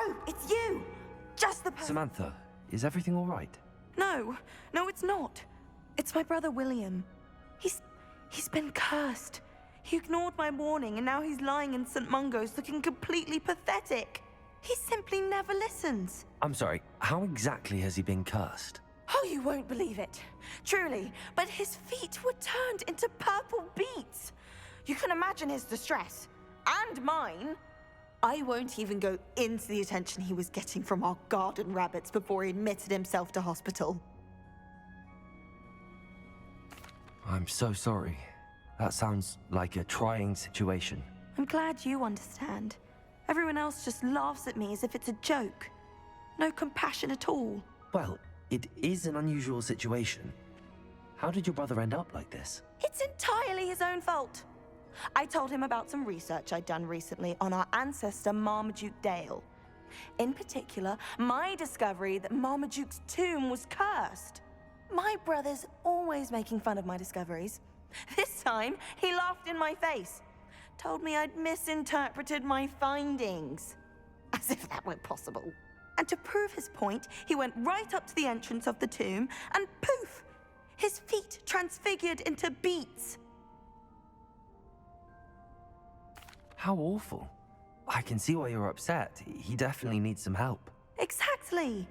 Oh, it's you! Just the person. Samantha, is everything all right? No, it's not. It's my brother William. He's been cursed. He ignored my warning and now he's lying in St. Mungo's looking completely pathetic. He simply never listens. I'm sorry, how exactly has he been cursed? Oh, you won't believe it. Truly, but his feet were turned into purple beets. You can imagine his distress. And mine. I won't even go into the attention he was getting from our garden rabbits before he admitted himself to hospital. I'm so sorry. That sounds like a trying situation. I'm glad you understand. Everyone else just laughs at me as if it's a joke. No compassion at all. Well, it is an unusual situation. How did your brother end up like this? It's entirely his own fault. I told him about some research I'd done recently on our ancestor Marmaduke Dale. In particular, my discovery that Marmaduke's tomb was cursed. My brother's always making fun of my discoveries. This time, he laughed in my face. Told me I'd misinterpreted my findings. As if that weren't possible. And to prove his point, he went right up to the entrance of the tomb and poof! His feet transfigured into beets. How awful. I can see why you're upset. He definitely needs some help. Exactly.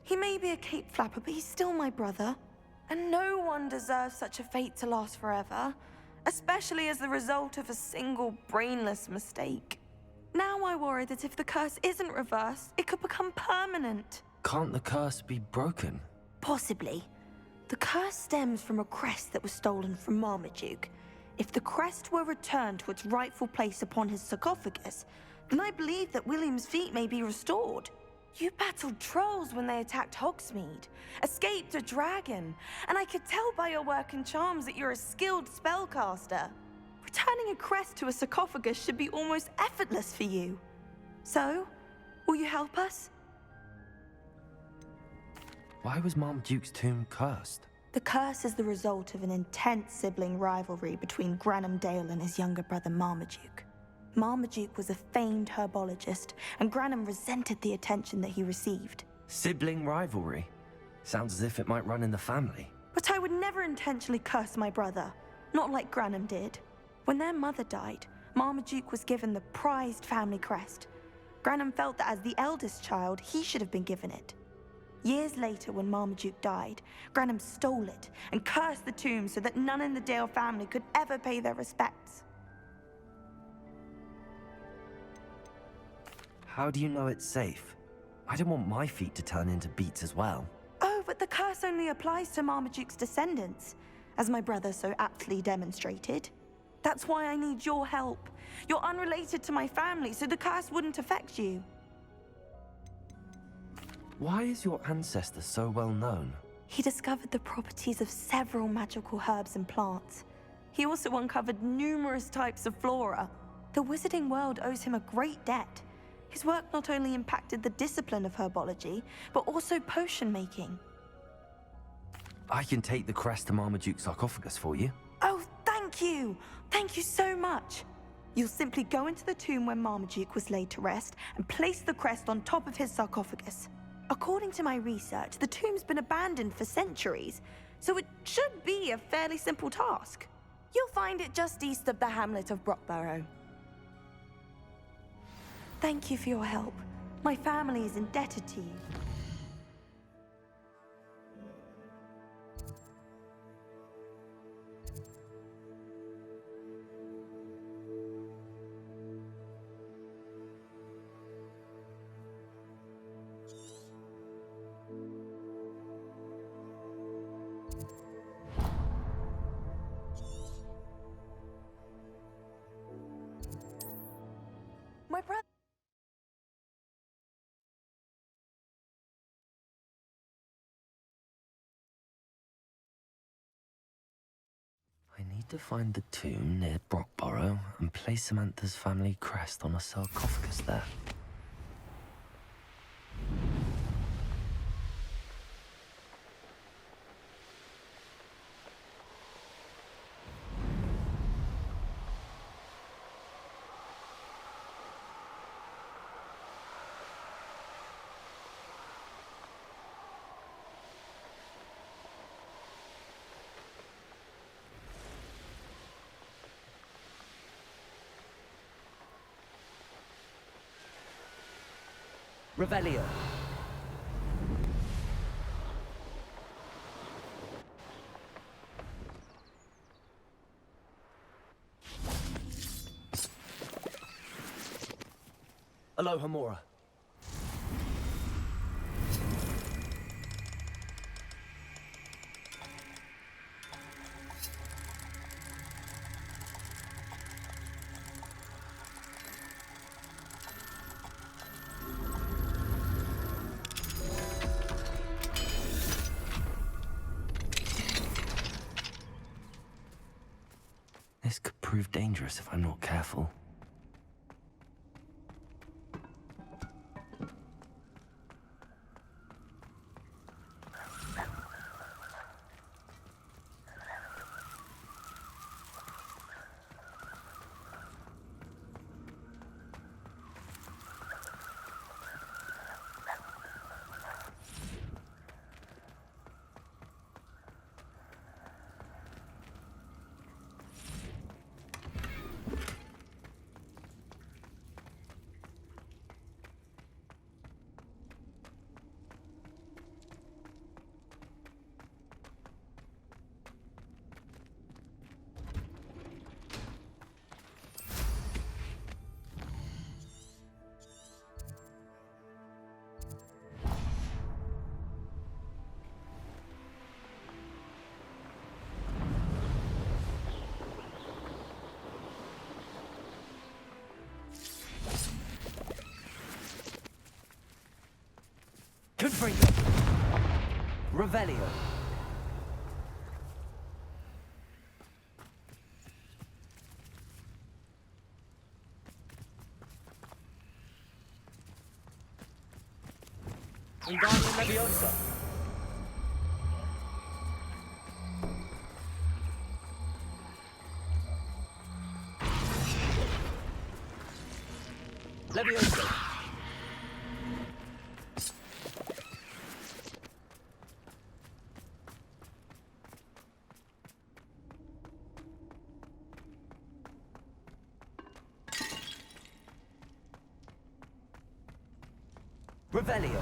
He may be a cape flapper, but he's still my brother. And no one deserves such a fate to last forever, especially as the result of a single brainless mistake. Now I worry that if the curse isn't reversed, it could become permanent. Can't the curse be broken? Possibly. The curse stems from a crest that was stolen from Marmaduke. If the crest were returned to its rightful place upon his sarcophagus, then I believe that William's feet may be restored. You battled trolls when they attacked Hogsmeade, escaped a dragon, and I could tell by your work and charms that you're a skilled spellcaster. Returning a crest to a sarcophagus should be almost effortless for you. So, will you help us? Why was Marmaduke's tomb cursed? The curse is the result of an intense sibling rivalry between Granham Dale and his younger brother Marmaduke. Marmaduke was a famed herbologist, and Granham resented the attention that he received. Sibling rivalry? Sounds as if it might run in the family. But I would never intentionally curse my brother, not like Granham did. When their mother died, Marmaduke was given the prized family crest. Granham felt that as the eldest child, he should have been given it. Years later, when Marmaduke died, Granham stole it and cursed the tomb so that none in the Dale family could ever pay their respects. How do you know it's safe? I don't want my feet to turn into beets as well. Oh, but the curse only applies to Marmaduke's descendants, as my brother so aptly demonstrated. That's why I need your help. You're unrelated to my family, so the curse wouldn't affect you. Why is your ancestor so well known? He discovered the properties of several magical herbs and plants. He also uncovered numerous types of flora. The wizarding world owes him a great debt. His work not only impacted the discipline of herbology, but also potion making. I can take the crest to Marmaduke's sarcophagus for you. Oh, thank you! Thank you so much! You'll simply go into the tomb where Marmaduke was laid to rest and place the crest on top of his sarcophagus. According to my research, the tomb's been abandoned for centuries, so it should be a fairly simple task. You'll find it just east of the hamlet of Brockborough. Thank you for your help. My family is indebted to you. My brother... I need to find the tomb near Brockborough and place Samantha's family crest on a sarcophagus there. Revelio. Aloha Mora. This could prove dangerous if I'm not careful. Confringo. Revelio. Wingardium Leviosa. Leviosa. Revelio.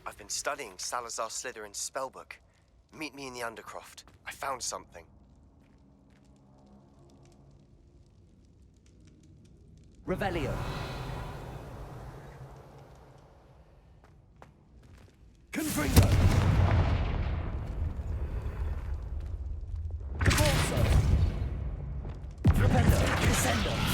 I've been studying Salazar Slytherin's spellbook. Meet me in the Undercroft. I found something. Revelio. Confringo. Caborso. Flipendo. Descendo.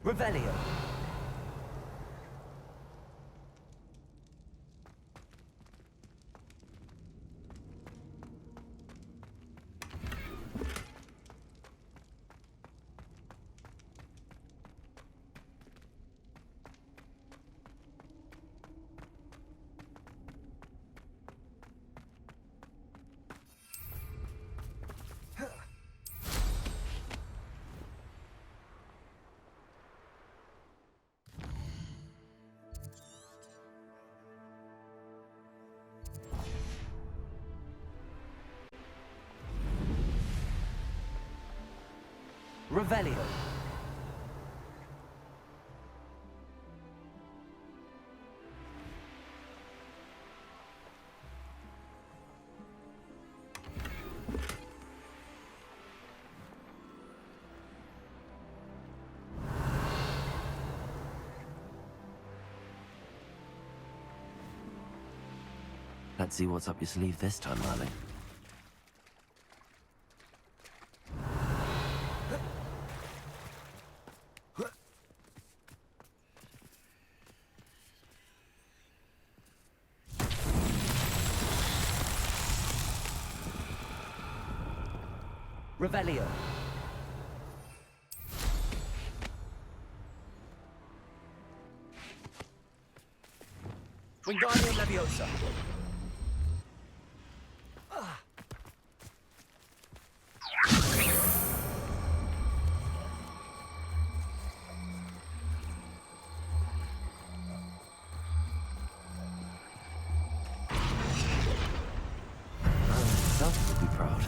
Revelio. Revelio. Let's see what's up your sleeve this time, Merlin. Revelio. Wingardium Leviosa. Himself would be proud.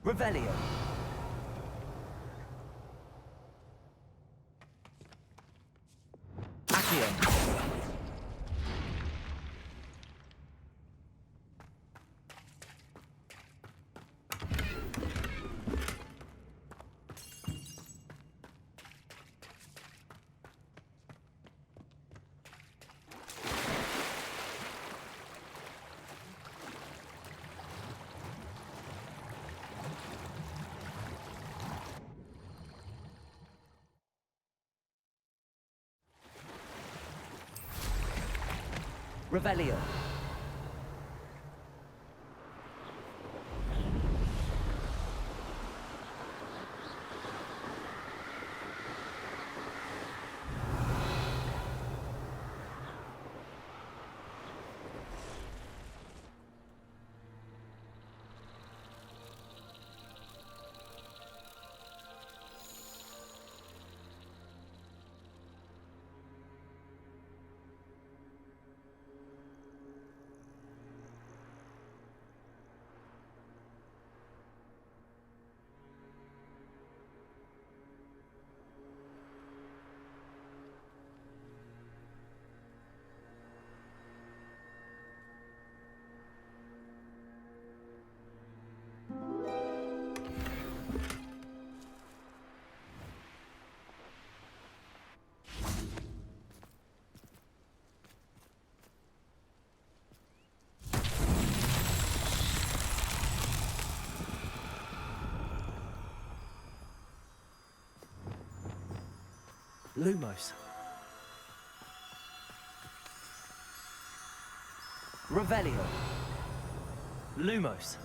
Revelio. Accio. Revelio. Lumos. Revelio. Lumos.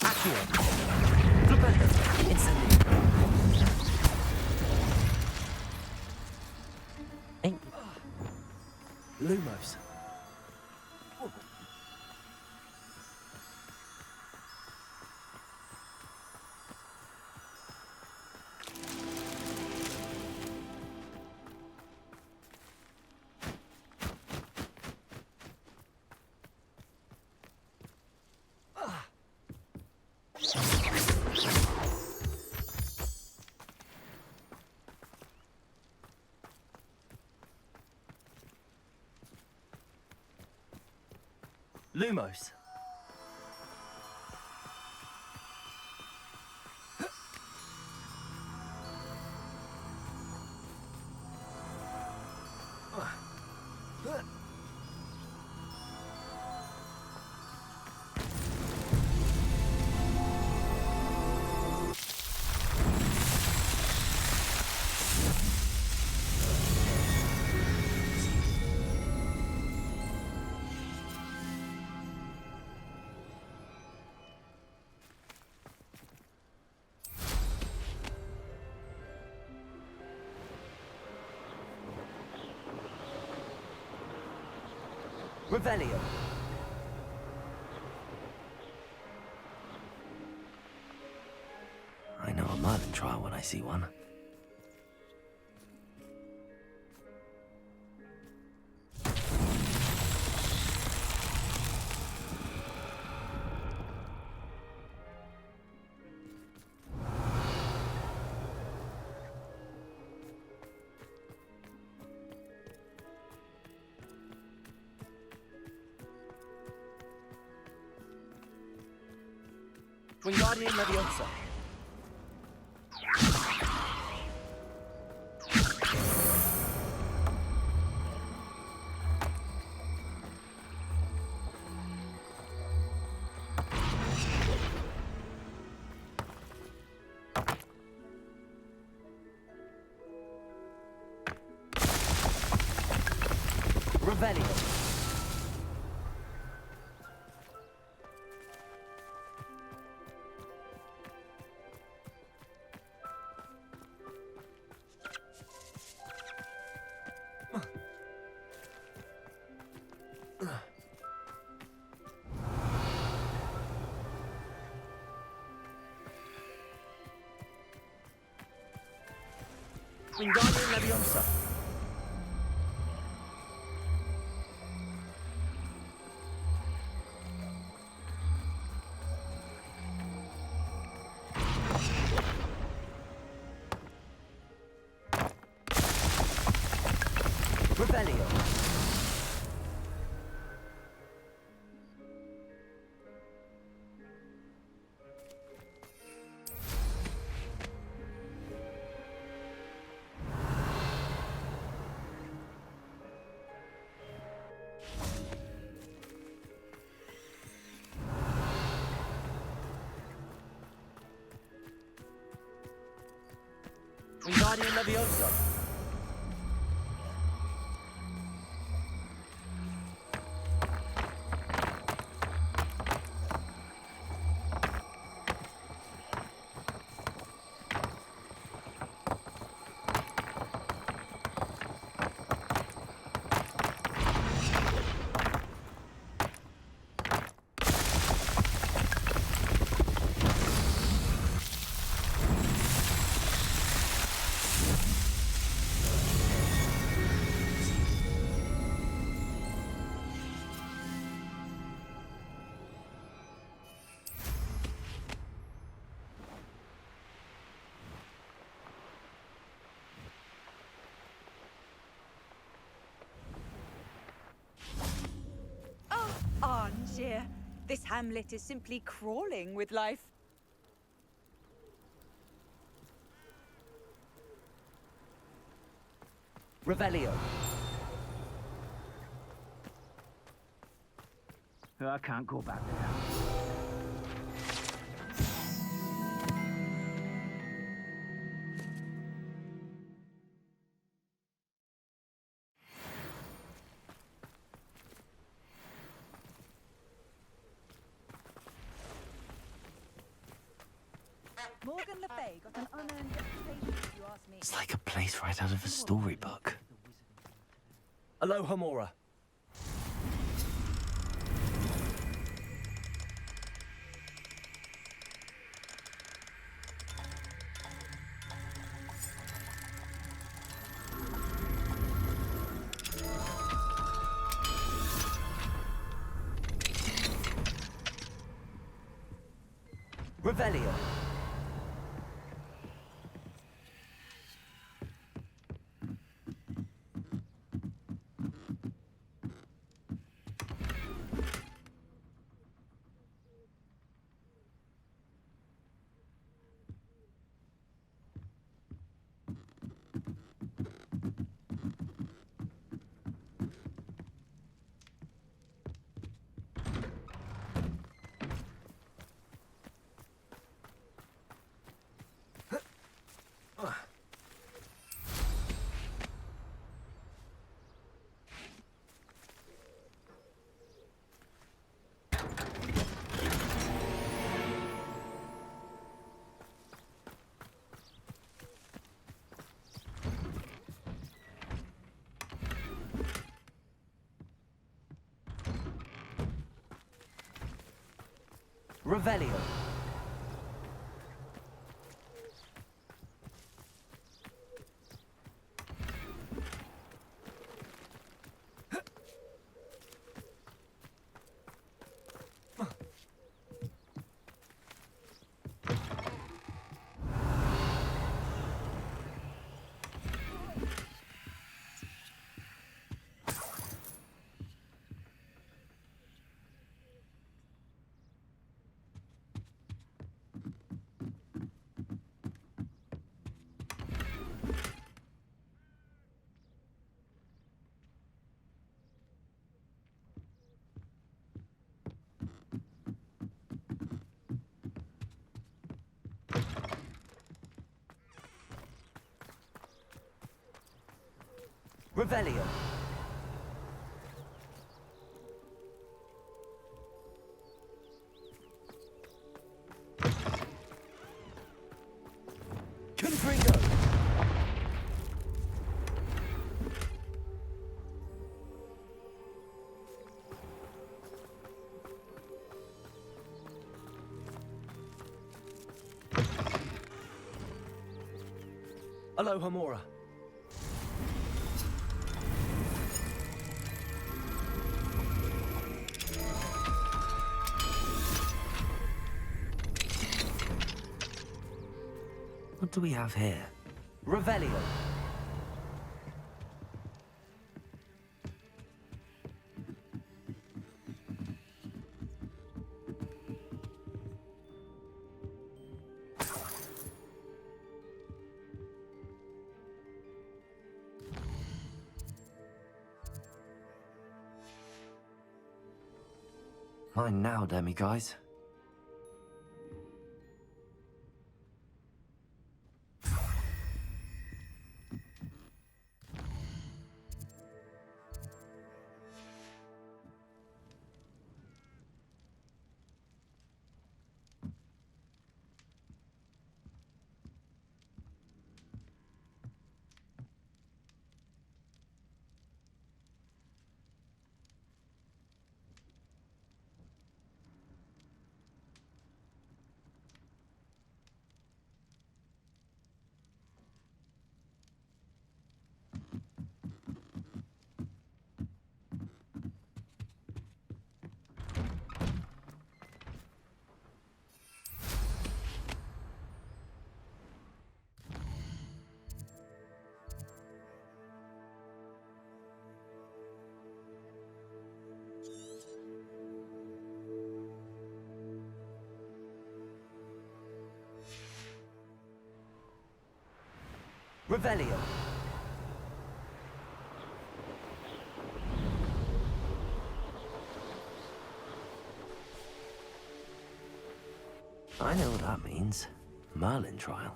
Accio. Flipendo. Incendio. Ain't Lumos. Lumos. Revelio. I know a Merlin trial when I see one. Wingardium Leviosa. Revelio. Wingardium Leviosa. Revelio. Wingardium Leviosa. Dear, this hamlet is simply crawling with life. Revelio. I can't go back there. Morgan Le Fay got an unearned reputation, if you ask me. It's like a place right out of a storybook. Aloha Mora. Revelio. Revelio. Revelio. Confringo. Aloha Mora. What do we have here? Revelio. Mine now, Demi guys. Revelio. I know what that means. Merlin trial.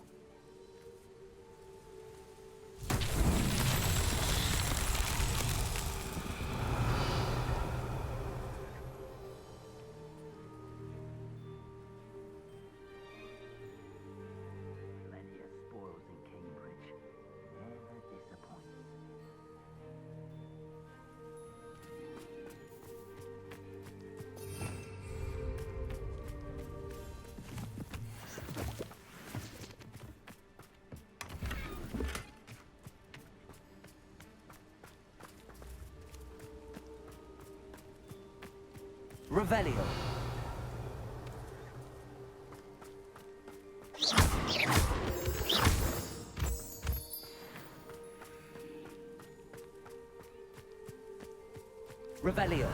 Plenty of spoils in Cambridge. Never disappoints. Revelio. Revelio.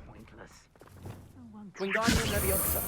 Pointless. No one. Wingardium Leviosa.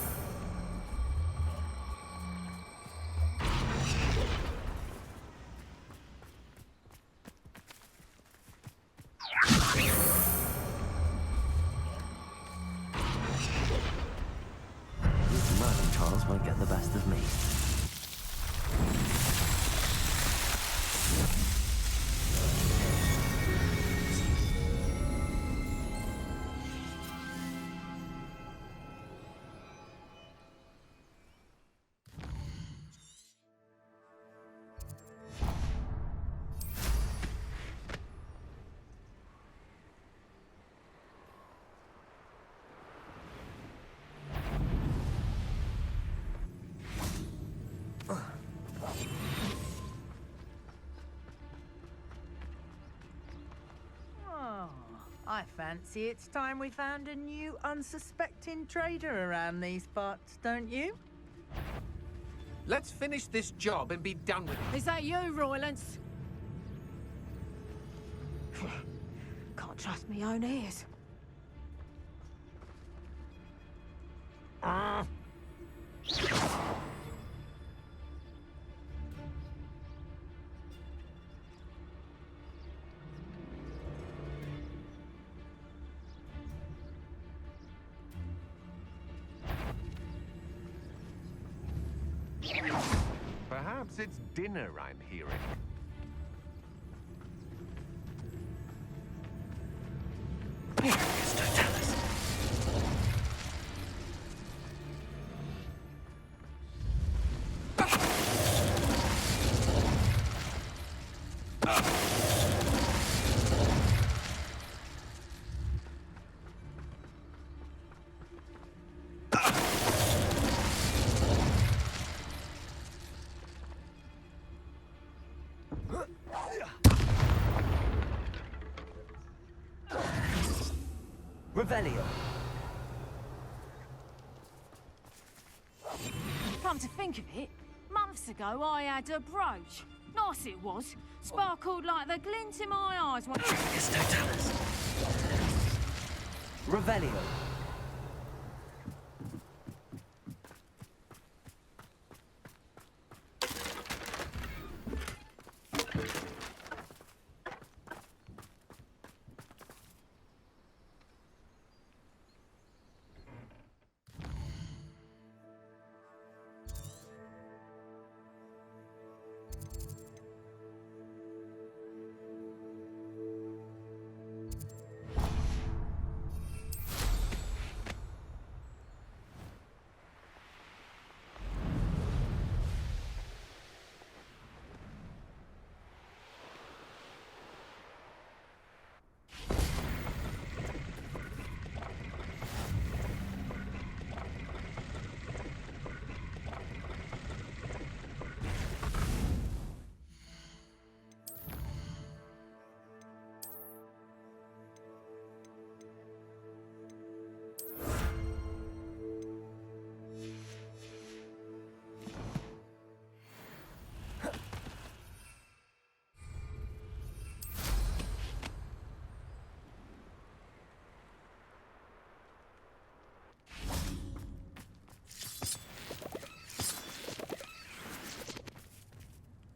I fancy it's time we found a new unsuspecting trader around these parts, don't you? Let's finish this job and be done with it. Is that you, Roylance? Can't trust me own ears. Perhaps it's dinner I'm hearing. Revelio. Come to think of it, months ago I had a brooch. Nice it was. Sparkled like the glint in my eyes when... Revelio.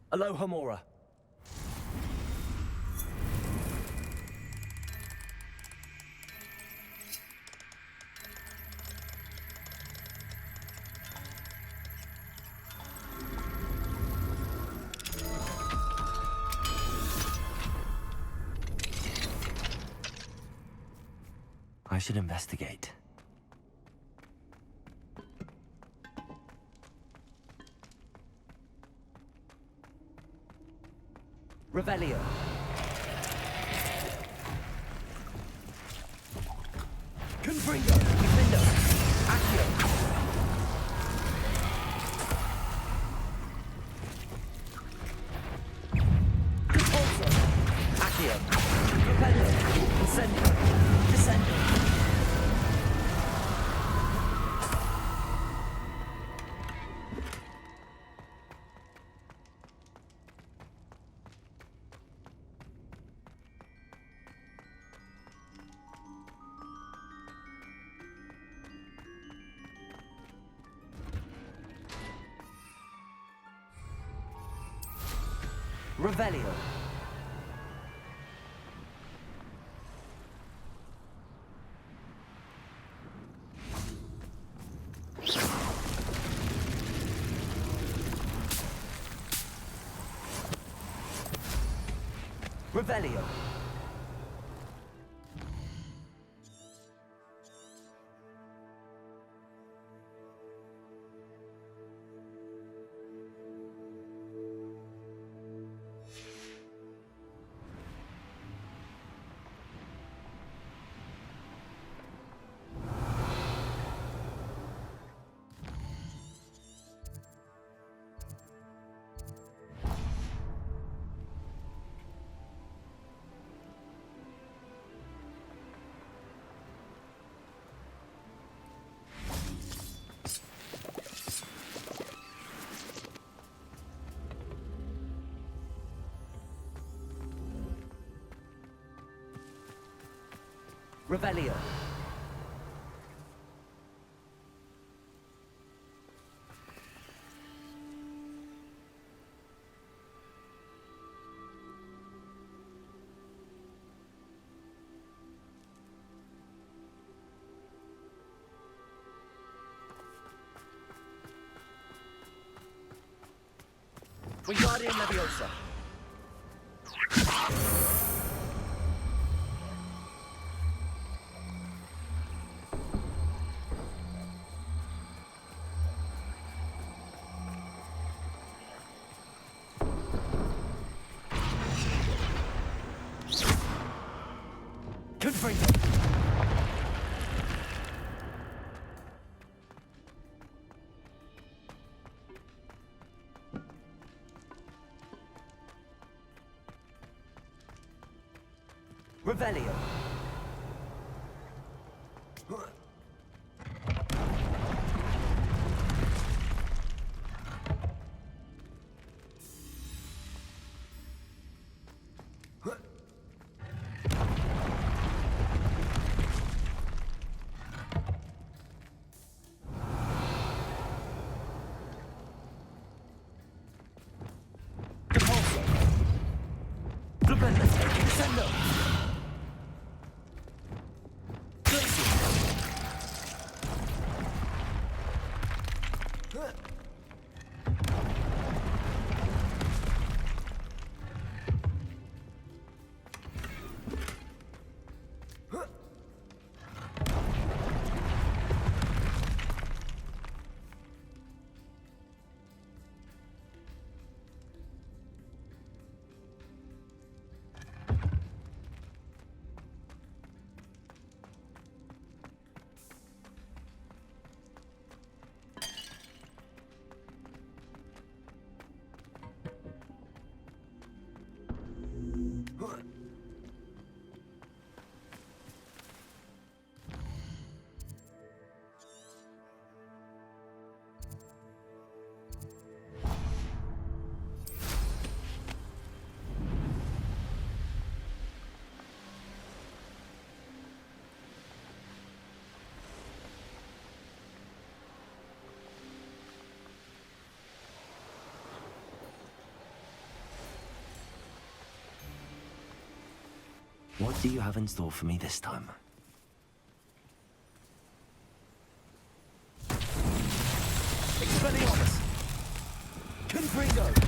Aloha Mora. I should investigate. Revelio. Confringo. Confrindo. Accio. Compulso. Accio. Propello. Incendio. Descendo. Revelio. Revelio. Revelio. Wingardium Leviosa. Confringo. Revelio. Compulso. Flipendo. Descendo. What do you have in store for me this time? Expelliarmus. Confringo.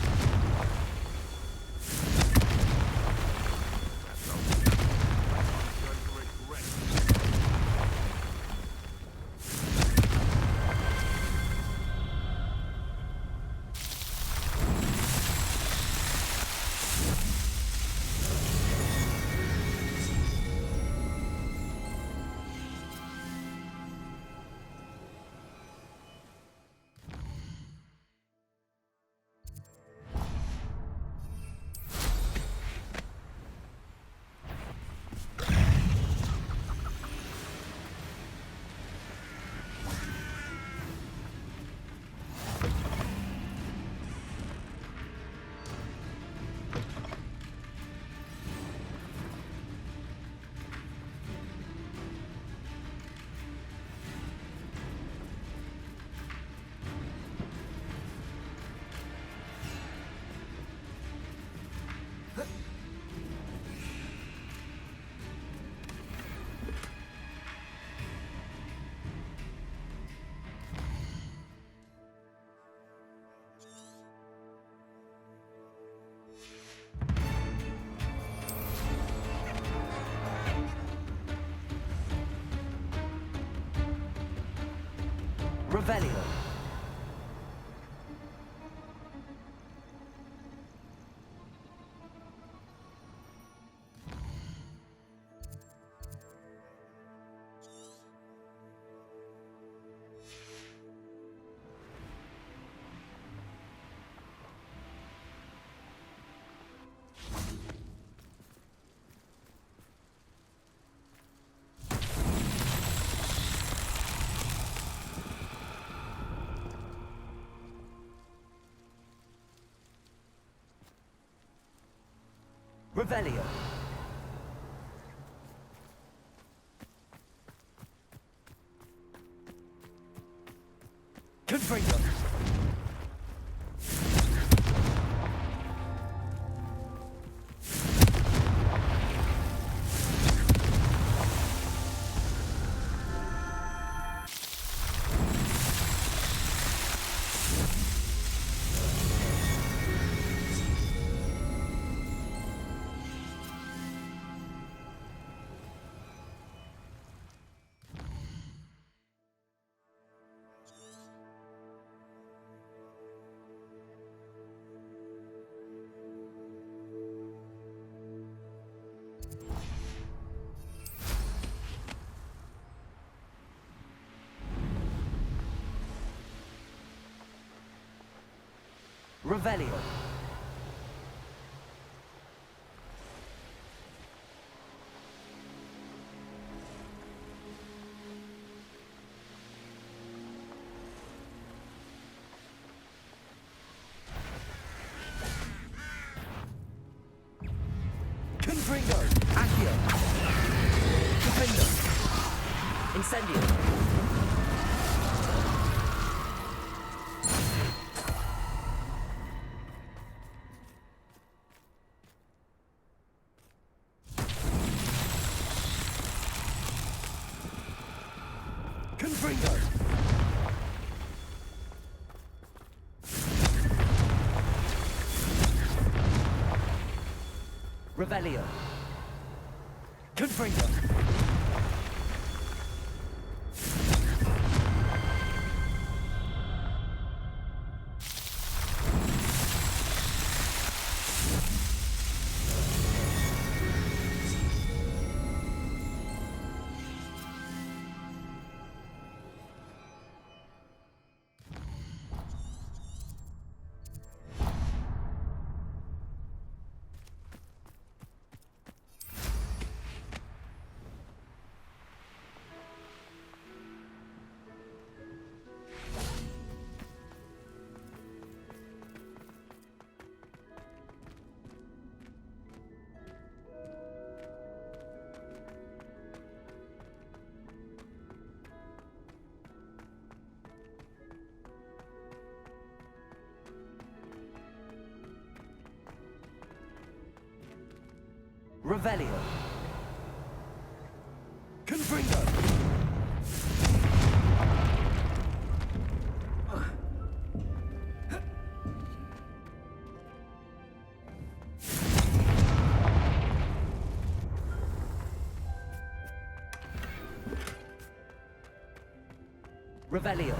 Revelio. Revelio. Revelio. Confringo. Accio. Defendo. Incendio. Confringo. Revelio. Confringo. Revelio. Confringo. Revelio.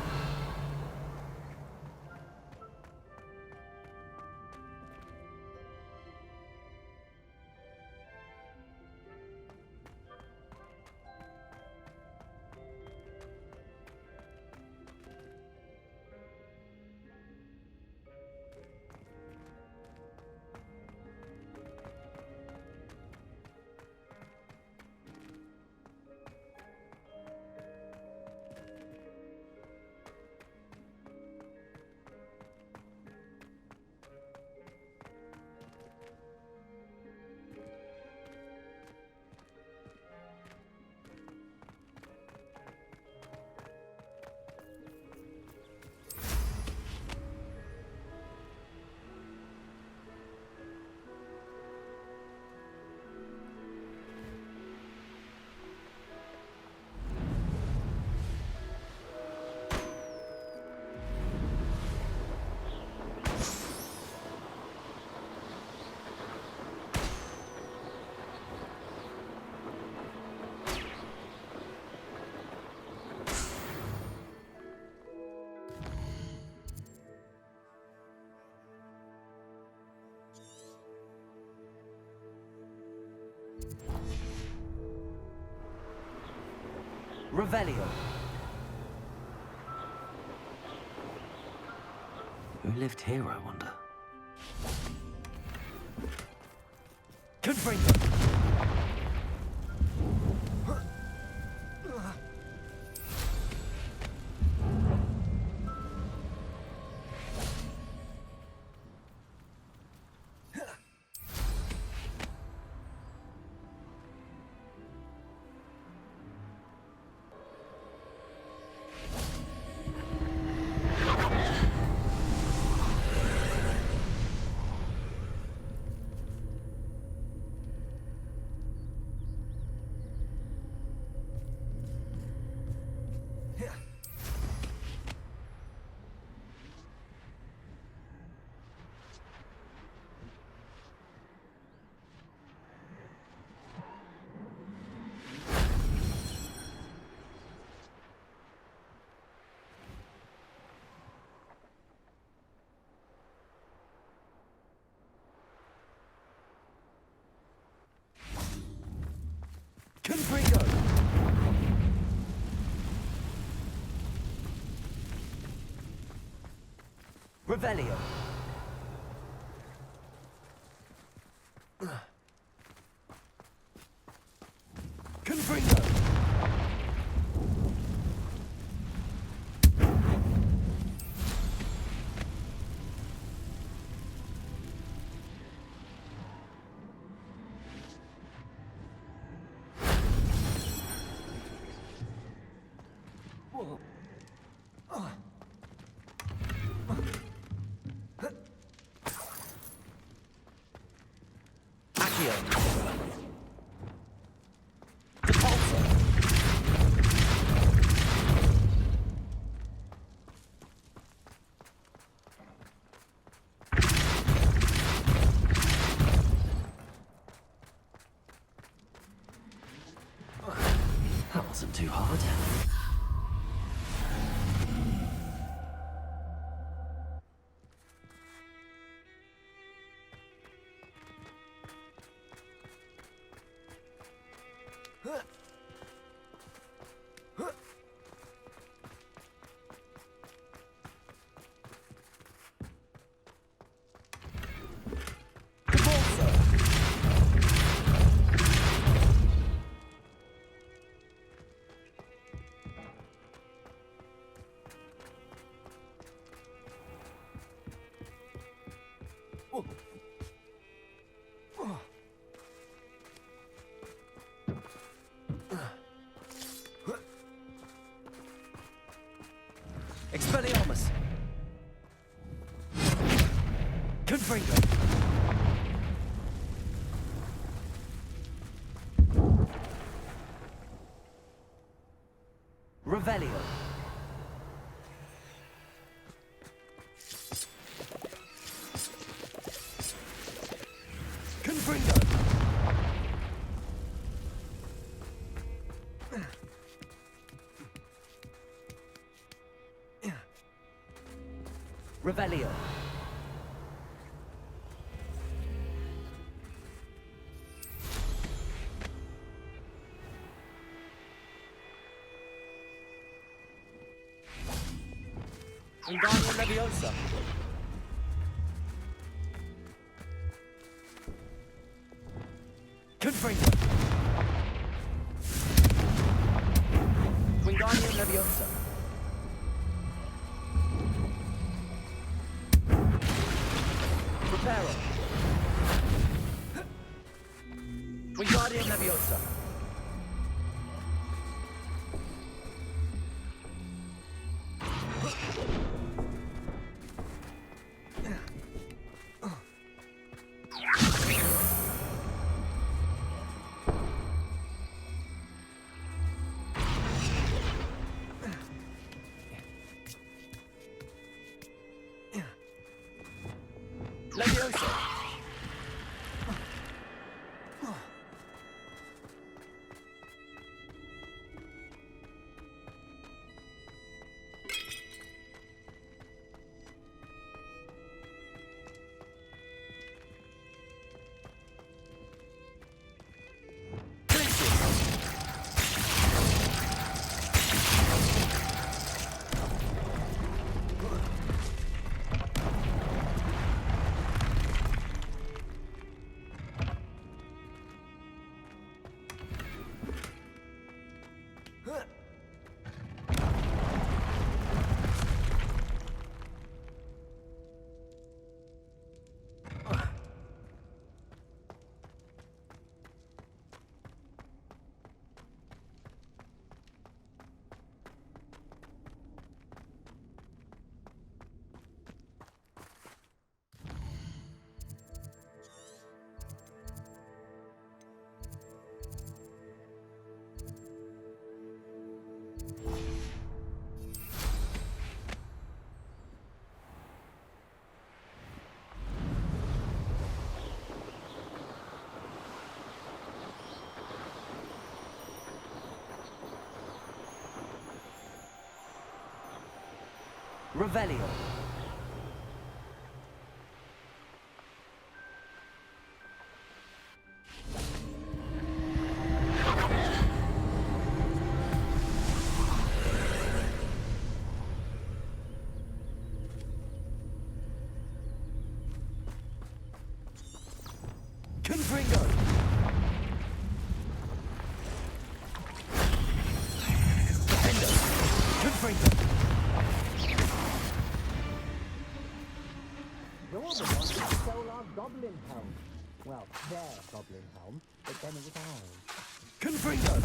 Revelio. Who lived here, I wonder? Confringo. Confringo. Revelio. Confringo! Accio. Repulsor. That wasn't too hard. Expelliarmus. Confringo. Revelio. Confringo. Revelio. Wingardium Leviosa. Confringo. Wingardium Leviosa. Preparo. Wingardium Leviosa. Leviosa. Revelio. Confringo! Defender! Confringo! You're the one who stole our goblin helm. Well, their goblin helm, but then it was ours. Confringo!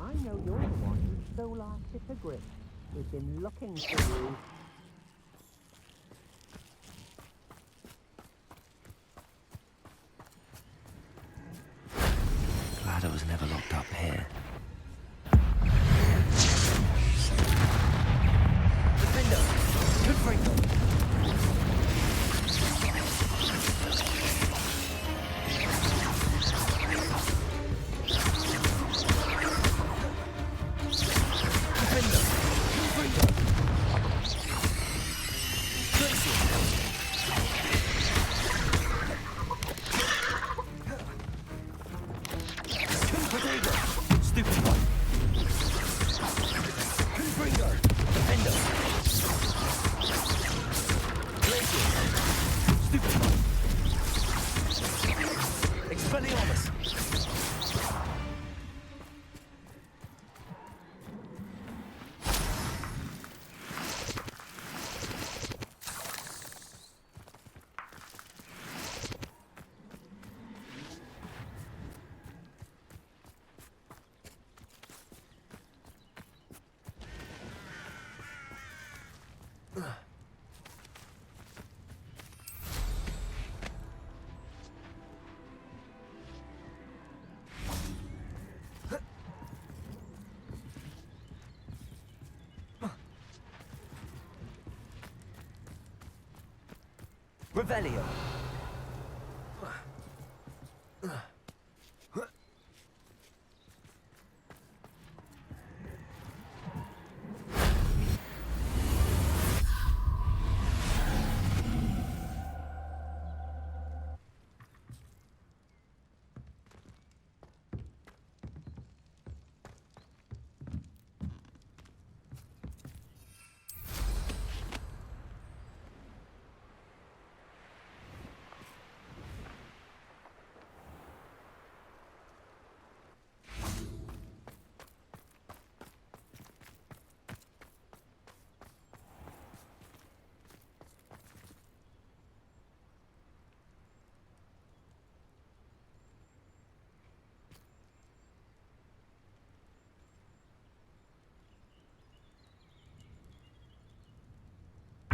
I know you're the one who stole our sitter grip. We've been looking for you. Glad I was never locked up here. Defender! Confringo! Revelio.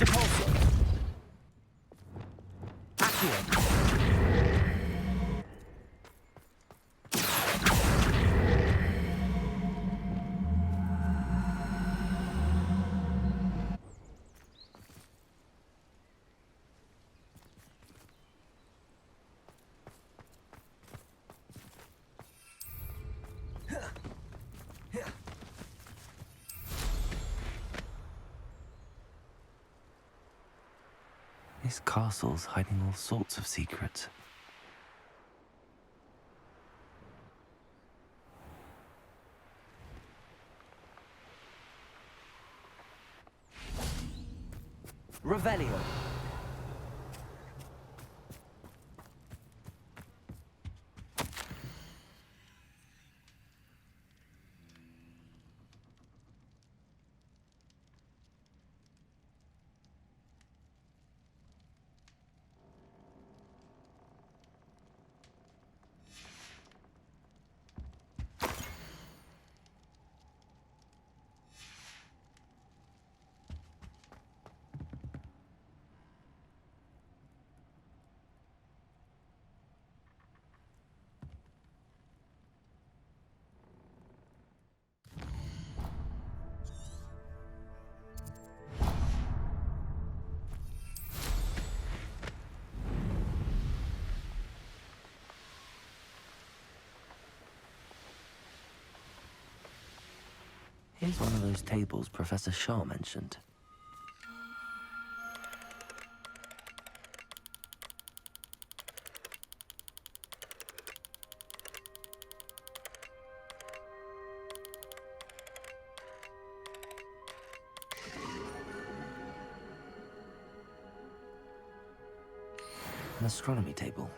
Depulso. Accio. This castle's hiding all sorts of secrets. Revelio. Here's one of those tables Professor Shaw mentioned. An astronomy table.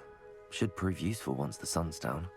Should prove useful once the sun's down.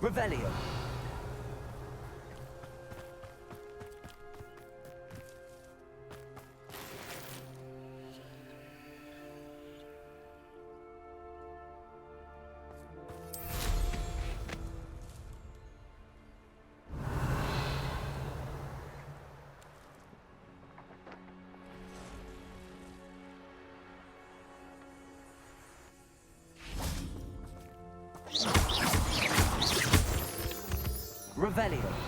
Revelio. Revelio.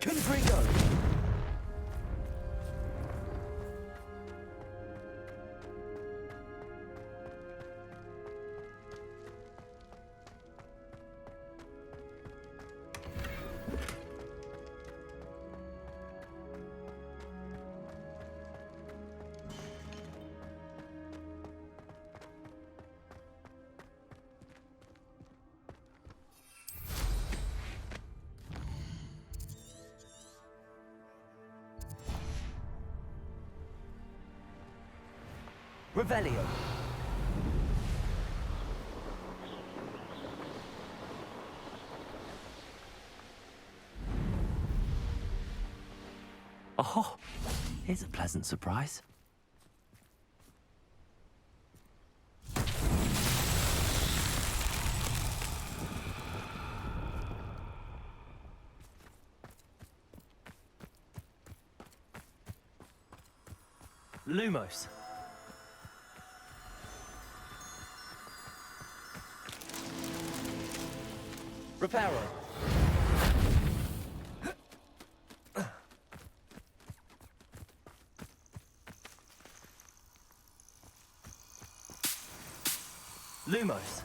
Confringo. Revelio. Oh, here's a pleasant surprise. Lumos. Reparo. Lumos.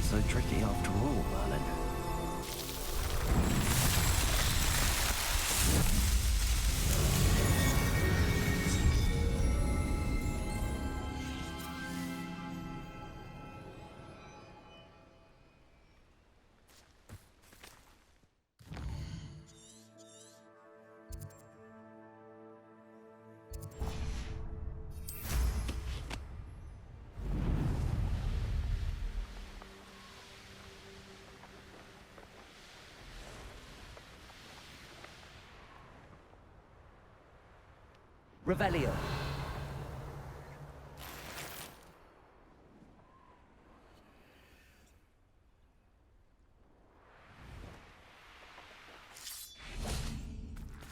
so tricky after all, Merlin. Revelio.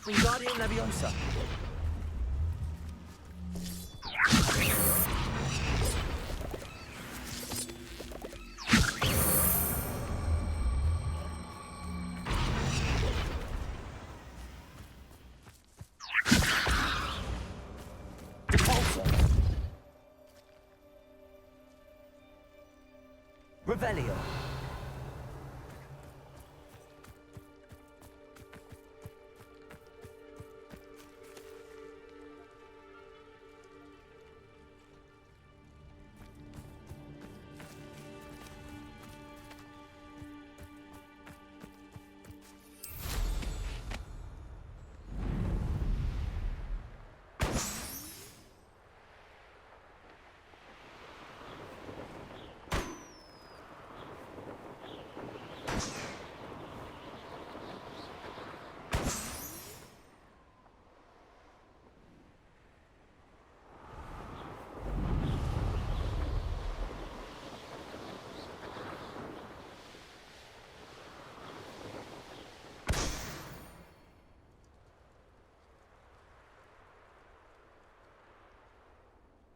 Wingardium Leviosa. Revelio.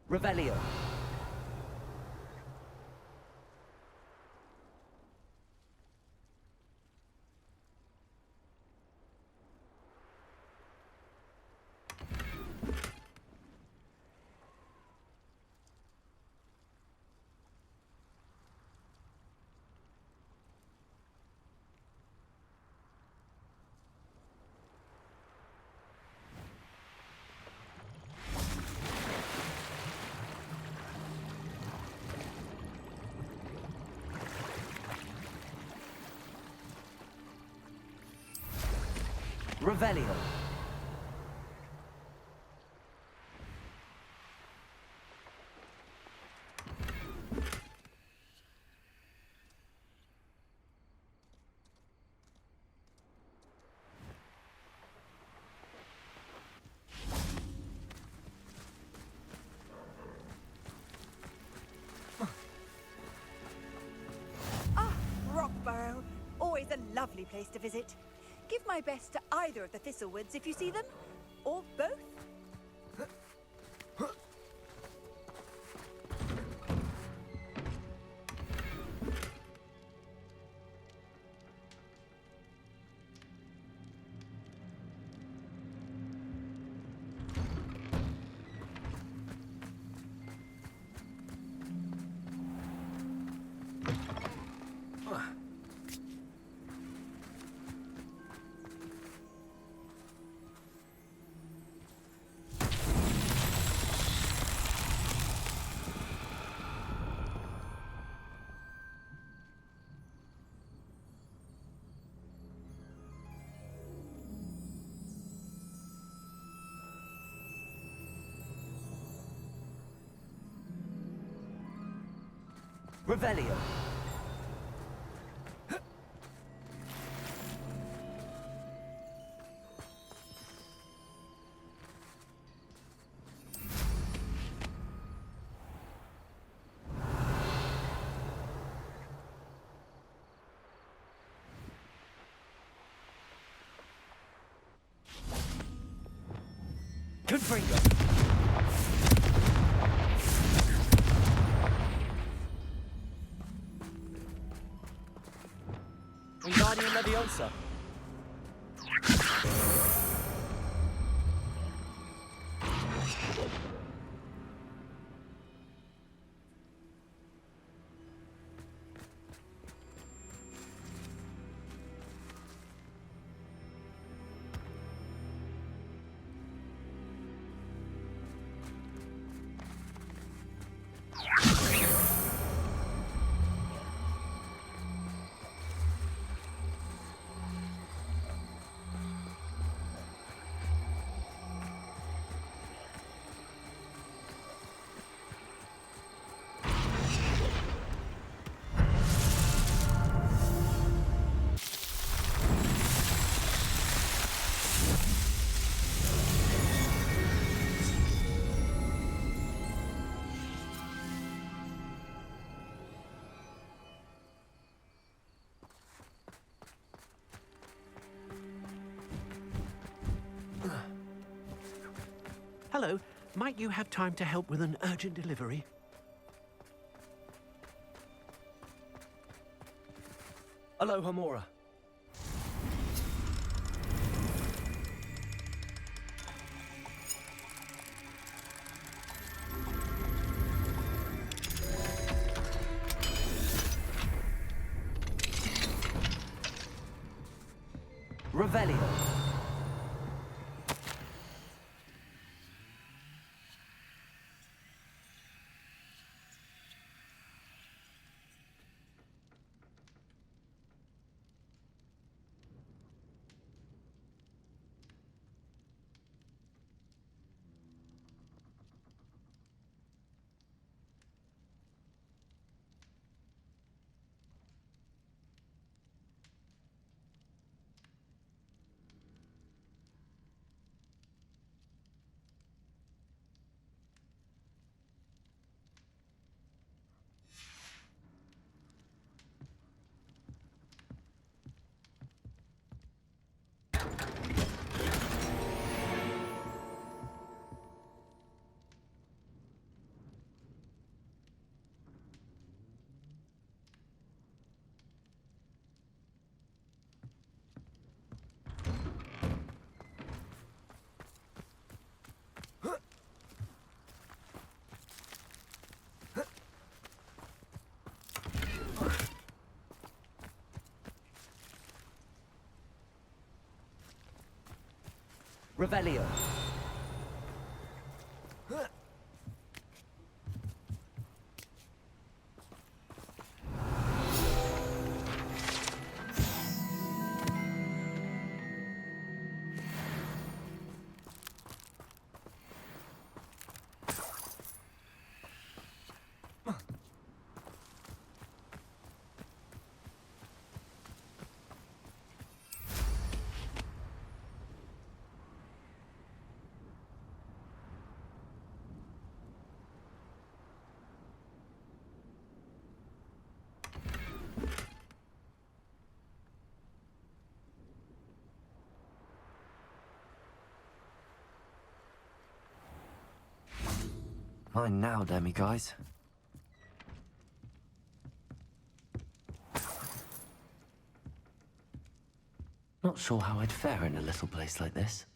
Revelio. Revelio. Ah, Rockborough. Always a lovely place to visit. Give my best to either of the Thistlewoods if you see them. Or both. Revelio. Confringo. Wingardium Leviosa. Hello. Might you have time to help with an urgent delivery? Aloha Mora. Revelio. Revelio. Mine now, Demi guys. Not sure how I'd fare in a little place like this.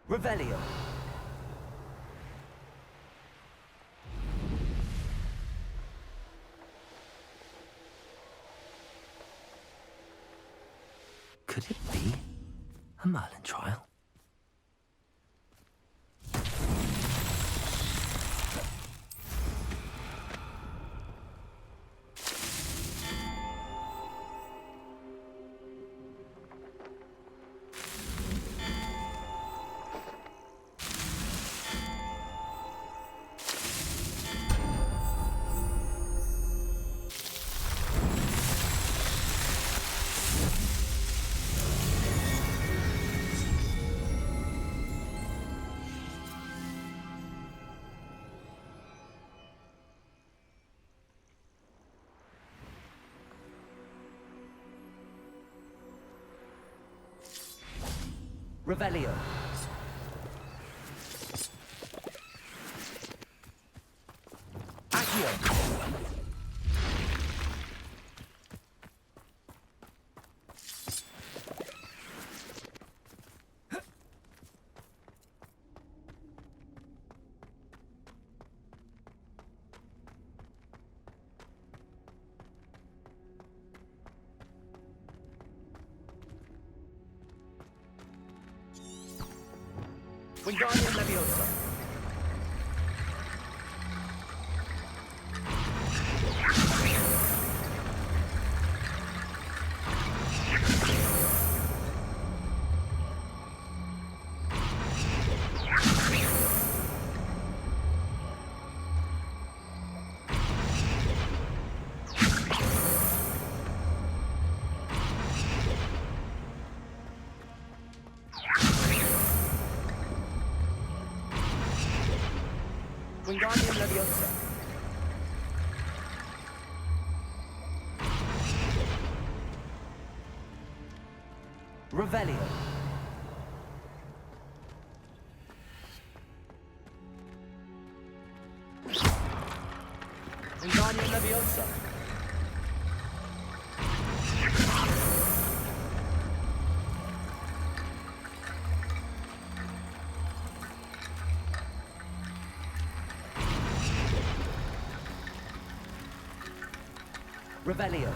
Revelio. Could it be a Merlin trial? Revelio. Accio. Wingardium Leviosa. Wingardium Leviosa. Revelio. Wingardium Leviosa. Revelio.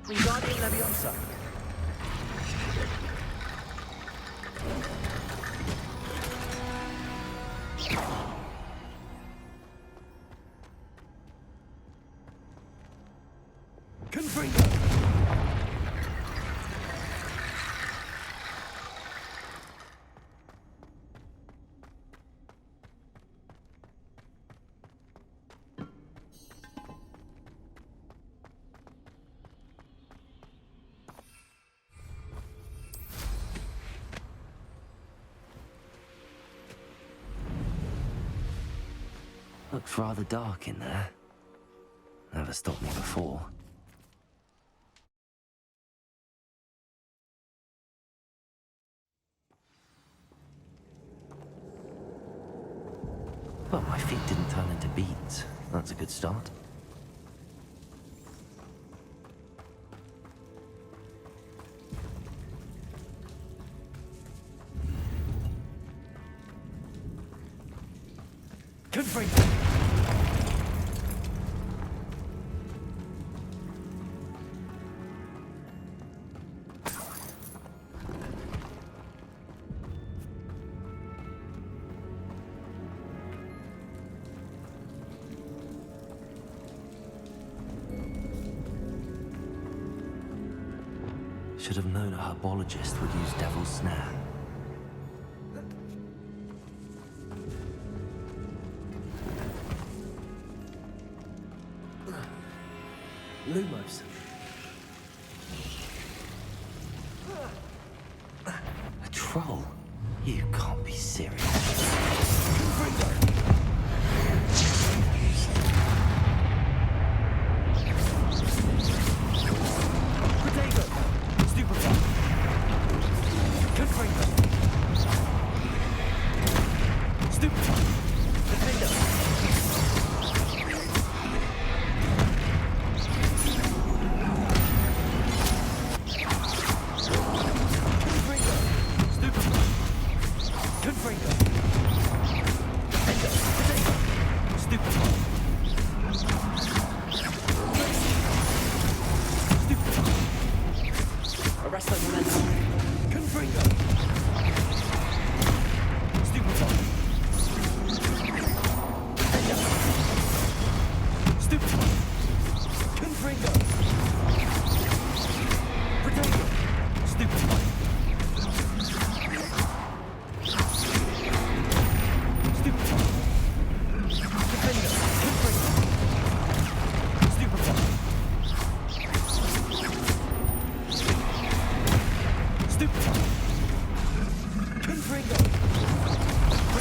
Wingardium Leviosa. Confringo. Looks rather dark in there. Never stopped me before. Well, my feet didn't turn into beads. That's a good start. Confringo. Should have known a herbologist would use Devil's Snare. Lumos. A troll? You can't be serious. Protego. Stupefy.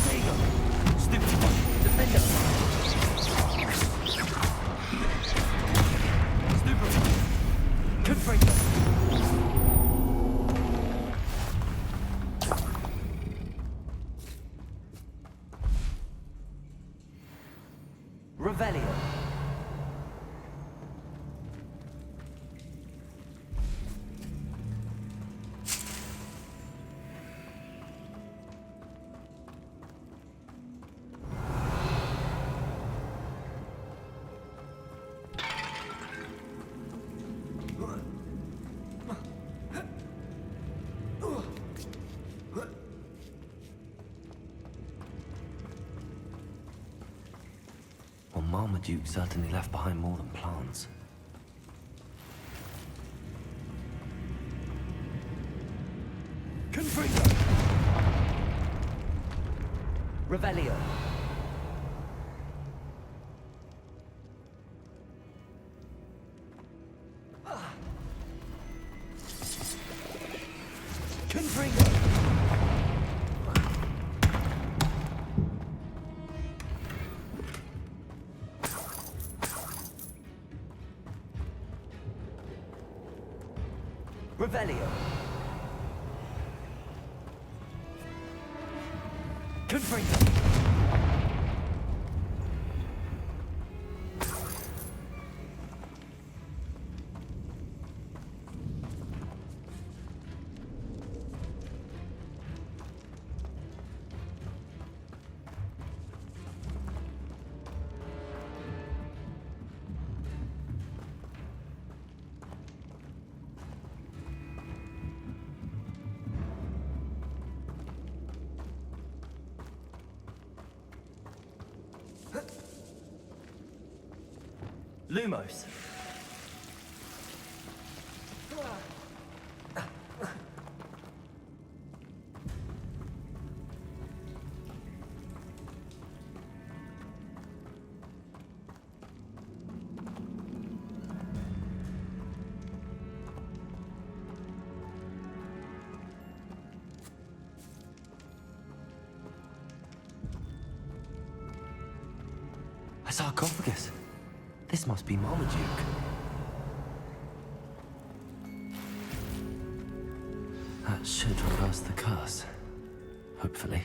Confringo. Stupefy. Defender. Revelio. Well, Marmaduke certainly left behind more than plants. Confringo. Revelio. Confringo! Revelio. Confringo. Lumos. A sarcophagus. This must be Marmaduke. That should reverse the curse. Hopefully.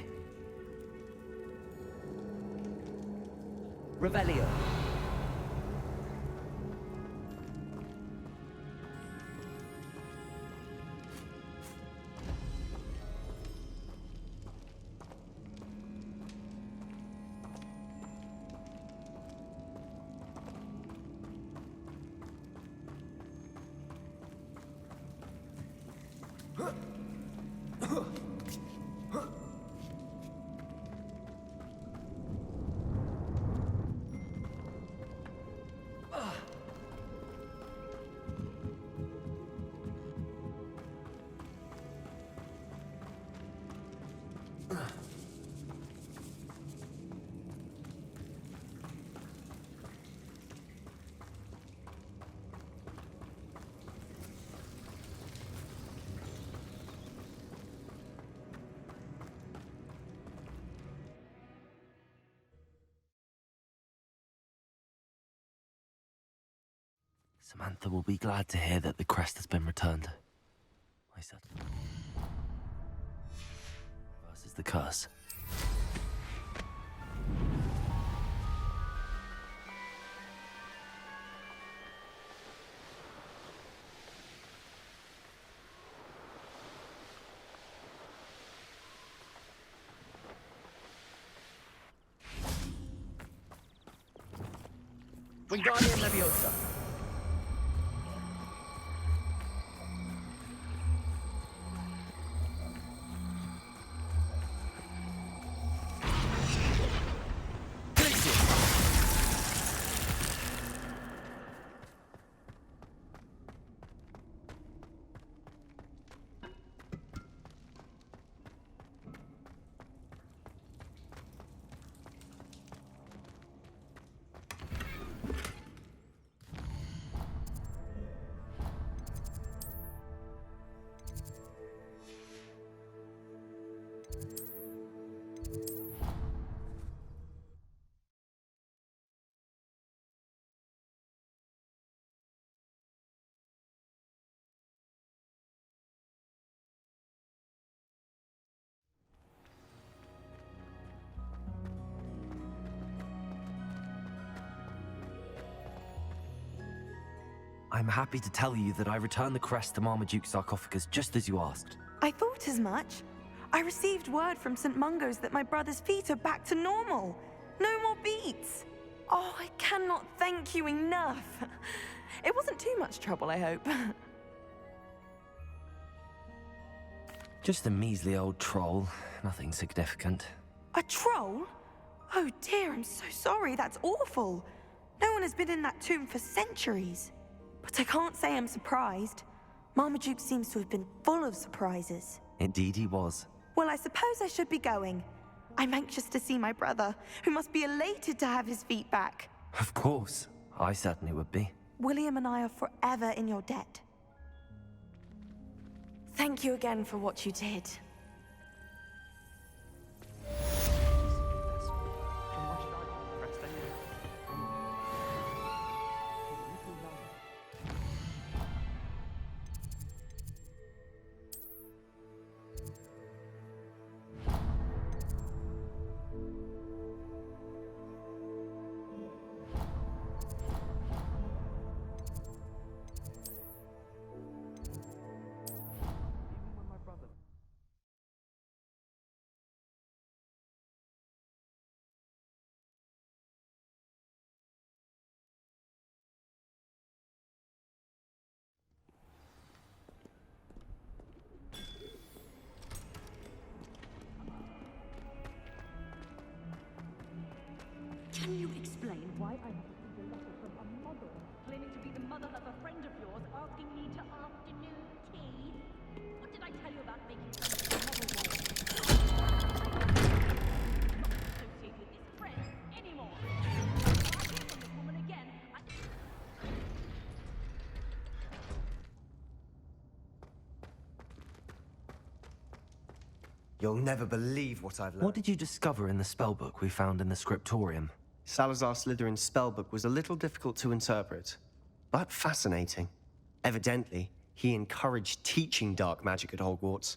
Revelio. Samantha will be glad to hear that the crest has been returned. I said. Versus the curse. Wingardium Leviosa. I'm happy to tell you that I returned the crest to Marmaduke's sarcophagus just as you asked. I thought as much. I received word from St. Mungo's that my brother's feet are back to normal. No more beats. Oh, I cannot thank you enough. It wasn't too much trouble, I hope. Just a measly old troll, nothing significant. A troll? Oh dear, I'm so sorry, that's awful. No one has been in that tomb for centuries. But I can't say I'm surprised. Marmaduke seems to have been full of surprises. Indeed he was. Well, I suppose I should be going. I'm anxious to see my brother, who must be elated to have his feet back. Of course. I certainly would be. William and I are forever in your debt. Thank you again for what you did. Can you explain why I have received a letter from a model claiming to be the mother of a friend of yours, asking me to afternoon tea? What did I tell you about making friends with model boys? Not associate with this friend anymore. If I hear from this woman again, You'll never believe what I've learned. What did you discover in the spellbook we found in the scriptorium? Salazar Slytherin's spellbook was a little difficult to interpret, but fascinating. Evidently, he encouraged teaching dark magic at Hogwarts.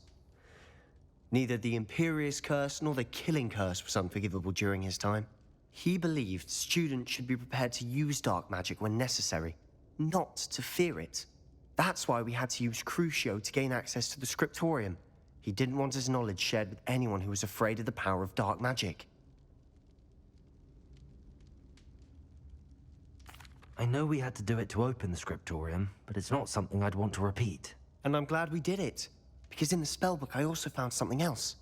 Neither the Imperious Curse nor the Killing Curse was unforgivable during his time. He believed students should be prepared to use dark magic when necessary, not to fear it. That's why we had to use Crucio to gain access to the scriptorium. He didn't want his knowledge shared with anyone who was afraid of the power of dark magic. I know we had to do it to open the scriptorium, but it's not something I'd want to repeat. And I'm glad we did it, because in the spellbook I also found something else.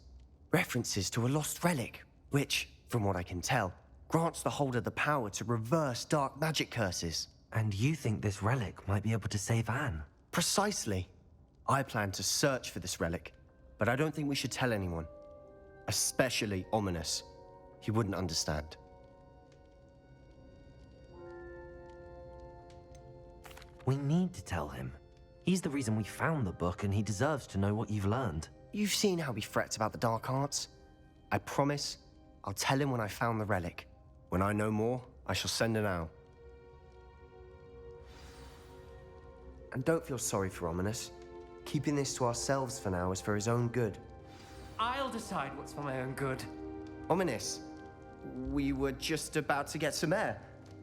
References to a lost relic, which, from what I can tell, grants the holder the power to reverse dark magic curses. And you think this relic might be able to save Anne? Precisely. I plan to search for this relic, but I don't think we should tell anyone. Especially Ominous. He wouldn't understand. We need to tell him. He's the reason we found the book, and he deserves to know what you've learned. You've seen how he frets about the dark arts. I promise, I'll tell him when I found the relic. When I know more, I shall send an owl. And don't feel sorry for Ominous. Keeping this to ourselves for now is for his own good. I'll decide what's for my own good. Ominous, we were just about to get some air.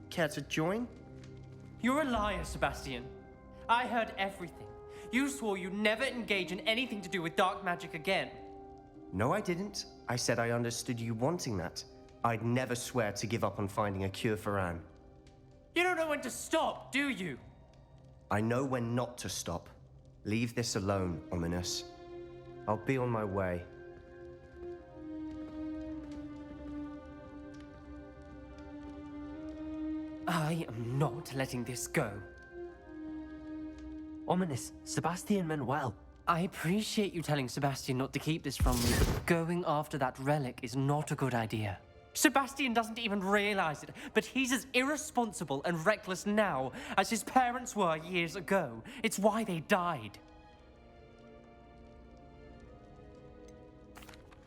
Care to join? You're a liar, Sebastian. I heard everything. You swore you'd never engage in anything to do with dark magic again. No, I didn't. I said I understood you wanting that. I'd never swear to give up on finding a cure for Anne. You don't know when to stop, do you? I know when not to stop. Leave this alone, Ominous. I'll be on my way. I am not letting this go. Ominous, Sebastian meant well. I appreciate you telling Sebastian not to keep this from me, but going after that relic is not a good idea. Sebastian doesn't even realize it, but he's as irresponsible and reckless now as his parents were years ago. It's why they died.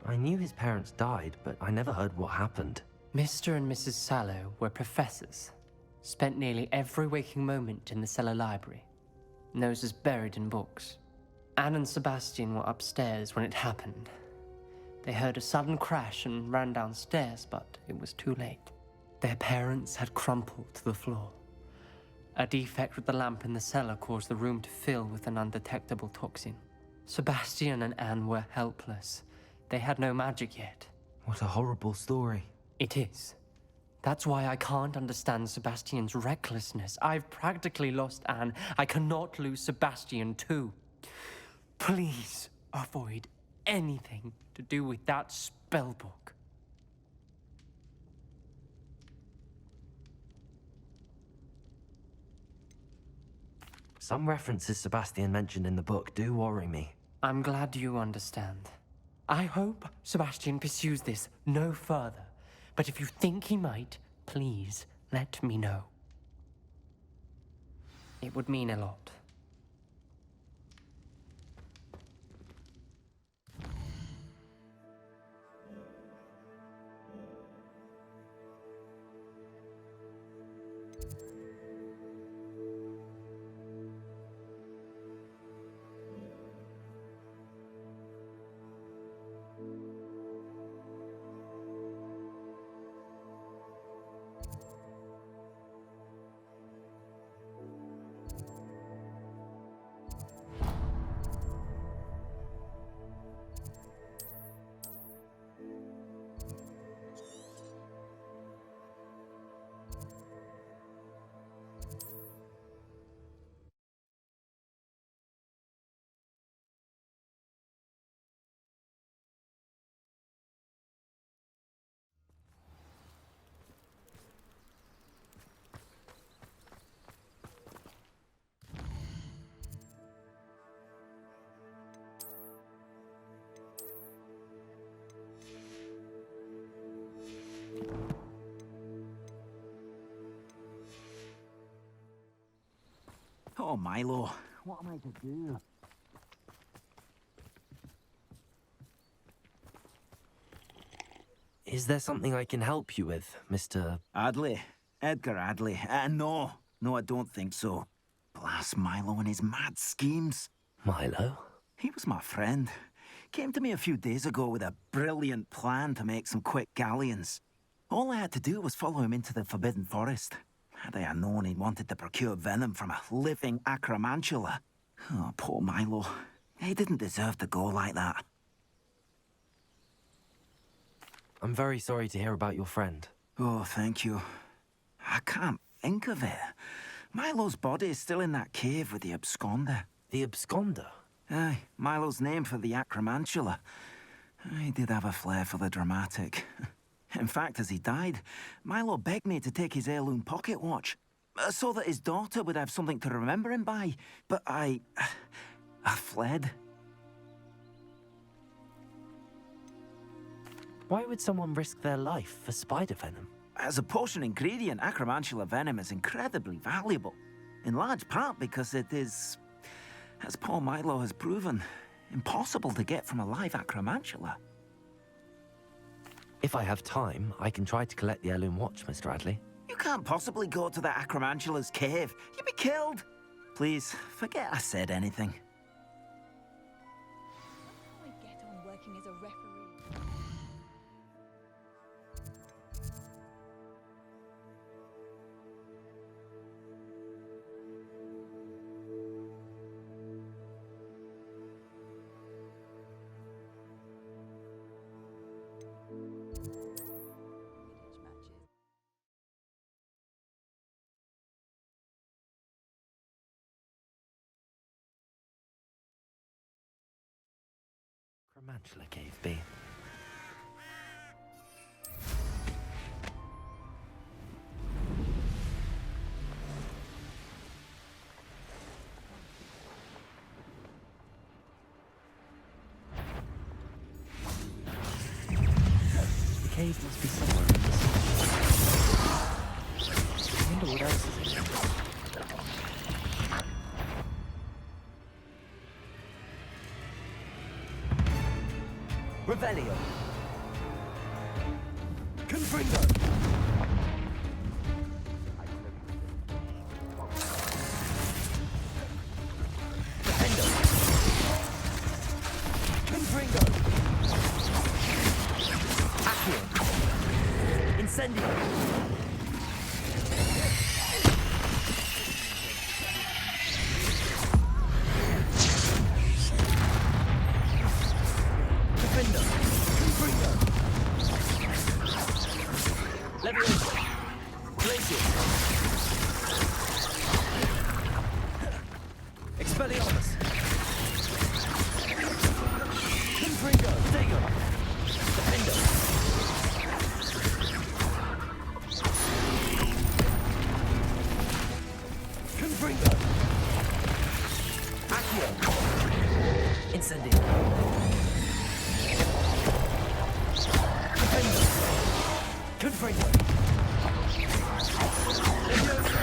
I knew his parents died, but I never heard what happened. Mr. and Mrs. Sallow were professors. Spent nearly every waking moment in the cellar library. Noses buried in books. Anne and Sebastian were upstairs when it happened. They heard a sudden crash and ran downstairs, but it was too late. Their parents had crumpled to the floor. A defect with the lamp in the cellar caused the room to fill with an undetectable toxin. Sebastian and Anne were helpless. They had no magic yet. What a horrible story. It is. That's why I can't understand Sebastian's recklessness. I've practically lost Anne. I cannot lose Sebastian too. Please avoid anything to do with that spellbook. Some references Sebastian mentioned in the book do worry me. I'm glad you understand. I hope Sebastian pursues this no further. But if you think he might, please let me know. It would mean a lot. Oh, Milo, what am I to do? Is there something I can help you with, Mr. Adley. Edgar Adley. No, I don't think so. Blast Milo and his mad schemes. Milo? He was my friend. Came to me a few days ago with a brilliant plan to make some quick galleons. All I had to do was follow him into the Forbidden Forest. Had I known he wanted to procure venom from a living acromantula. Oh, poor Milo. He didn't deserve to go like that. I'm very sorry to hear about your friend. Oh, thank you. I can't think of it. Milo's body is still in that cave with the absconder. The absconder? Aye, Milo's name for the acromantula. He did have a flair for the dramatic. In fact, as he died, Milo begged me to take his heirloom pocket watch, so that his daughter would have something to remember him by. But I fled. Why would someone risk their life for spider venom? As a potion ingredient, acromantula venom is incredibly valuable. In large part because it is, as poor Milo has proven, impossible to get from a live acromantula. If I have time, I can try to collect the heirloom watch, Mr. Adley. You can't possibly go to the acromantula's cave. You'd be killed. Please, forget I said anything. How do I get on working as a referee? Acromantula Cave B. The cave must be somewhere in this. I wonder what else is in there. Revelio. Confringo. Defendo. Confringo. Accio. Incendio. Defendo. Confringo. Levioso. Glacius. Expelliarmus. Confringo. Dago. Defendo. Confringo. Accio. Incendio. Defendo. Confringo. Levioso.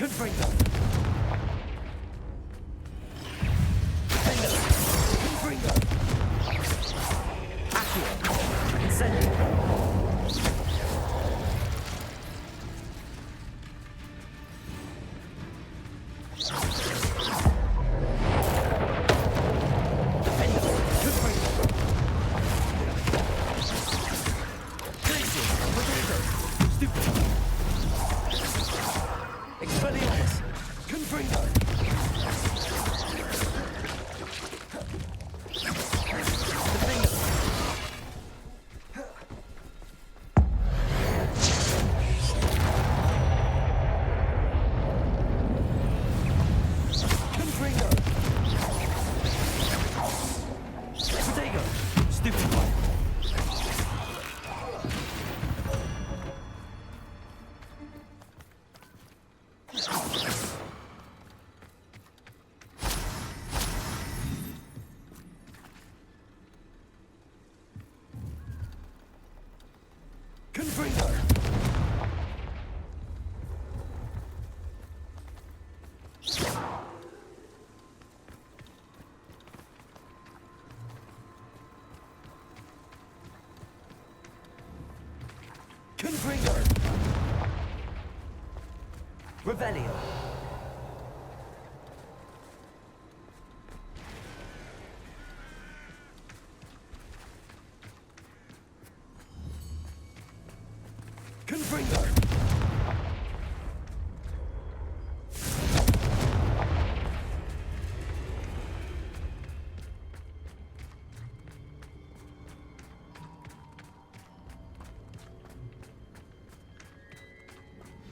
Confringo. Defender. Confringo. Accio. Incendio. Expelliarmus! Confringo! Defender! Confringo! Protego! Stupefy! Confringo! Confringo! Revelio! Confringo!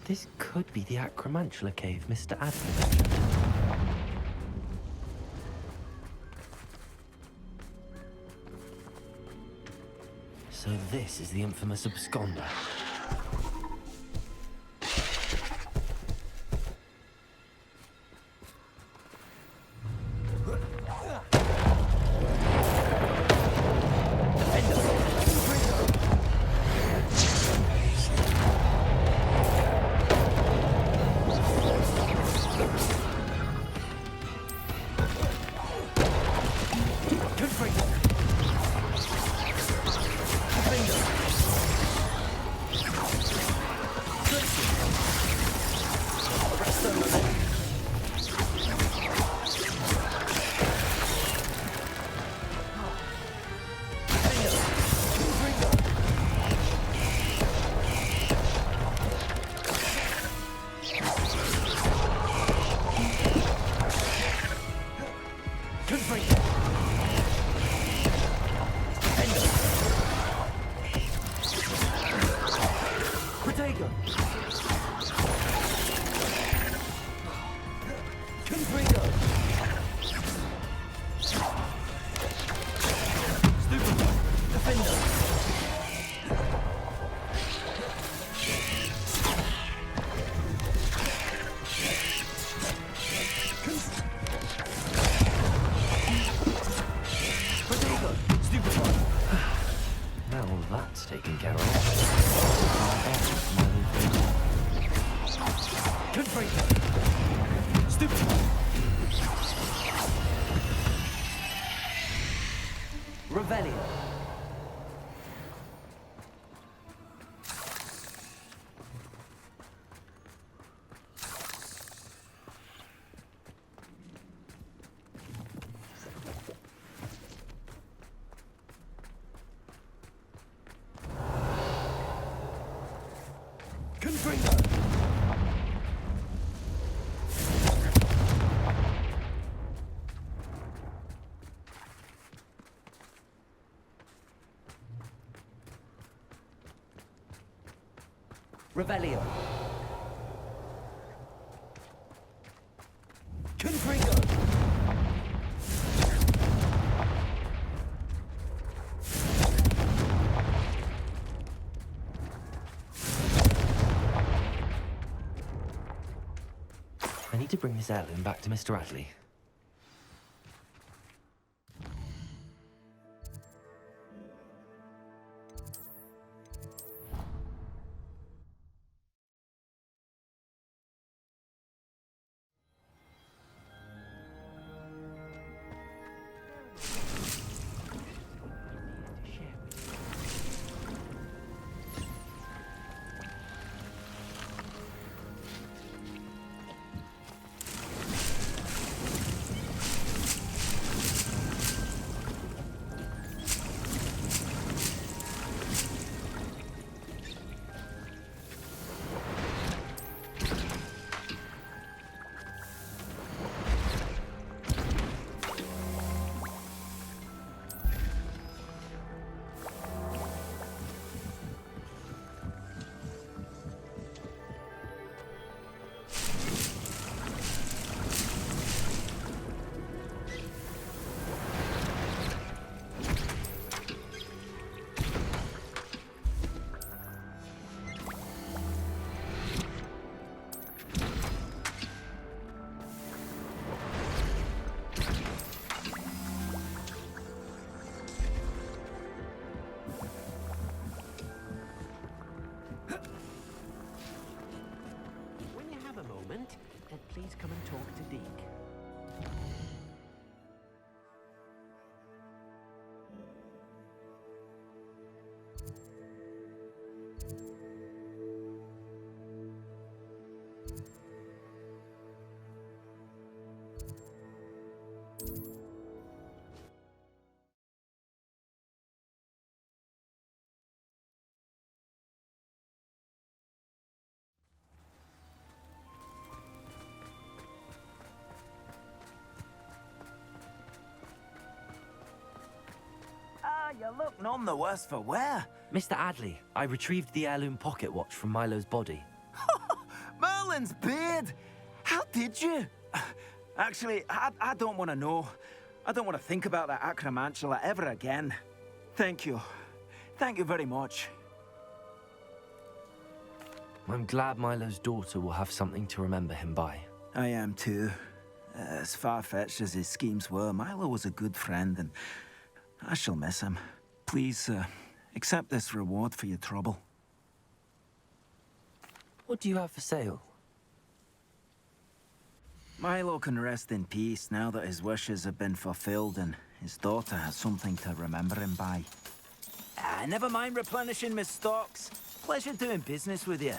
This could be the Acromantula cave Mr. Adler mentioned. So this is the infamous absconder. Taken care of. Confringo! Stupefy! Revelio! Confringo! Revelio! Confringo! I need to bring this heirloom back to Mr. Adley. you look none the worse for wear. Mr. Adley, I retrieved the heirloom pocket watch from Milo's body. Merlin's beard! How did you? Actually, I don't want to know. I don't want to think about that acromantula ever again. Thank you. Thank you very much. I'm glad Milo's daughter will have something to remember him by. I am too. As far-fetched as his schemes were, Milo was a good friend, and I shall miss him. Please, accept this reward for your trouble. What do you have for sale? Milo can rest in peace now that his wishes have been fulfilled and his daughter has something to remember him by. Never mind replenishing my stocks. Pleasure doing business with you.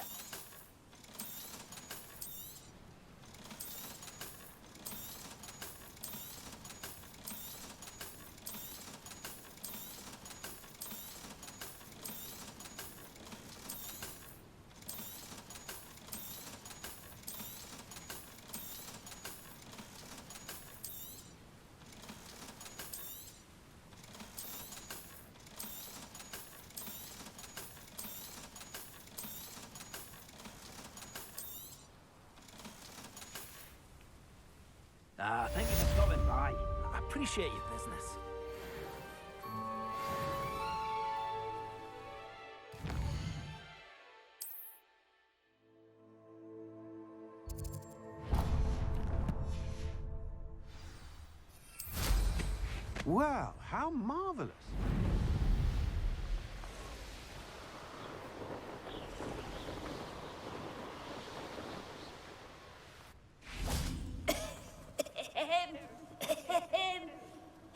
Thank you for stopping by. I appreciate your business. Well, how marvelous.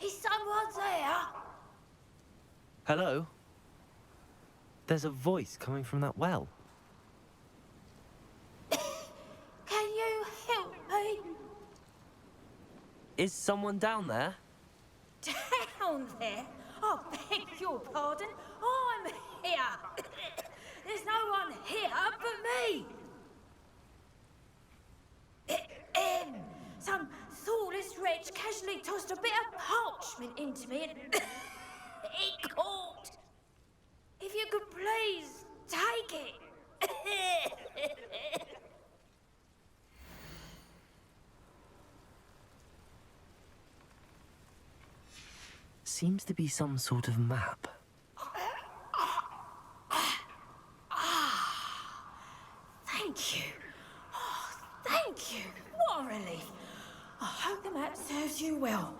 Is someone there? Hello? There's a voice coming from that well. Can you help me? Is someone down there? Down there? I beg your pardon. I'm here. There's no one here but me. Some thoughtless wretch casually tossed a bit of parchment into me and it caught. If you could please take it. Seems to be some sort of map. Thank you. Oh, thank you. What a relief. I hope the map serves you well.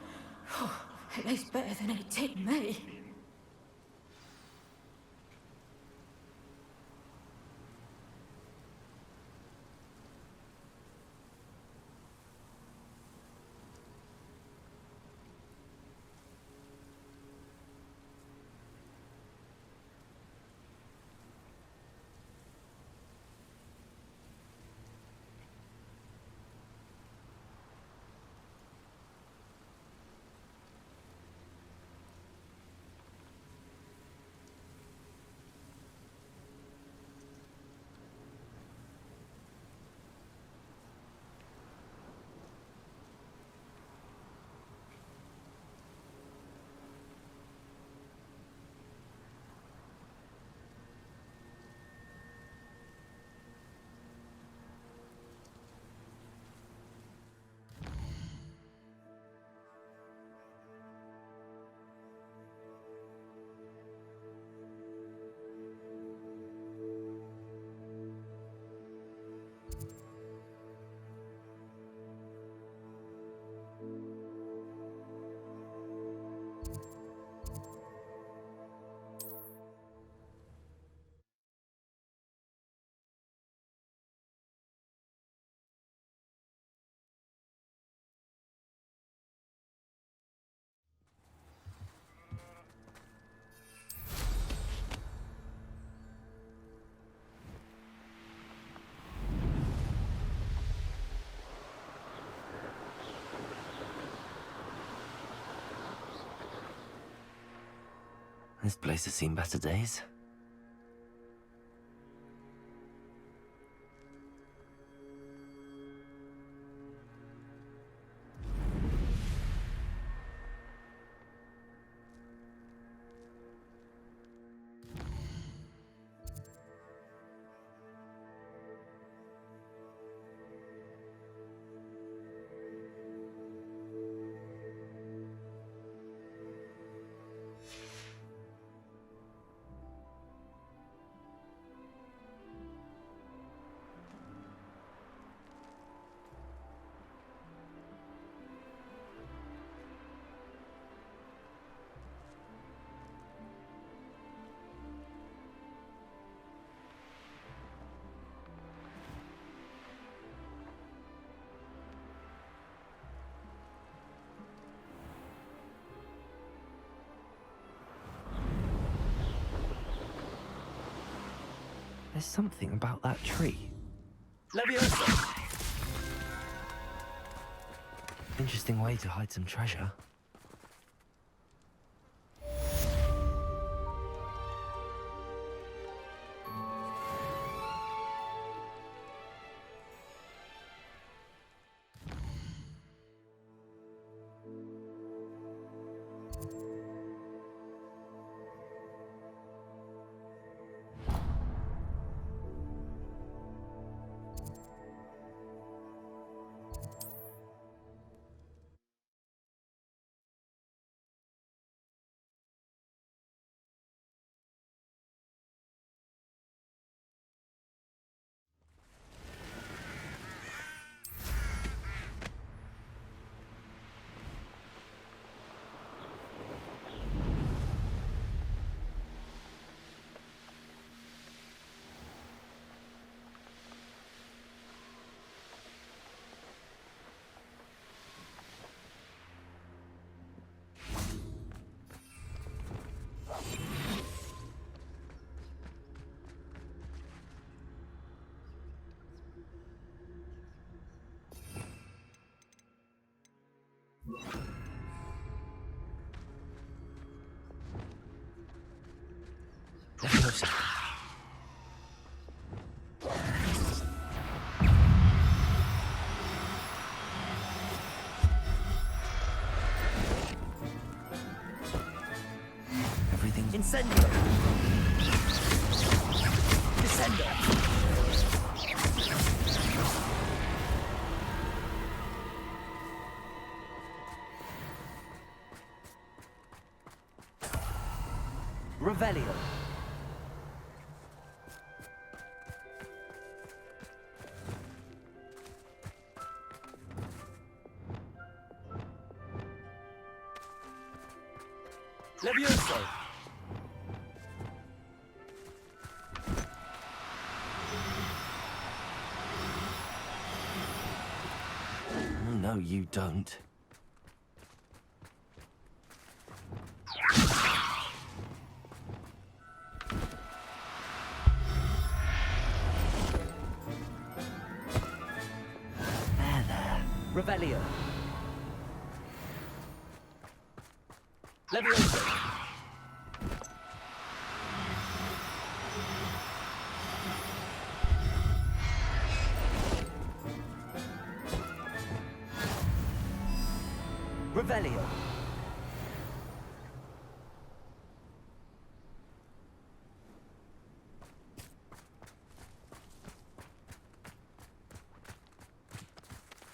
At least better than it did me. This place has seen better days. There's something about that tree. Leviosa! Interesting way to hide some treasure. Leviosa. Everything's... Incendio! Descendo! Revelio. Levioso. Oh, no, you don't. Revelio. Levioso. Revelio.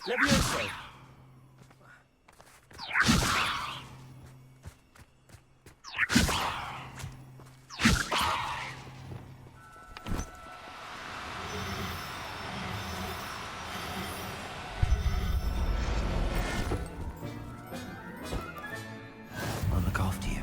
Levioso. I'll look after you.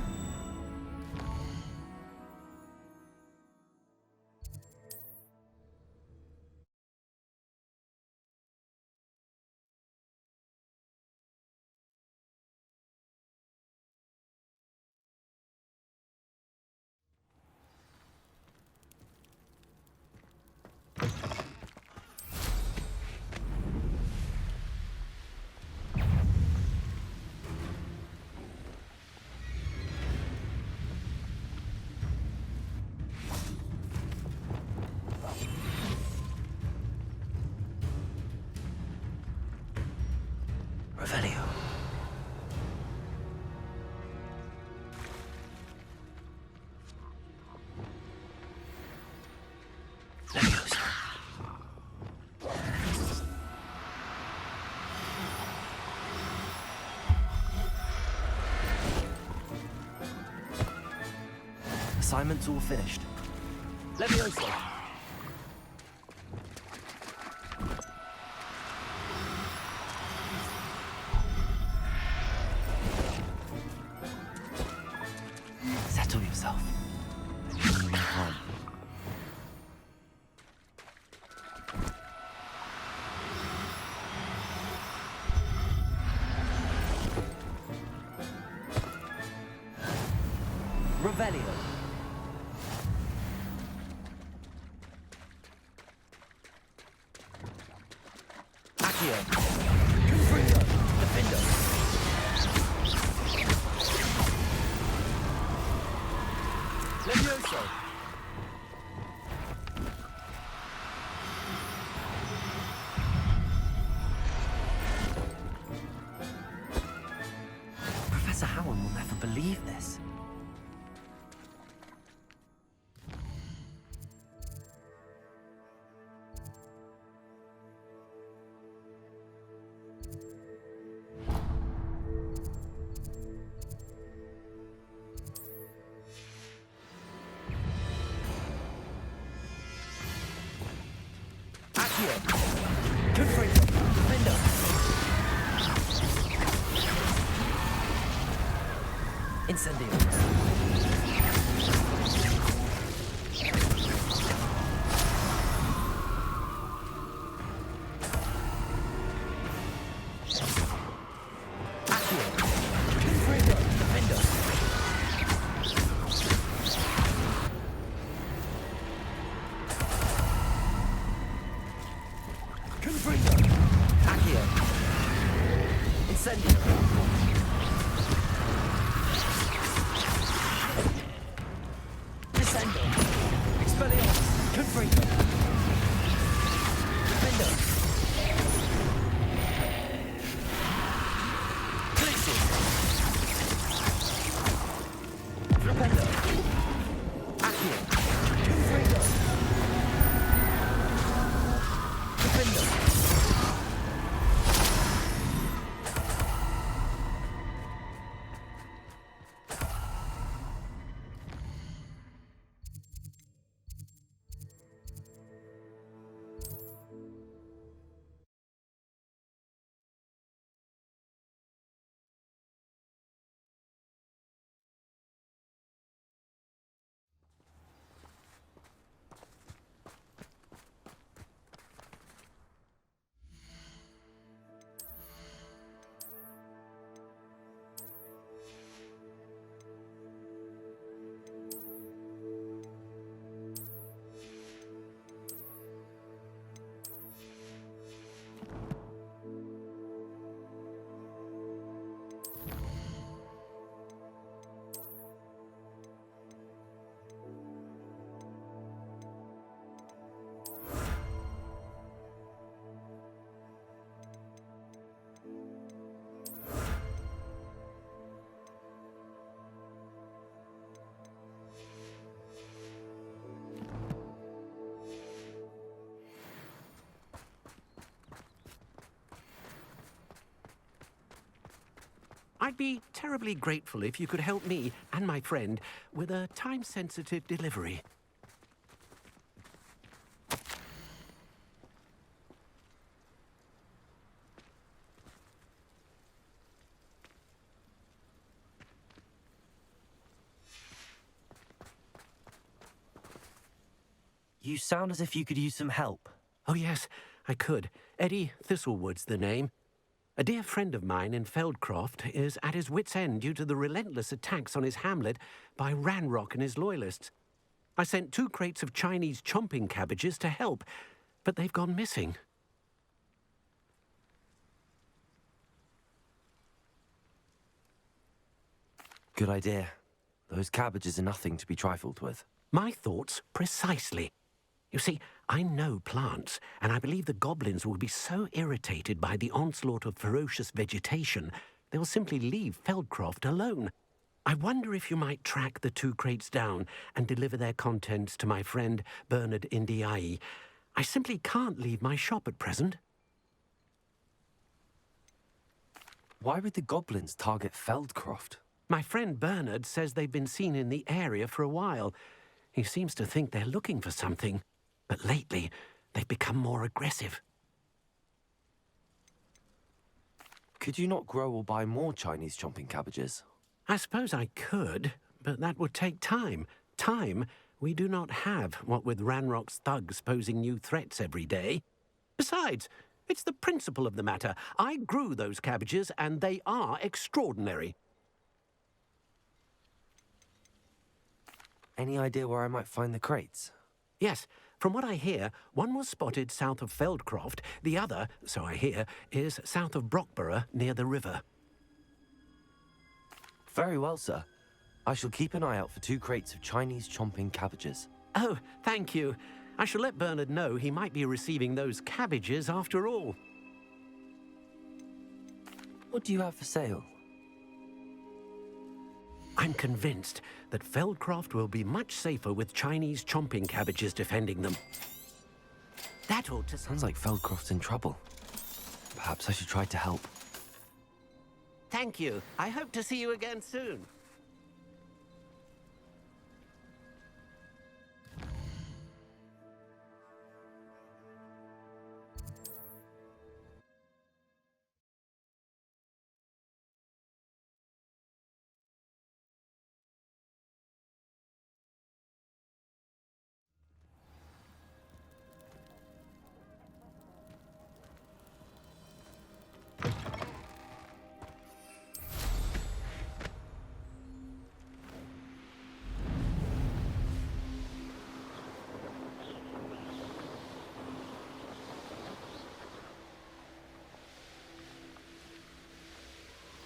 Revelio. Leviosa. Assignment's all finished. Levioso. Settle yourself. You mean no harm. Revelio. Sir Howard will never believe this. Incendio. I'd be terribly grateful if you could help me and my friend with a time-sensitive delivery. You sound as if you could use some help. Oh, yes, I could. Eddie Thistlewood's the name. A dear friend of mine in Feldcroft is at his wit's end due to the relentless attacks on his hamlet by Ranrock and his loyalists. I sent 2 crates of Chinese chomping cabbages to help, but they've gone missing. Good idea. Those cabbages are nothing to be trifled with. My thoughts precisely. You see, I know plants, and I believe the goblins will be so irritated by the onslaught of ferocious vegetation, they'll simply leave Feldcroft alone. I wonder if you might track the 2 crates down and deliver their contents to my friend Bernard Indiai. I simply can't leave my shop at present. Why would the goblins target Feldcroft? My friend Bernard says they've been seen in the area for a while. He seems to think they're looking for something. But lately, they've become more aggressive. Could you not grow or buy more Chinese chomping cabbages? I suppose I could, but that would take time. Time we do not have, what with Ranrock's thugs posing new threats every day. Besides, it's the principle of the matter. I grew those cabbages, and they are extraordinary. Any idea where I might find the crates? Yes. From what I hear, one was spotted south of Feldcroft. The other, so I hear, is south of Brockborough, near the river. Very well, sir. I shall keep an eye out for 2 crates of Chinese chomping cabbages. Oh, thank you. I shall let Bernard know he might be receiving those cabbages after all. What do you have for sale? I'm convinced that Feldcroft will be much safer with Chinese chomping cabbages defending them. That ought to... Sounds like Feldcroft's in trouble. Perhaps I should try to help. Thank you. I hope to see you again soon.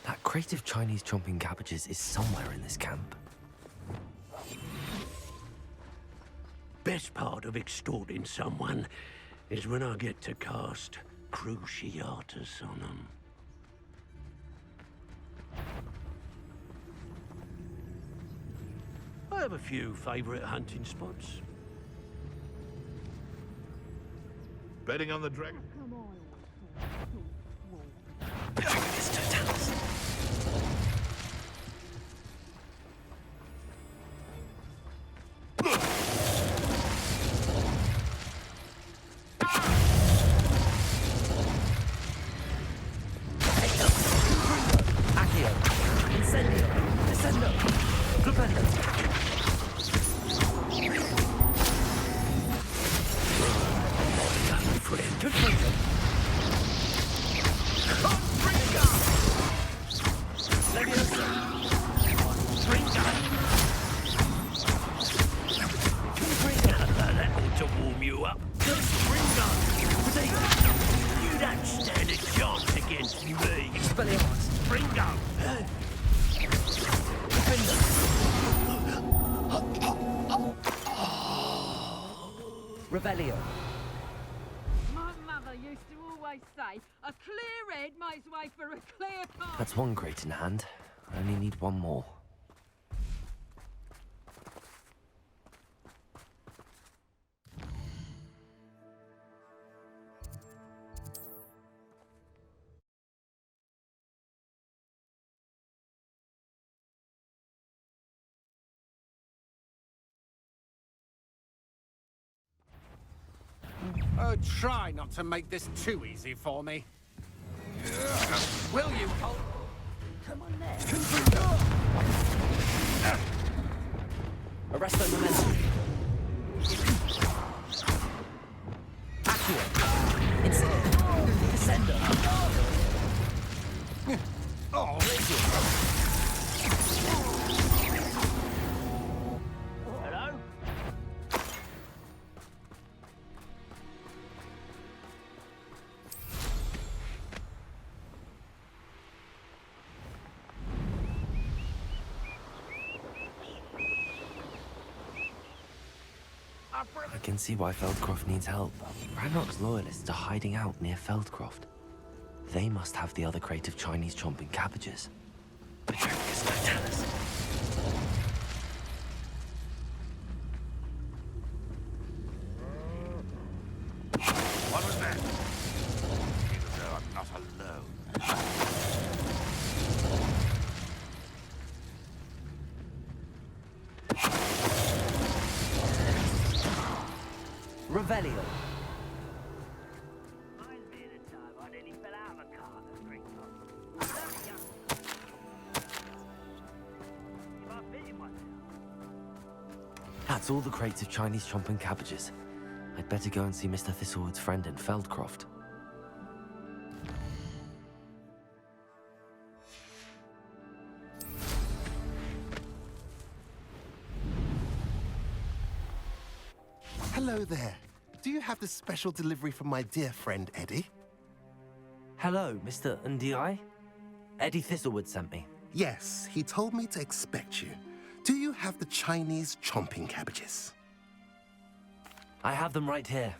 That crate of Chinese chomping cabbages is somewhere in this camp. Best part of extorting someone is when I get to cast Cruciatus on them. I have a few favorite hunting spots. Betting on the dragon? Revelio. My mother used to always say, a clear head makes way for a clear path. That's one crate in hand. I only need one more. Oh, try not to make this too easy for me. Will you hold... Come on there. Arresto momentum. Accio. Incident. Descender. Oh, hello? I can see why Feldcroft needs help. Ranrock's loyalists are hiding out near Feldcroft. They must have the other crate of Chinese chomping cabbages. Patroclus Totalis. What was that? Even though I'm not alone. Revelio. That's all the crates of Chinese chomping cabbages. I'd better go and see Mr. Thistlewood's friend in Feldcroft. Hello there. Do you have the special delivery from my dear friend, Eddie? Hello, Mr. Ndi? Eddie Thistlewood sent me. Yes, he told me to expect you. Do you have the Chinese chomping cabbages? I have them right here.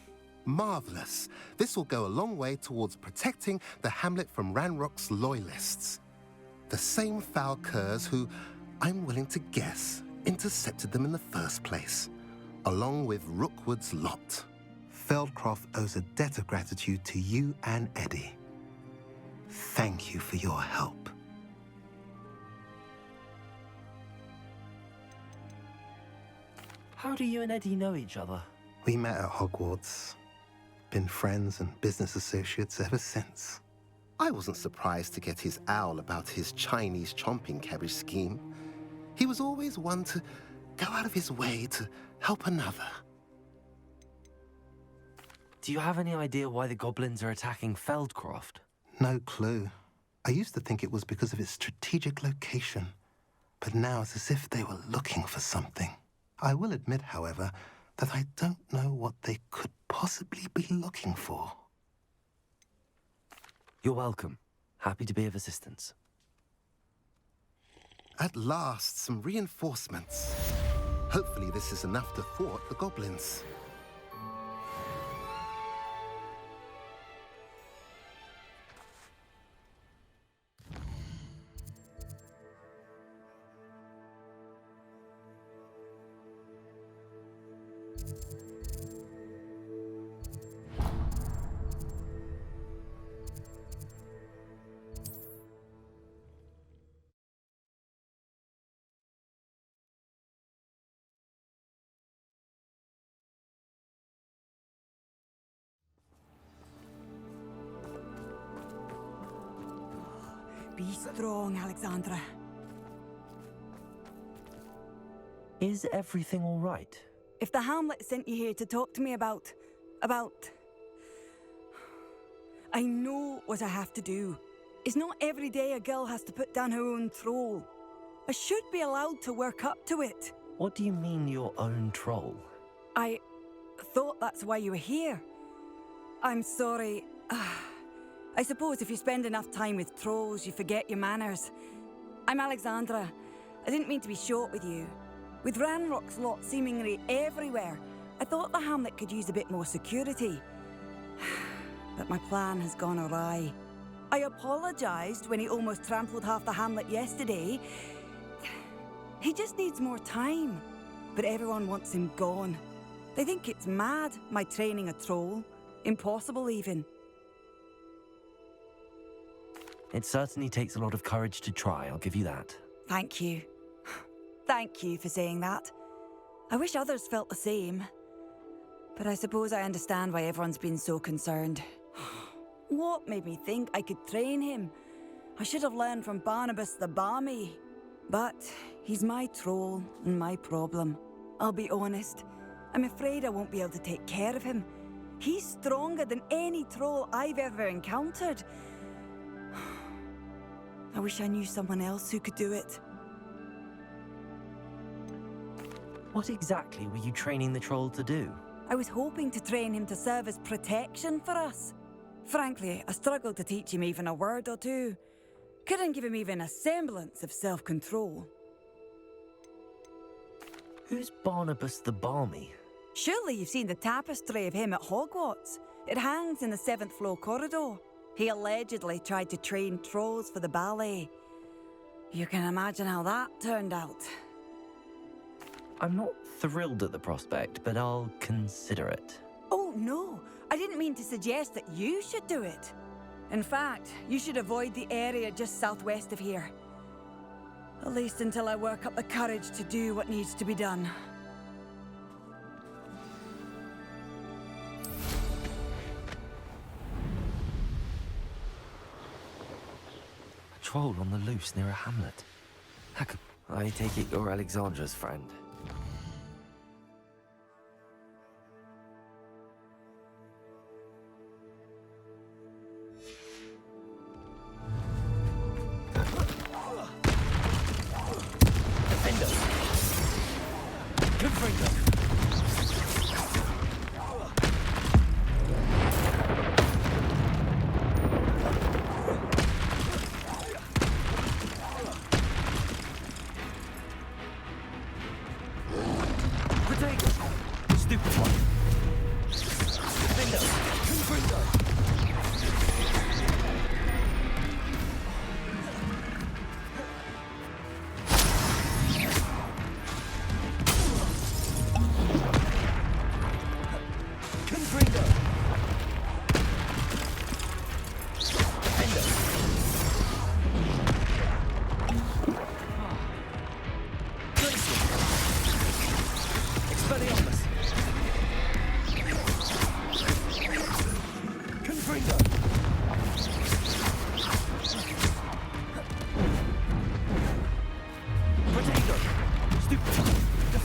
Marvelous. This will go a long way towards protecting the hamlet from Ranrock's loyalists. The same foul curs who, I'm willing to guess, intercepted them in the first place, along with Rookwood's lot. Feldcroft owes a debt of gratitude to you and Eddie. Thank you for your help. How do you and Eddie know each other? We met at Hogwarts. Been friends and business associates ever since. I wasn't surprised to get his owl about his Chinese chomping cabbage scheme. He was always one to go out of his way to help another. Do you have any idea why the goblins are attacking Feldcroft? No clue. I used to think it was because of its strategic location, but now it's as if they were looking for something. I will admit, however, that I don't know what they could possibly be looking for. You're welcome. Happy to be of assistance. At last, some reinforcements. Hopefully this is enough to thwart the goblins. Be strong, Alexandra. Is everything all right? If the Hamlet sent you here to talk to me about... I know what I have to do. It's not every day a girl has to put down her own troll. I should be allowed to work up to it. What do you mean, your own troll? I thought that's why you were here. I'm sorry. I suppose if you spend enough time with trolls, you forget your manners. I'm Alexandra. I didn't mean to be short with you. With Ranrock's lot seemingly everywhere, I thought the Hamlet could use a bit more security. But my plan has gone awry. I apologised when he almost trampled half the Hamlet yesterday. He just needs more time. But everyone wants him gone. They think it's mad, my training a troll. Impossible, even. It certainly takes a lot of courage to try, I'll give you that. Thank you. Thank you for saying that. I wish others felt the same. But I suppose I understand why everyone's been so concerned. What made me think I could train him? I should have learned from Barnabas the Barmy. But he's my troll and my problem. I'll be honest. I'm afraid I won't be able to take care of him. He's stronger than any troll I've ever encountered. I wish I knew someone else who could do it. What exactly were you training the troll to do? I was hoping to train him to serve as protection for us. Frankly, I struggled to teach him even a word or two. Couldn't give him even a semblance of self-control. Who's Barnabas the Barmy? Surely you've seen the tapestry of him at Hogwarts. It hangs in the 7th floor corridor. He allegedly tried to train trolls for the ballet. You can imagine how that turned out. I'm not thrilled at the prospect, but I'll consider it. Oh, no. I didn't mean to suggest that you should do it. In fact, you should avoid the area just southwest of here. At least until I work up the courage to do what needs to be done. A troll on the loose near a hamlet. I take it you're Alexandra's friend.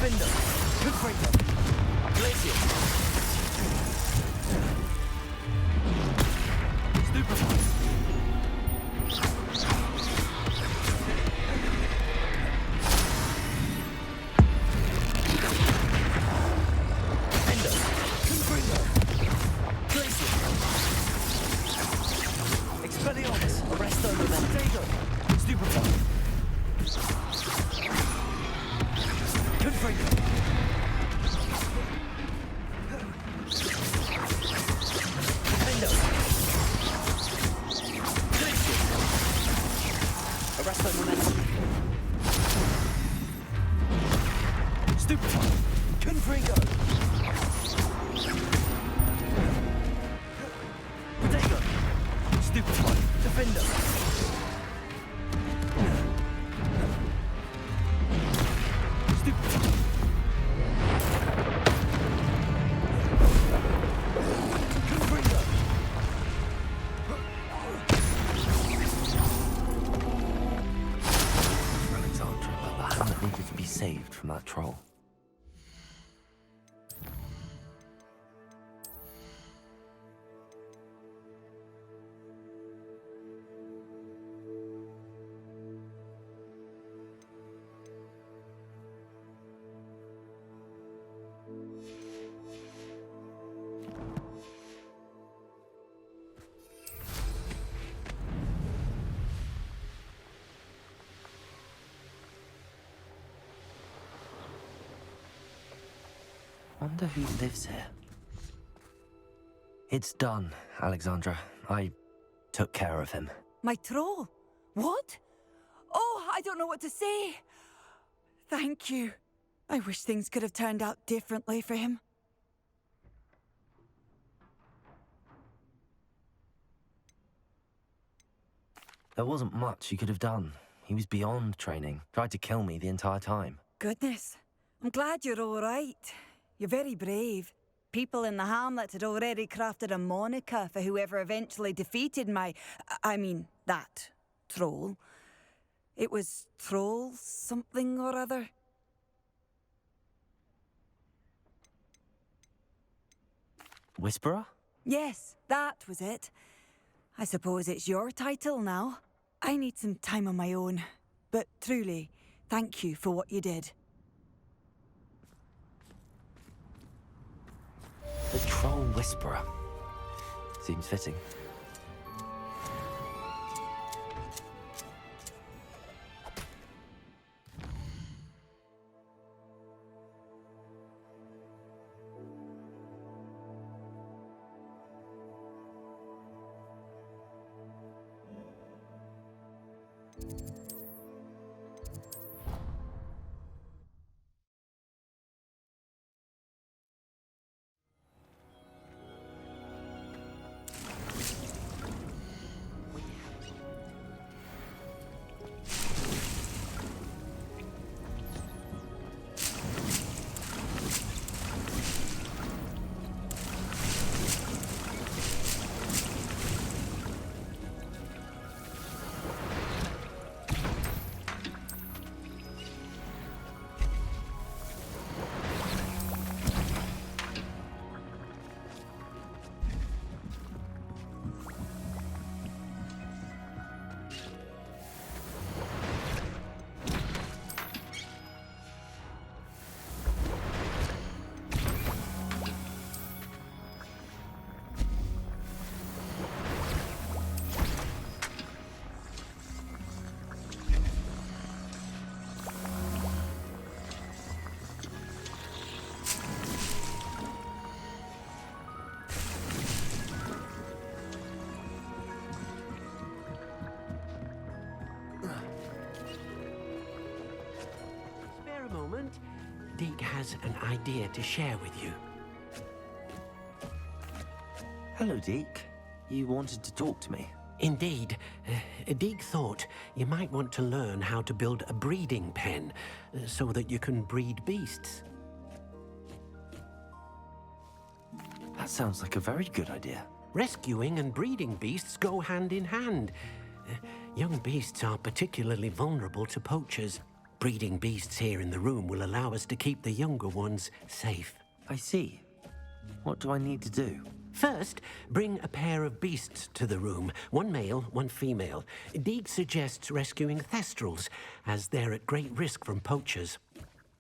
Defender. Confringo. Glacier. Stupefy. Endo. Confringo. Glacier. Expelliarmus. Arresto Momento. Stupefy. Confringo. Defendo. Glacier. Arresto Momento. Stupefy. Confringo. Protego. Stupefy. Defender. Stupefy. Confringo. Alexandra, but the hamlet needed to be saved from that troll. Wonder who lives here. It's done, Alexandra. I took care of him. My troll? What? Oh, I don't know what to say. Thank you. I wish things could have turned out differently for him. There wasn't much you could have done. He was beyond training. Tried to kill me the entire time. Goodness. I'm glad you're all right. You're very brave. People in the hamlet had already crafted a moniker for whoever eventually defeated that troll. It was Troll something or other. Whisperer? Yes, that was it. I suppose it's your title now. I need some time on my own. But truly, thank you for what you did. The Troll Whisperer. Seems fitting. Deke has an idea to share with you. Hello, Deke. You wanted to talk to me? Indeed. Deke thought you might want to learn how to build a breeding pen so that you can breed beasts. That sounds like a very good idea. Rescuing and breeding beasts go hand in hand. Young beasts are particularly vulnerable to poachers. Breeding beasts here in the room will allow us to keep the younger ones safe. I see. What do I need to do? First, bring a pair of beasts to the room. One male, one female. Deeg suggests rescuing thestrals, as they're at great risk from poachers.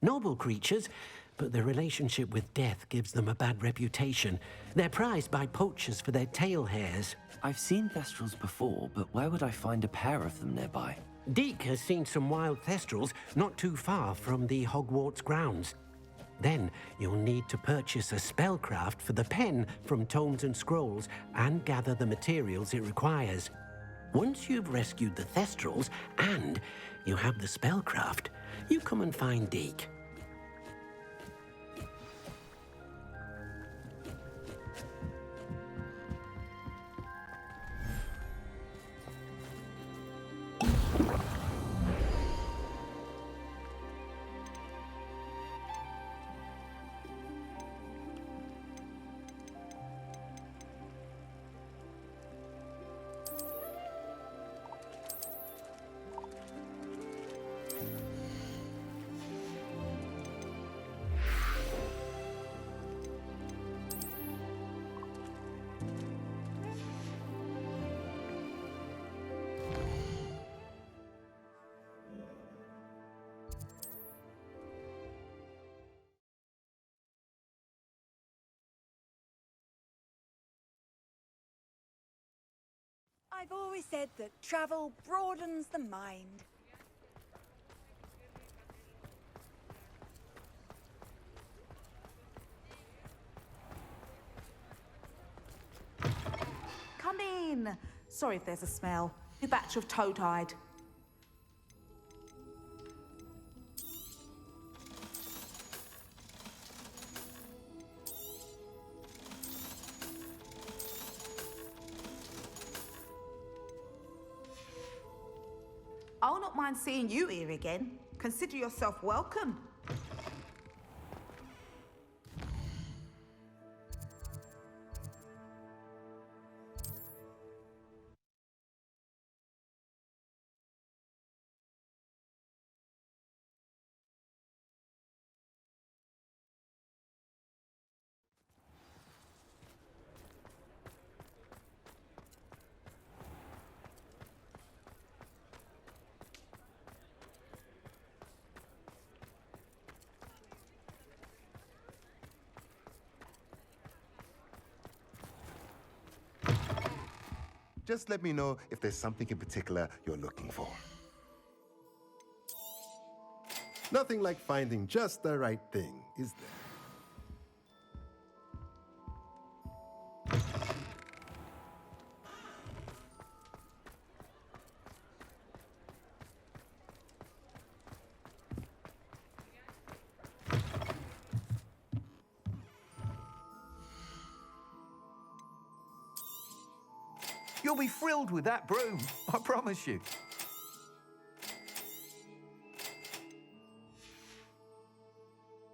Noble creatures, but their relationship with death gives them a bad reputation. They're prized by poachers for their tail hairs. I've seen thestrals before, but where would I find a pair of them nearby? Deek has seen some wild thestrals not too far from the Hogwarts grounds. Then you'll need to purchase a spellcraft for the pen from Tomes and Scrolls and gather the materials it requires. Once you've rescued the thestrals and you have the spellcraft, you come and find Deek. I've always said that travel broadens the mind. Come in. Sorry if there's a smell. New batch of toe-tied. I'll not mind seeing you here again. Consider yourself welcome. Just let me know if there's something in particular you're looking for. Nothing like finding just the right thing, is there? You'll be thrilled with that broom, I promise you.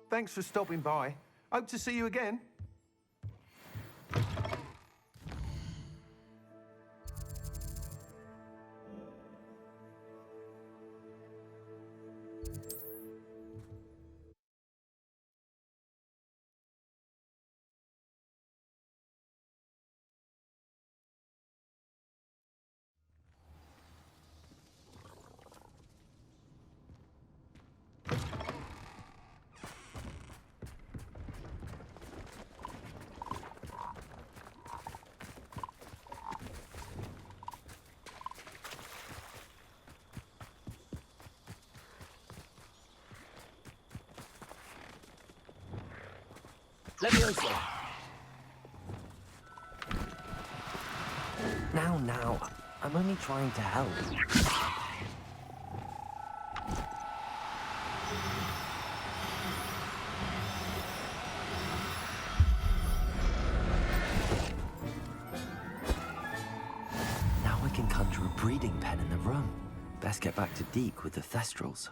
Thanks for stopping by. Hope to see you again. Leviosa! Now. I'm only trying to help. Now I can conjure a breeding pen in the room. Best get back to Deek with the thestrals.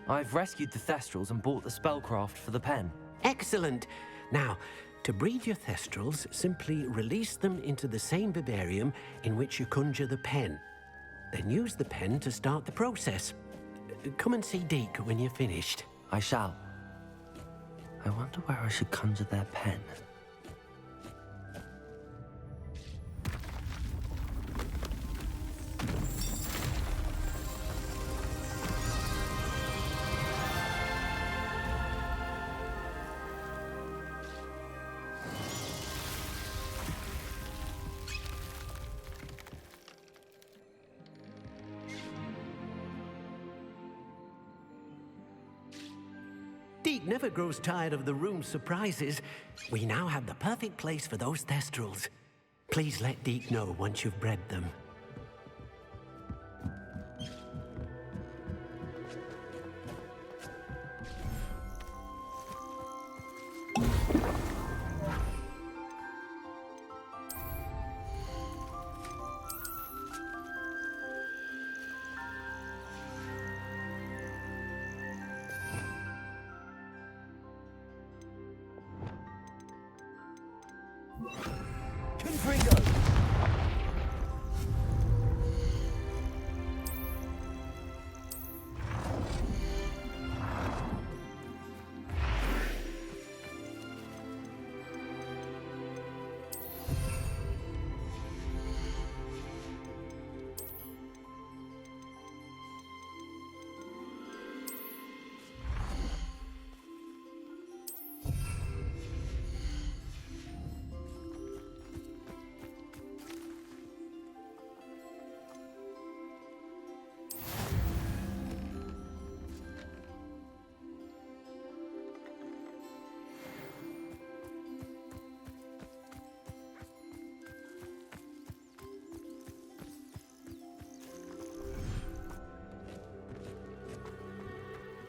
I've rescued the Thestrals and bought the spellcraft for the pen. Excellent. Now, to breed your Thestrals, simply release them into the same vivarium in which you conjure the pen. Then use the pen to start the process. Come and see Deke when you're finished. I shall. I wonder where I should conjure their pen. Deke never grows tired of the room's surprises. We now have the perfect place for those Thestrals. Please let Deke know once you've bred them. Confringo!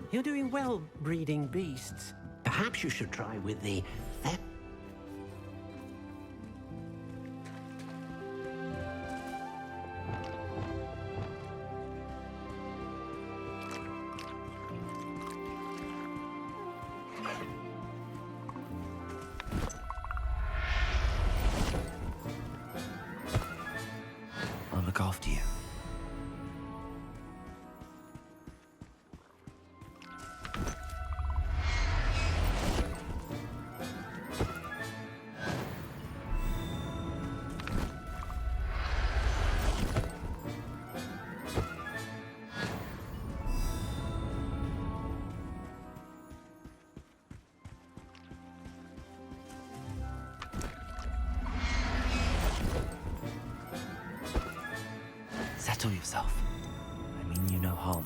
You're doing well breeding beasts. Perhaps you should try with the I'll look after you. Settle yourself. I mean you no harm.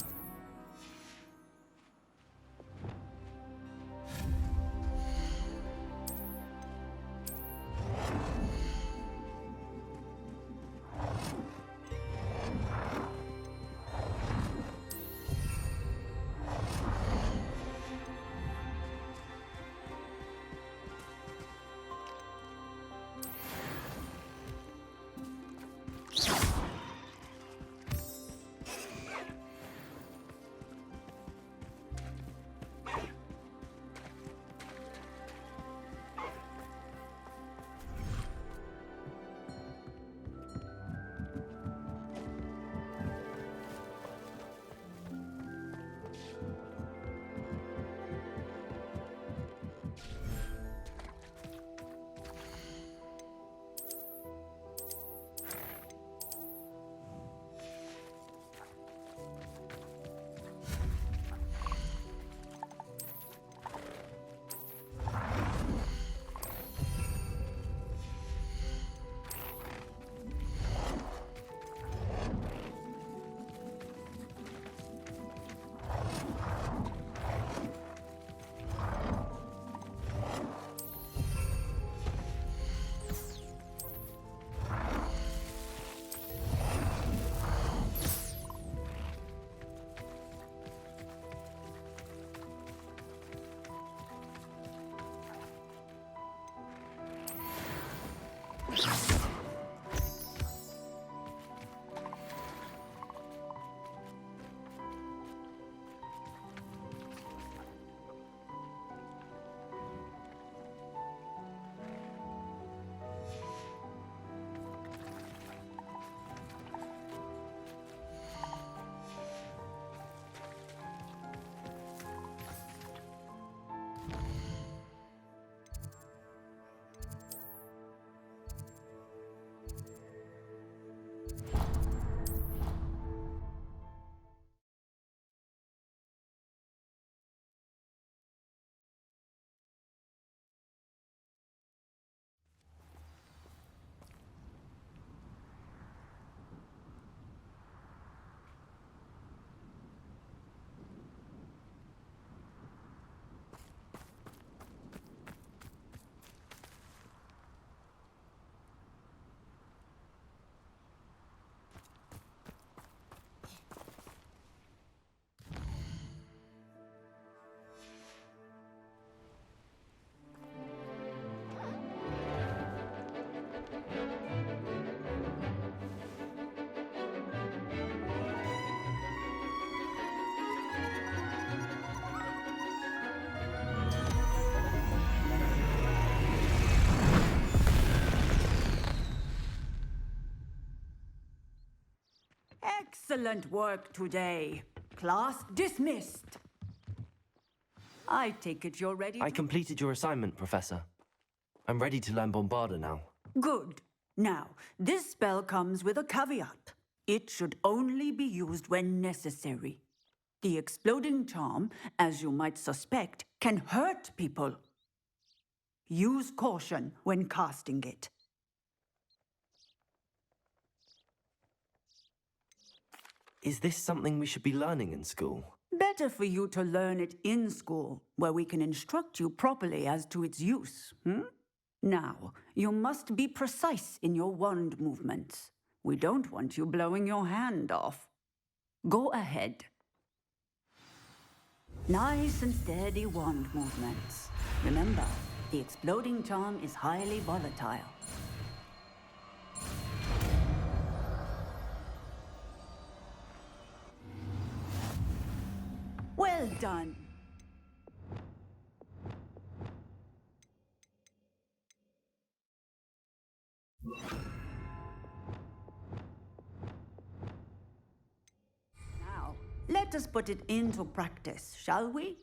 Excellent work today. Class dismissed. I take it you're ready I completed your assignment, Professor. I'm ready to learn Bombarda now. Good. Now, this spell comes with a caveat. It should only be used when necessary. The exploding charm, as you might suspect, can hurt people. Use caution when casting it. Is this something we should be learning in school? Better for you to learn it in school, where we can instruct you properly as to its use. Now, you must be precise in your wand movements. We don't want you blowing your hand off. Go ahead. Nice and steady wand movements. Remember, the exploding charm is highly volatile. Well done. Now, let us put it into practice, shall we?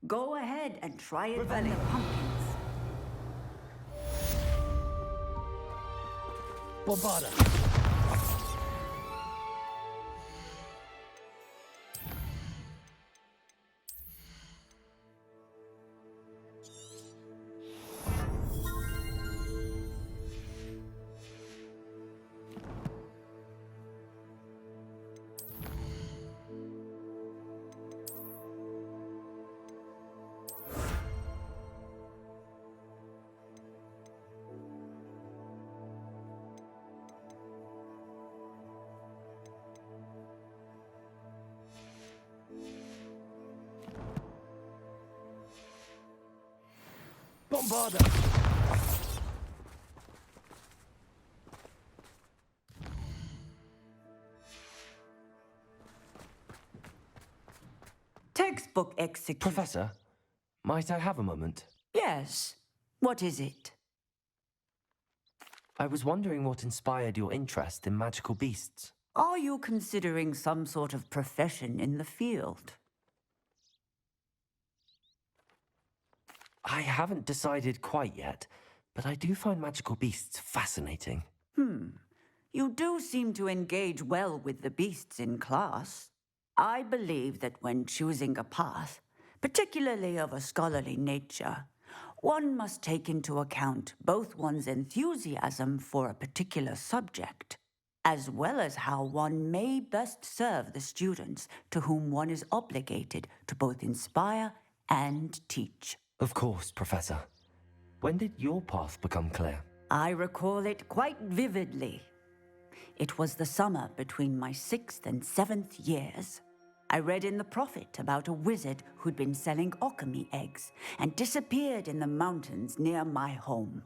Go ahead and try it on the pumpkins. Bombarda! Bombarda! Textbook execution. Professor, might I have a moment? Yes. What is it? I was wondering what inspired your interest in magical beasts. Are you considering some sort of profession in the field? I haven't decided quite yet, but I do find magical beasts fascinating. You do seem to engage well with the beasts in class. I believe that when choosing a path, particularly of a scholarly nature, one must take into account both one's enthusiasm for a particular subject, as well as how one may best serve the students to whom one is obligated to both inspire and teach. Of course, Professor. When did your path become clear? I recall it quite vividly. It was the summer between my 6th and 7th years. I read in the Prophet about a wizard who'd been selling alchemy eggs and disappeared in the mountains near my home.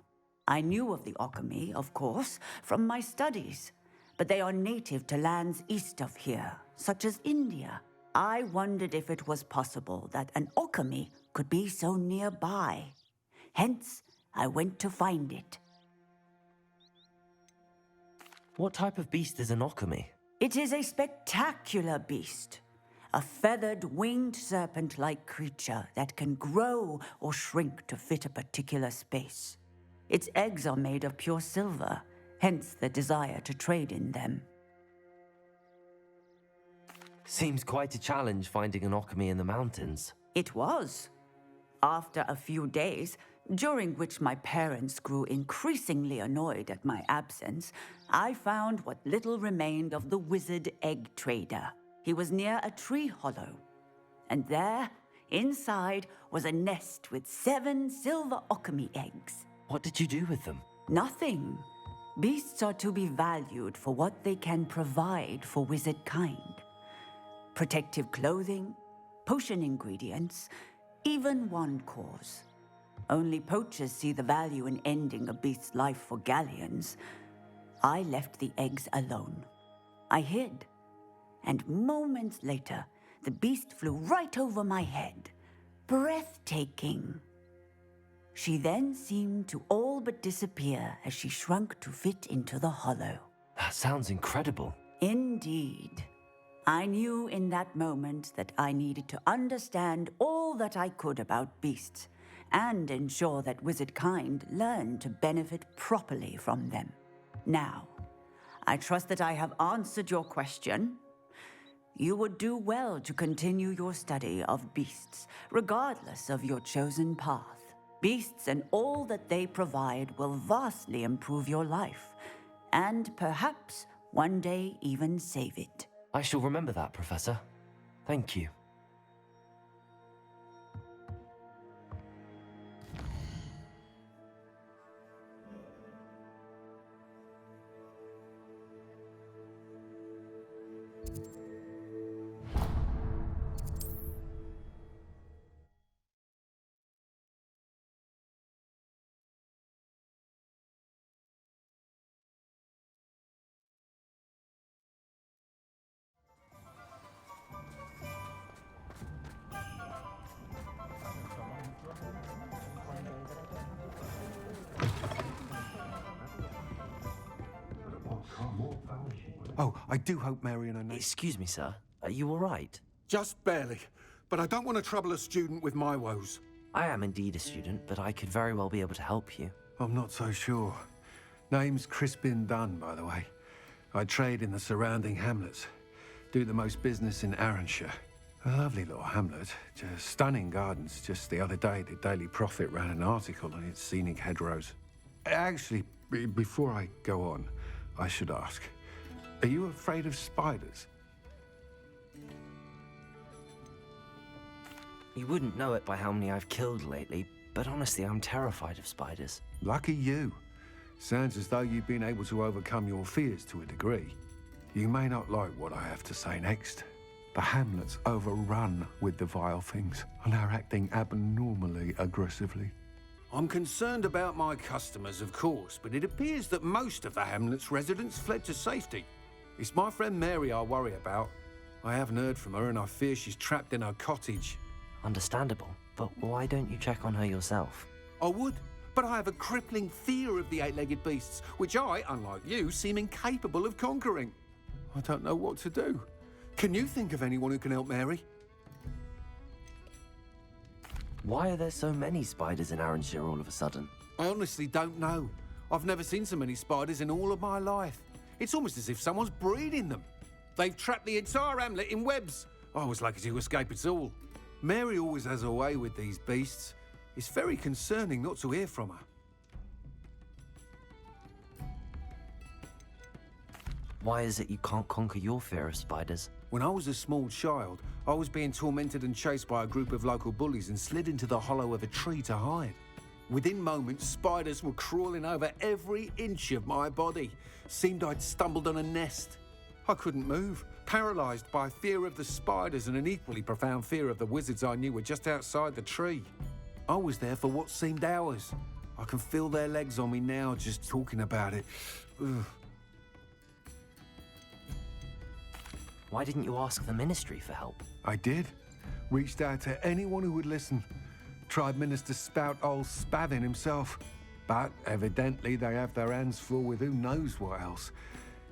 I knew of the alchemy, of course, from my studies, but they are native to lands east of here, such as India. I wondered if it was possible that an alchemy could be so nearby. Hence, I went to find it. What type of beast is an alchemy? It is a spectacular beast. A feathered, winged serpent-like creature that can grow or shrink to fit a particular space. Its eggs are made of pure silver, hence the desire to trade in them. Seems quite a challenge finding an alchemy in the mountains. It was. After a few days, during which my parents grew increasingly annoyed at my absence, I found what little remained of the wizard egg trader. He was near a tree hollow, and there, inside, was a nest with 7 silver alchemy eggs. What did you do with them? Nothing. Beasts are to be valued for what they can provide for wizard kind. Protective clothing, potion ingredients, even wand cores. Only poachers see the value in ending a beast's life for galleons. I left the eggs alone. I hid. And moments later, the beast flew right over my head. Breathtaking. She then seemed to all but disappear as she shrunk to fit into the hollow. That sounds incredible. Indeed. I knew in that moment that I needed to understand all that I could about beasts and ensure that wizard kind learned to benefit properly from them. Now, I trust that I have answered your question. You would do well to continue your study of beasts, regardless of your chosen path. Beasts and all that they provide will vastly improve your life, and perhaps one day even save it. I shall remember that, Professor. Thank you. Oh, I do hope Mary and her name... Excuse me, sir. Are you all right? Just barely. But I don't want to trouble a student with my woes. I am indeed a student, but I could very well be able to help you. I'm not so sure. Name's Crispin Dunn, by the way. I trade in the surrounding hamlets. Do the most business in Arranshire. A lovely little hamlet. Just stunning gardens. Just the other day, the Daily Prophet ran an article on its scenic hedgerows. Actually, before I go on, I should ask, are you afraid of spiders? You wouldn't know it by how many I've killed lately, but honestly, I'm terrified of spiders. Lucky you. Sounds as though you've been able to overcome your fears to a degree. You may not like what I have to say next. The hamlet's overrun with the vile things, and are acting abnormally aggressively. I'm concerned about my customers, of course, but it appears that most of the hamlet's residents fled to safety. It's my friend Mary I worry about. I haven't heard from her, and I fear she's trapped in her cottage. Understandable, but why don't you check on her yourself? I would, but I have a crippling fear of the eight-legged beasts, which I, unlike you, seem incapable of conquering. I don't know what to do. Can you think of anyone who can help Mary? Why are there so many spiders in Arranshire all of a sudden? I honestly don't know. I've never seen so many spiders in all of my life. It's almost as if someone's breeding them. They've trapped the entire hamlet in webs. I was lucky to escape it all. Mary always has a way with these beasts. It's very concerning not to hear from her. Why is it you can't conquer your fear of spiders? When I was a small child, I was being tormented and chased by a group of local bullies and slid into the hollow of a tree to hide. Within moments, spiders were crawling over every inch of my body. Seemed I'd stumbled on a nest. I couldn't move, paralysed by fear of the spiders and an equally profound fear of the wizards I knew were just outside the tree. I was there for what seemed hours. I can feel their legs on me now just talking about it. Ugh. Why didn't you ask the ministry for help? I did. Reached out to anyone who would listen. Tried Minister Spout old Spavin himself. But evidently they have their hands full with who knows what else.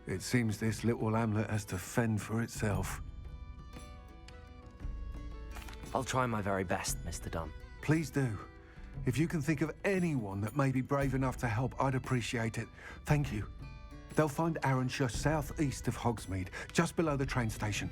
It seems this little hamlet has to fend for itself. I'll try my very best, Mr. Dunn. Please do. If you can think of anyone that may be brave enough to help, I'd appreciate it. Thank you. They'll find Arranshire southeast of Hogsmeade, just below the train station.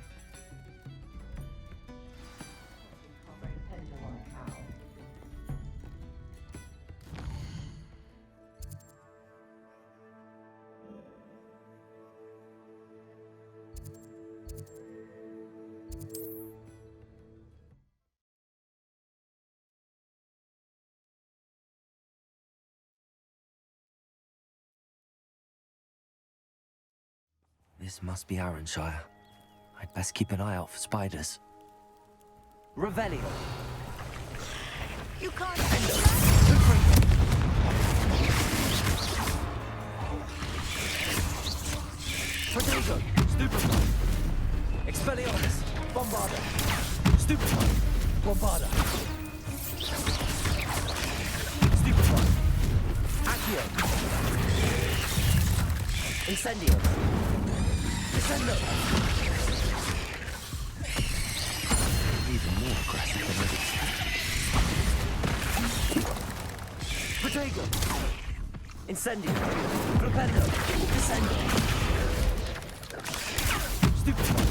This must be Arranshire. I'd best keep an eye out for spiders. Revelio! You can't... Protego! Stupefy! Expelliarmus! Bombarda! Stupefy! Bombarda! Stupefy! Accio! Incendio! Descendo! even more aggressive than I'd expected. Protego! Incendio! Propendo! Descendo! Stupefy!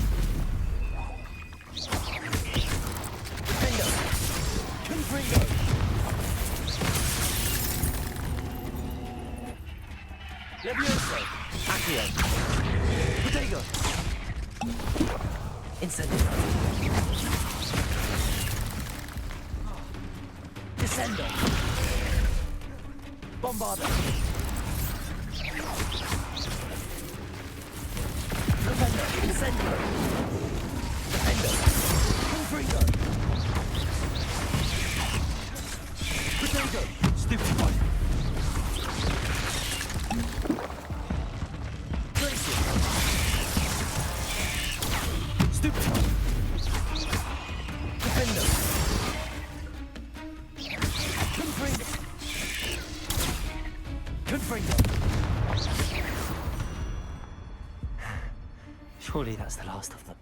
Propendo! Confringo! Levioso! Accio! Protego! Incendio! Descendo! Bombarda! Propendo! Incendio! Propendo! Confringo! Protego! Stupefy! Glacier! Stupefy! Defendo! Confringo! Confringo! Surely that's the last of them.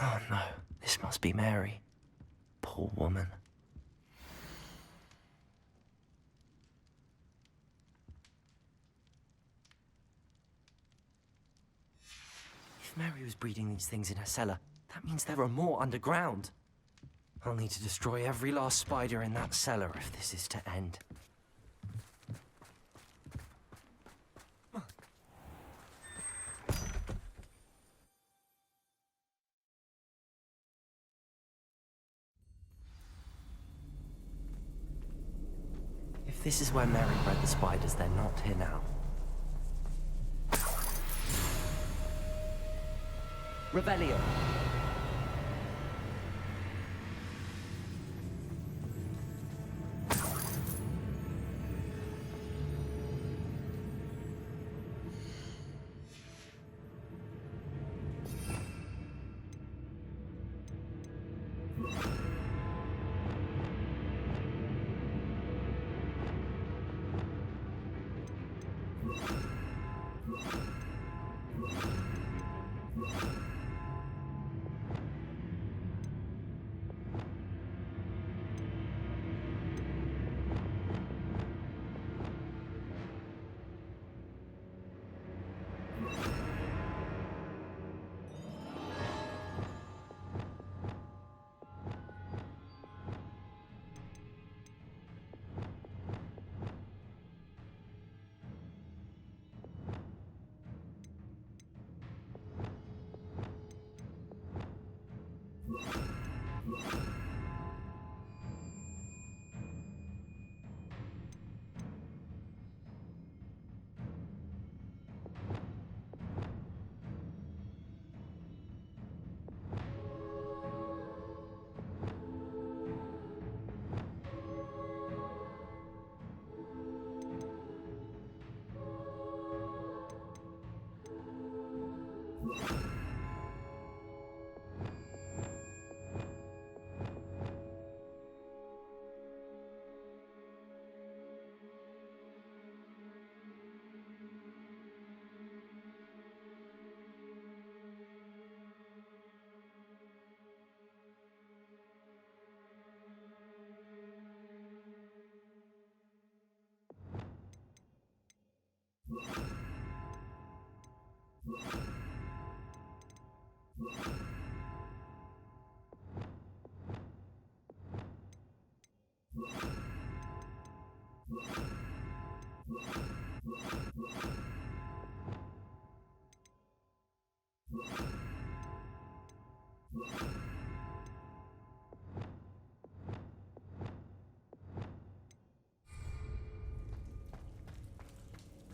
Oh no, this must be Mary. Poor woman. If Mary was breeding these things in her cellar, that means there are more underground. I'll need to destroy every last spider in that cellar if this is to end. If this is where Mary bred the spiders, they're not here now. Rebellion!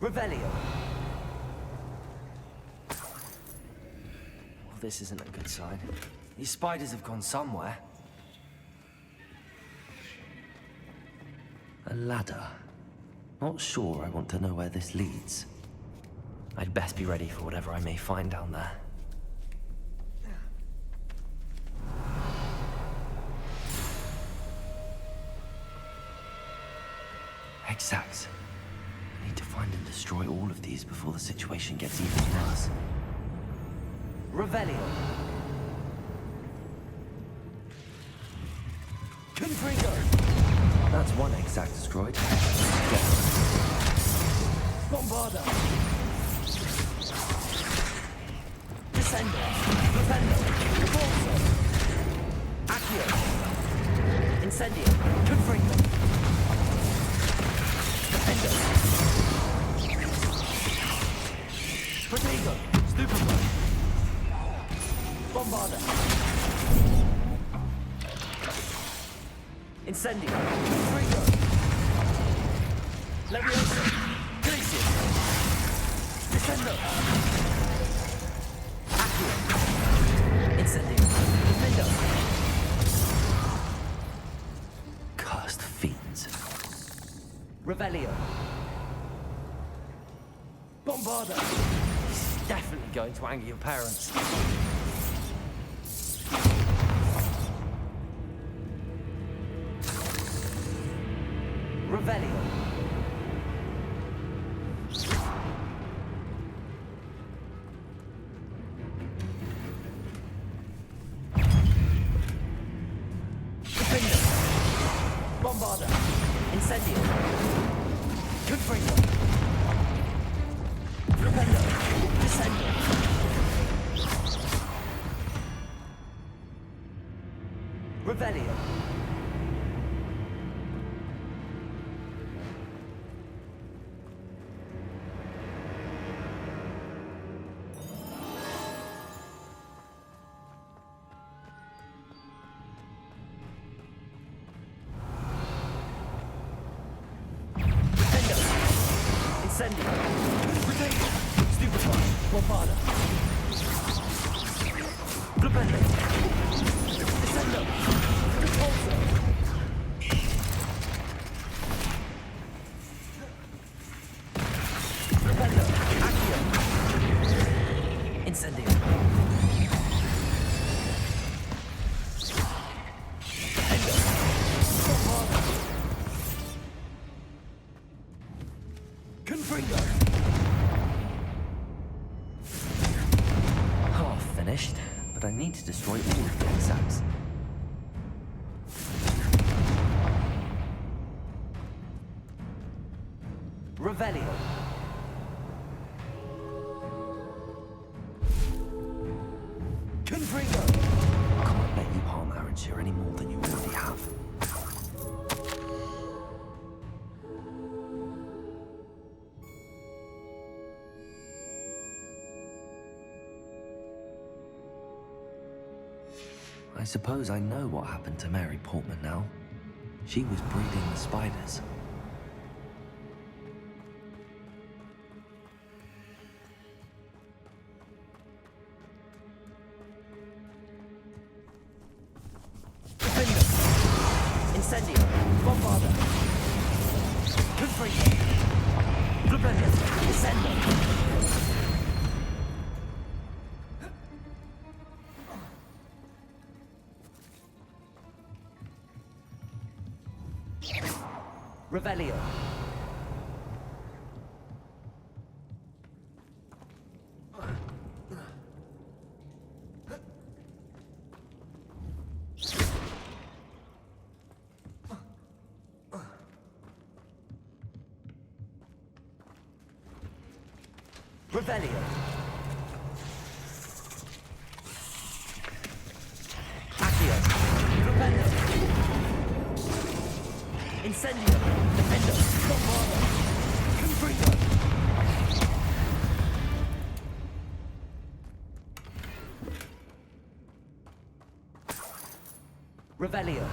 Revelio! Well, this isn't a good sign. These spiders have gone somewhere. A ladder. Not sure I want to know where this leads. I'd best be ready for whatever I may find down there. Exact. I need to find and destroy all of these before the situation gets even worse. Revelio. Confringo. That's one exact destroyed. Bombarda. Descender. Defender. Corso. Accio. Incendio. Confringo. Defender. Protego. Stupefy. Bombarda. Incendio. Confringo. Leviosa. Glacius. Descendo. Accio. Incendio. Defendo. Cursed fiends. Revelio. Bombarda. He's definitely going to anger your parents. Revelio. Defender. Bombarda. Incendio. Confringo. Flipendo. Descendo. Revelio. Incendio. Protego. Stupefy. Bombarda. Flipendo. Descendo. Repulso. Flipendo. Accio. Incendio. Endo. Bombarda. Confringo. Half finished, but I need to destroy all of the exacts. Revelio. Confringo. Can't let you harm Aaron's here any more than you already have. I suppose I know what happened to Mary Portman now. She was breeding the spiders. Defender. Incendio. Bombarda. Confringo. Flipendo. Descendo. Revelio. Revelio. Accio. Flipendo. Incendio. Defendo. Bombarda. Confringo. Revelio.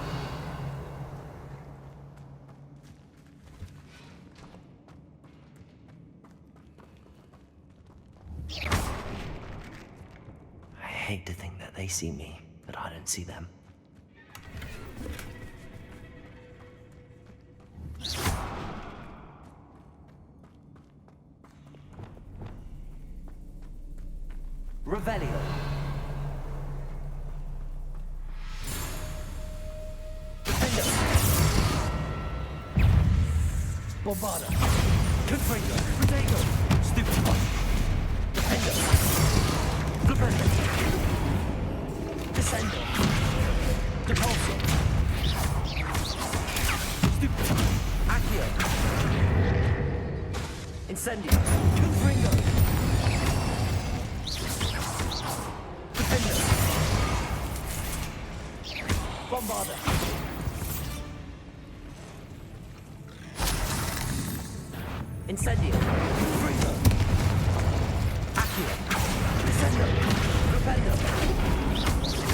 I hate to think that they see me, but I don't see them. Revelio. Defendo. Bombarda. Confringo. Protego. Stupid Punch. Defender. Flipendo. Descender. Depulso. Stupid. Accio. Incendio. Confringo. Defender. Bombarda. Incendio. Confringo. Accio. Descendo. Flipendo.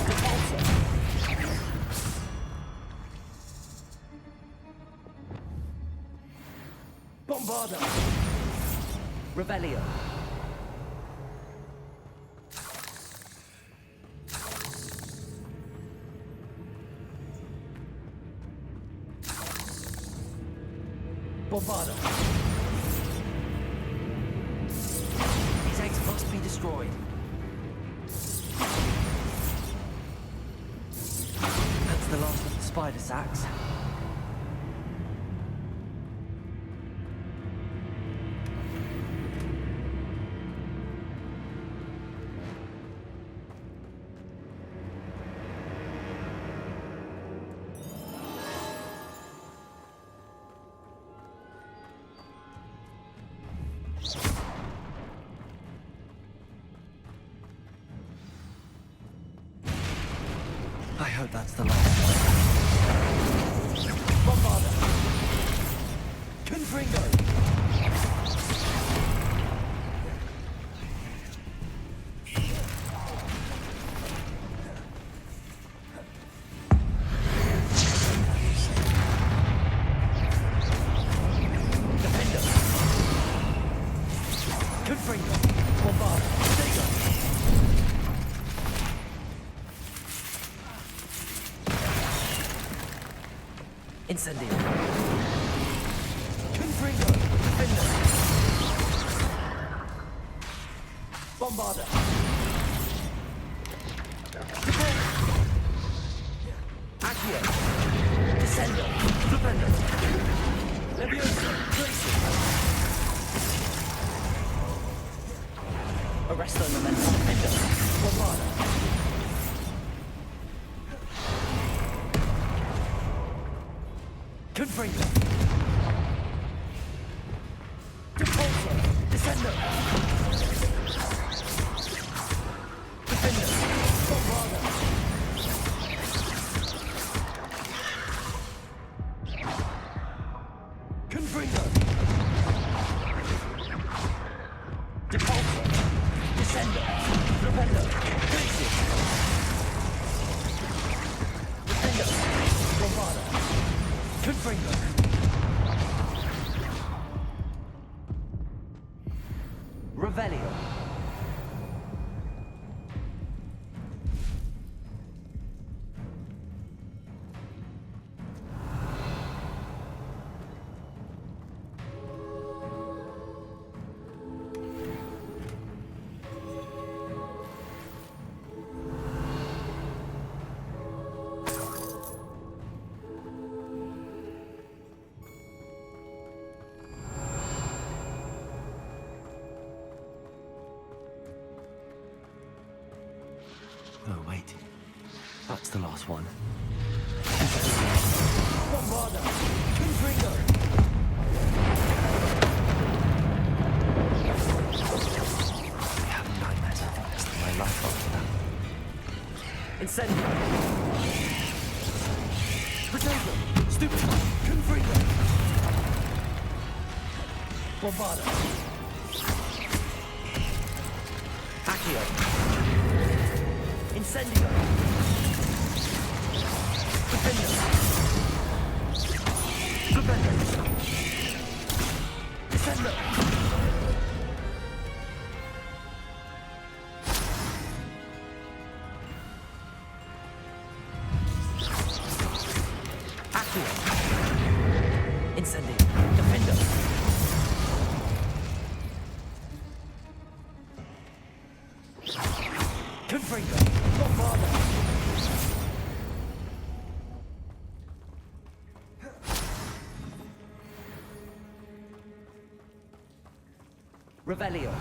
Depulso. Bombarda. Revelio. Bombarda. These eggs must be destroyed. That's the last of the spider sacks. I hope that's the last one. Bombarda. Confringo. Defender. Confringo. Bombarda. Stego. Incendio. Confringo. Defender. Bombarda. Accio. Descendo. Flipendo. Levioso. Tracy. Arresto Memento. Defender. Bombarda. Confringo. Depulso. Descendo. Defender. Bombarda. Confringo. Depulso. Descendo. Flipendo. Tracy. Defender. Bombarda. Confringo. Revelio. Oh, wait. That's the last one. Bombarda. Confringo. I have nightmares for the rest of my life after that. Incendio. Protego. Stupid. Confringo. Bombarda. Accio. Incendio. Defender. Flipendo. Descendo. Accio. Incendio. Defender. Confringo. Bombarda. Revelio.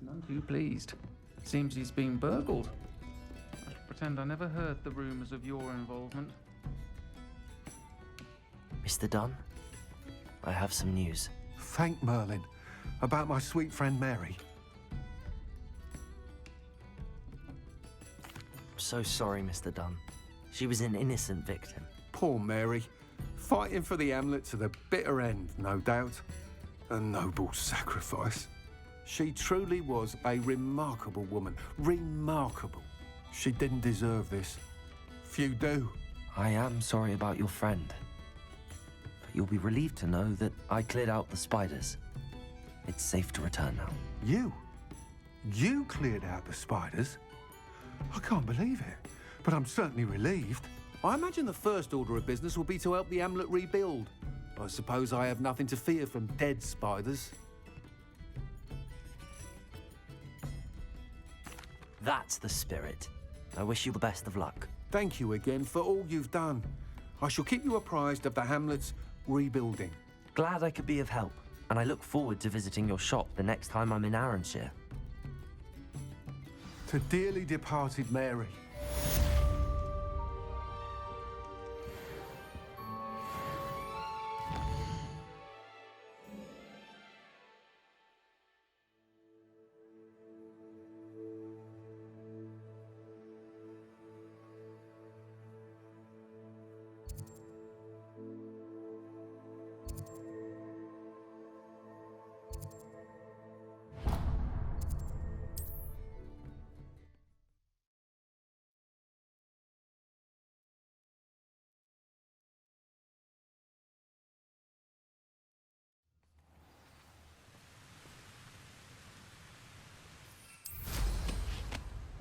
None too pleased. Seems he's been burgled. I shall pretend I never heard the rumours of your involvement. Mr. Dunn, I have some news. Thank Merlin. About my sweet friend Mary. I'm so sorry, Mr. Dunn. She was an innocent victim. Poor Mary. Fighting for the amulet to the bitter end, no doubt. A noble sacrifice. She truly was a remarkable woman. Remarkable. She didn't deserve this. Few do. I am sorry about your friend. But you'll be relieved to know that I cleared out the spiders. It's safe to return now. You? You cleared out the spiders? I can't believe it, but I'm certainly relieved. I imagine the first order of business will be to help the amulet rebuild. I suppose I have nothing to fear from dead spiders. That's the spirit. I wish you the best of luck. Thank you again for all you've done. I shall keep you apprised of the hamlet's rebuilding. Glad I could be of help, and I look forward to visiting your shop the next time I'm in Arranshire. To dearly departed Mary.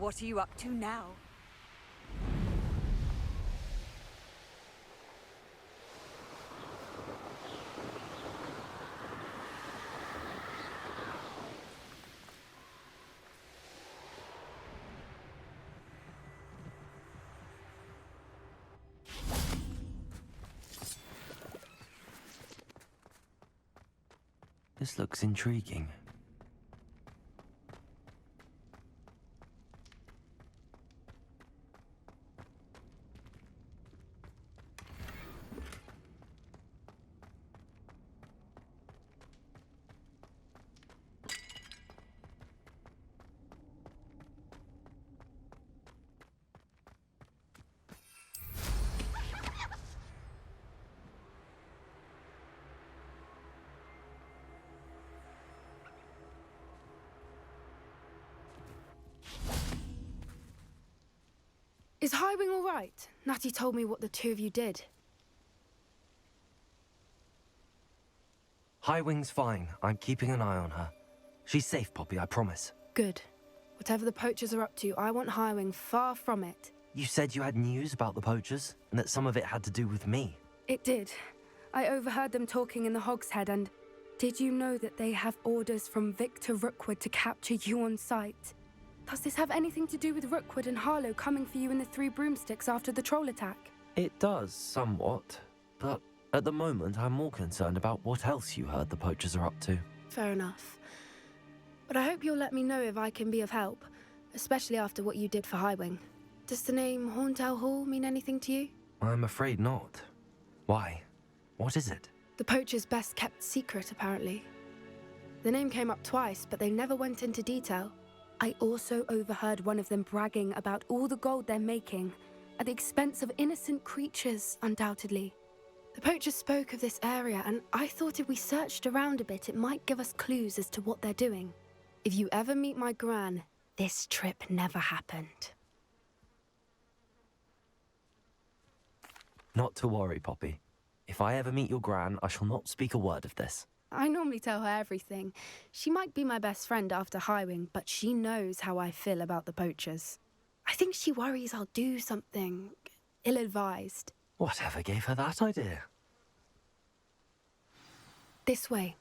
What are you up to now? This looks intriguing. Is Highwing all right? Natty told me what the two of you did. Highwing's fine. I'm keeping an eye on her. She's safe, Poppy, I promise. Good. Whatever the poachers are up to, I want Highwing far from it. You said you had news about the poachers, and that some of it had to do with me. It did. I overheard them talking in the Hogshead, and did you know that they have orders from Victor Rookwood to capture you on sight? Does this have anything to do with Rookwood and Harlow coming for you in the Three Broomsticks after the troll attack? It does, somewhat. But at the moment, I'm more concerned about what else you heard the poachers are up to. Fair enough. But I hope you'll let me know if I can be of help, especially after what you did for Highwing. Does the name Horntail Hall mean anything to you? I'm afraid not. Why? What is it? The poacher's best kept secret, apparently. The name came up twice, but they never went into detail. I also overheard one of them bragging about all the gold they're making, at the expense of innocent creatures, undoubtedly. The poacher spoke of this area, and I thought if we searched around a bit, it might give us clues as to what they're doing. If you ever meet my gran, this trip never happened. Not to worry, Poppy. If I ever meet your gran, I shall not speak a word of this. I normally tell her everything. She might be my best friend after Highwing, but she knows how I feel about the poachers. I think she worries I'll do something ill-advised. Whatever gave her that idea? This way.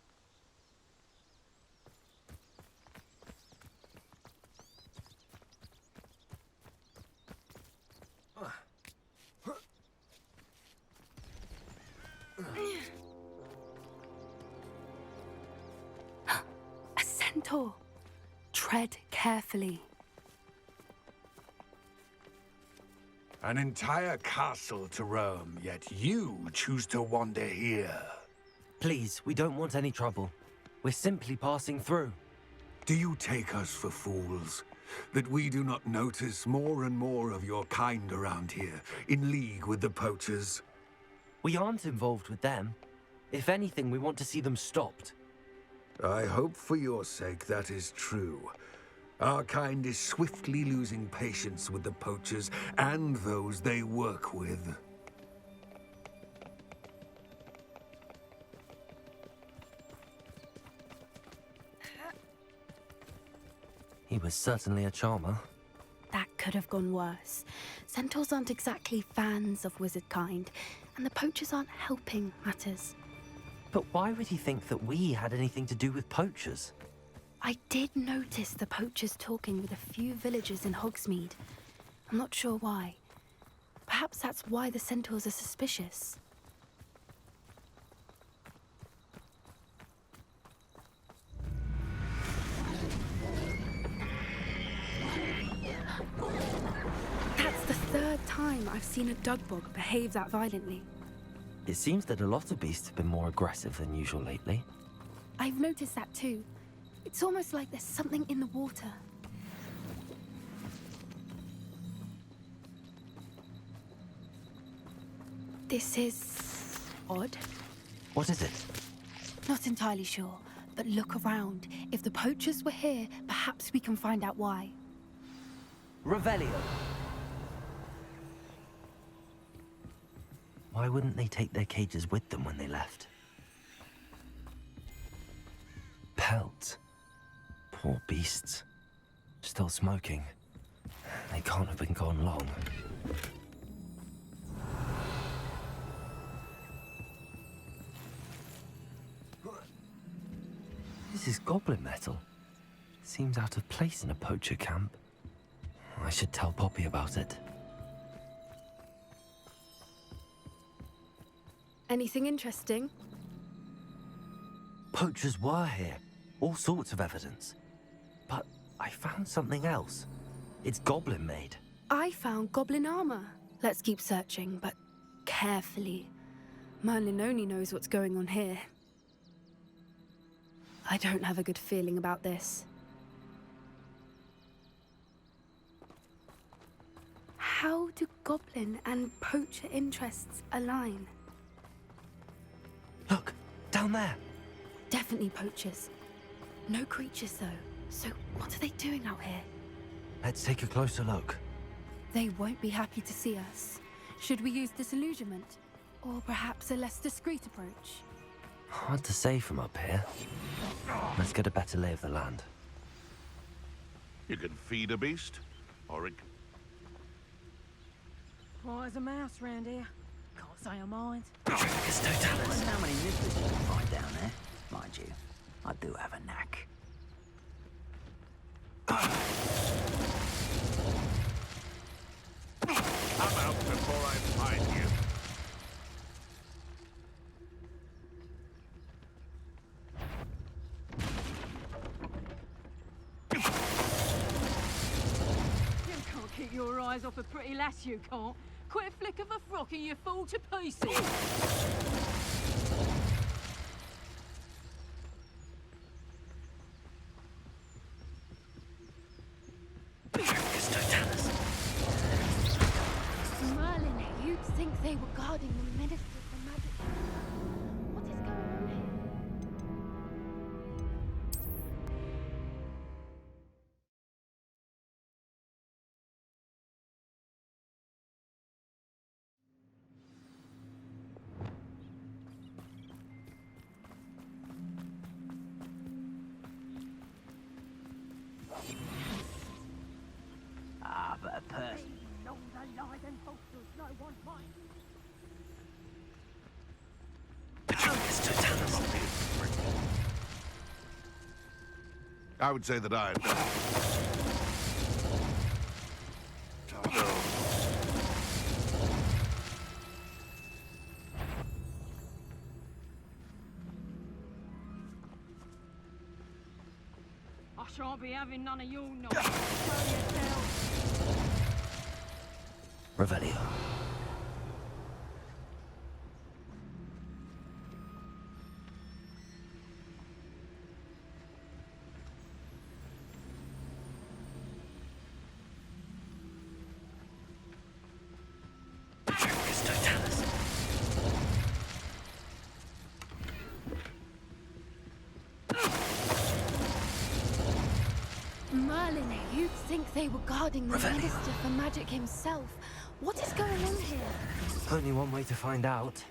A centaur. Tread carefully. An entire castle to roam, yet you choose to wander here. Please, we don't want any trouble. We're simply passing through. Do you take us for fools? That we do not notice more and more of your kind around here, in league with the poachers? We aren't involved with them. If anything, we want to see them stopped. I hope for your sake that is true. Our kind is swiftly losing patience with the poachers and those they work with. He was certainly a charmer. That could have gone worse. Centaurs aren't exactly fans of wizard kind, and the poachers aren't helping matters. But why would he think that we had anything to do with poachers? I did notice the poachers talking with a few villagers in Hogsmeade. I'm not sure why. Perhaps that's why the centaurs are suspicious. That's the third time I've seen a dugbog behave that violently. It seems that a lot of beasts have been more aggressive than usual lately. I've noticed that too. It's almost like there's something in the water. This is odd. What is it? Not entirely sure, but look around. If the poachers were here, perhaps we can find out why. Revelio. Why wouldn't they take their cages with them when they left? Pelts. Poor beasts. Still smoking. They can't have been gone long. This is goblin metal. Seems out of place in a poacher camp. I should tell Poppy about it. Anything interesting? Poachers were here. All sorts of evidence. But I found something else. It's goblin made. I found goblin armor. Let's keep searching, but carefully. Merlin only knows what's going on here. I don't have a good feeling about this. How do goblin and poacher interests align? Look, down there. Definitely poachers. No creatures, though. So what are they doing out here? Let's take a closer look. They won't be happy to see us. Should we use disillusionment? Or perhaps a less discreet approach? Hard to say from up here. Let's get a better lay of the land. You can feed a beast, or it... Quiet as a mouse round here. Can't say I mind. I wonder how many nippers you can find down there. Mind you, I do have a knack. Come out before I find you. You can't keep your eyes off a pretty lass, you can't. Quick flick of a frock and you fall to pieces. Merlin, you'd think they were guarding the Minister for Magic. What is going on here? Ah, but a person. Long the lies and falsehoods no one finds. I would say that I... I shan't be having none of your nonsense. Show yourself. Revelio. Merlin, you'd think they were guarding the Revelio. Minister for Magic himself. What is going on here? Only one way to find out.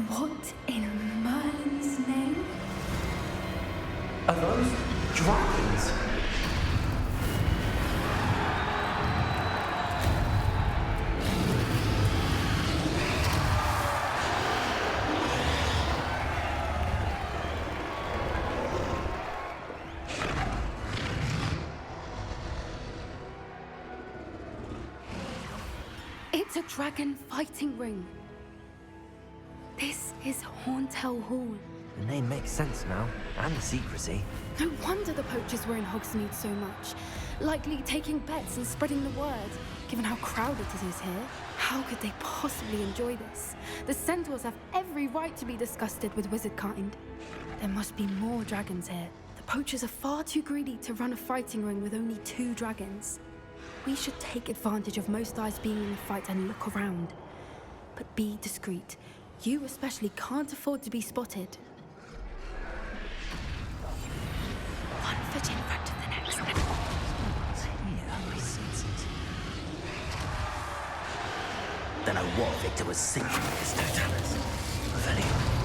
What in Merlin's name? Are those dragons? It's a dragon fighting ring. This is Hauntel Hall. The name makes sense now, and the secrecy. No wonder the poachers were in Hogsmeade so much. Likely taking bets and spreading the word. Given how crowded it is here, how could they possibly enjoy this? The centaurs have every right to be disgusted with wizard kind. There must be more dragons here. The poachers are far too greedy to run a fighting ring with only 2 dragons. We should take advantage of most eyes being in the fight and look around. But be discreet. You especially can't afford to be spotted. One foot in front of the next. Yeah, I sense it. Don't know what Victor was thinking. It's no talents. Revelio.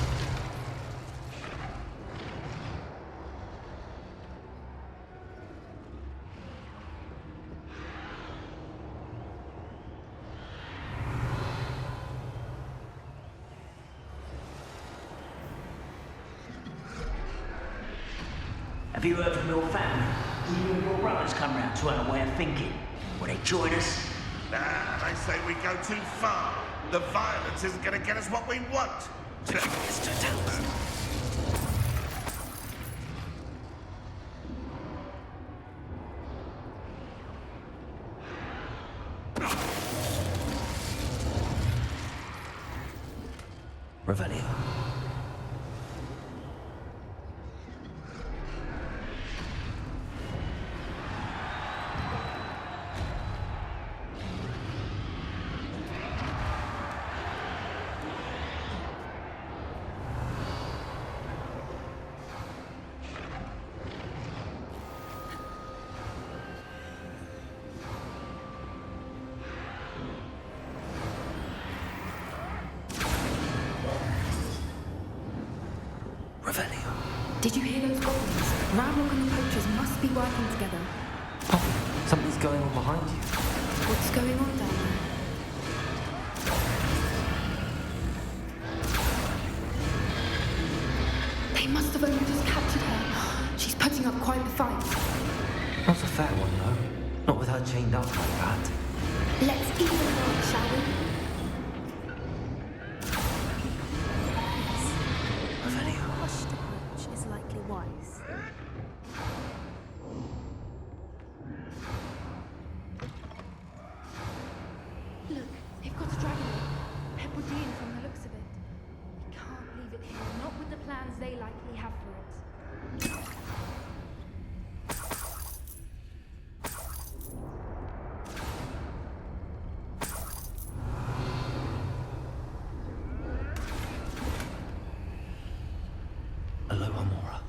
Have you heard from your family? You and your brothers come round to our way of thinking. Will they join us? Nah, they say we go too far. The violence isn't going to get us what we want. It's no talents. Revelio. Revelio. Did you hear those goblins? Radlock and the poachers must be working together. Poppy, something's going on behind you. What's going on down there? They must have only just captured her. She's putting up quite the fight. Not a fair one, though. Not with her chained up like that. Let's even her, shall we? Hushed approach is likely wise. Look, they've got a dragon. Hebridean from the looks of it. We can't leave it here, not with the plans they likely have for it. Aloha, Mora.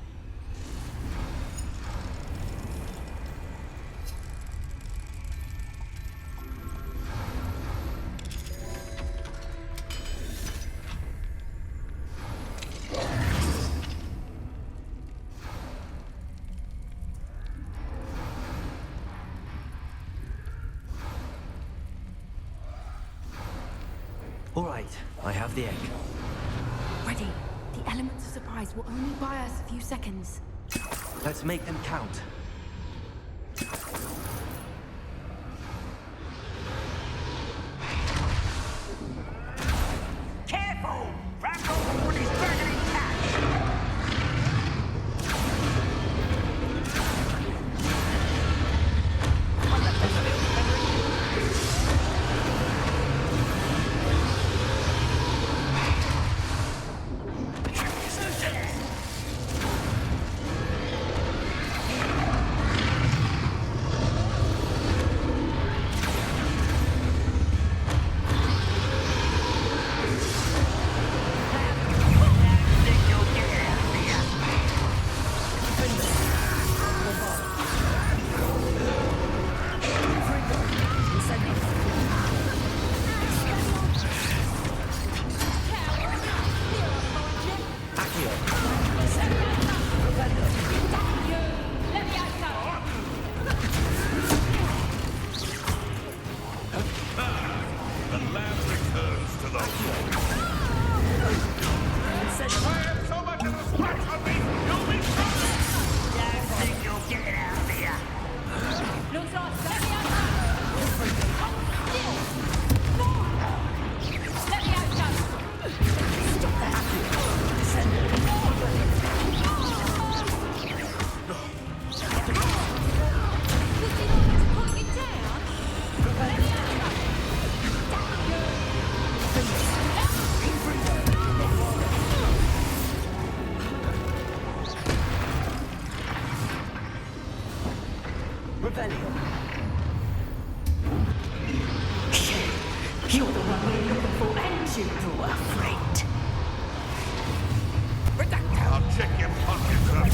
All right, I have the egg. Ready. The elements of surprise will only buy us a few seconds. Let's make them count. Careful! Radlock will put his dragon in catch! You're the one we're looking for, and you two are afraid. I'll check your pockets up.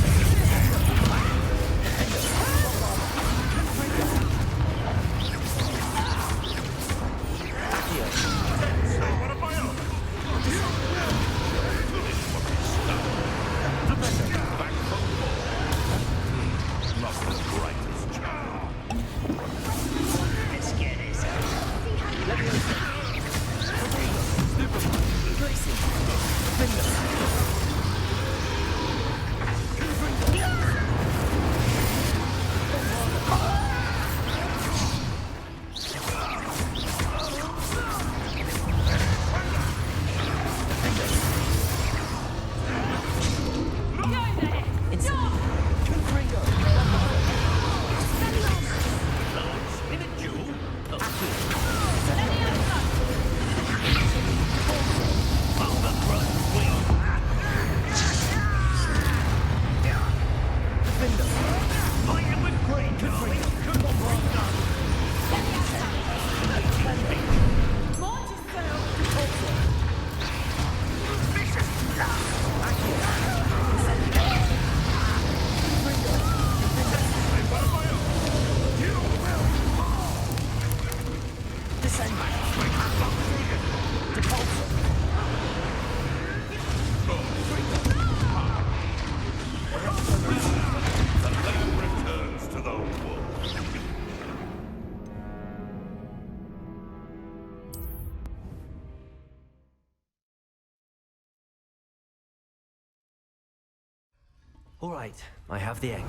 All right, I have the egg.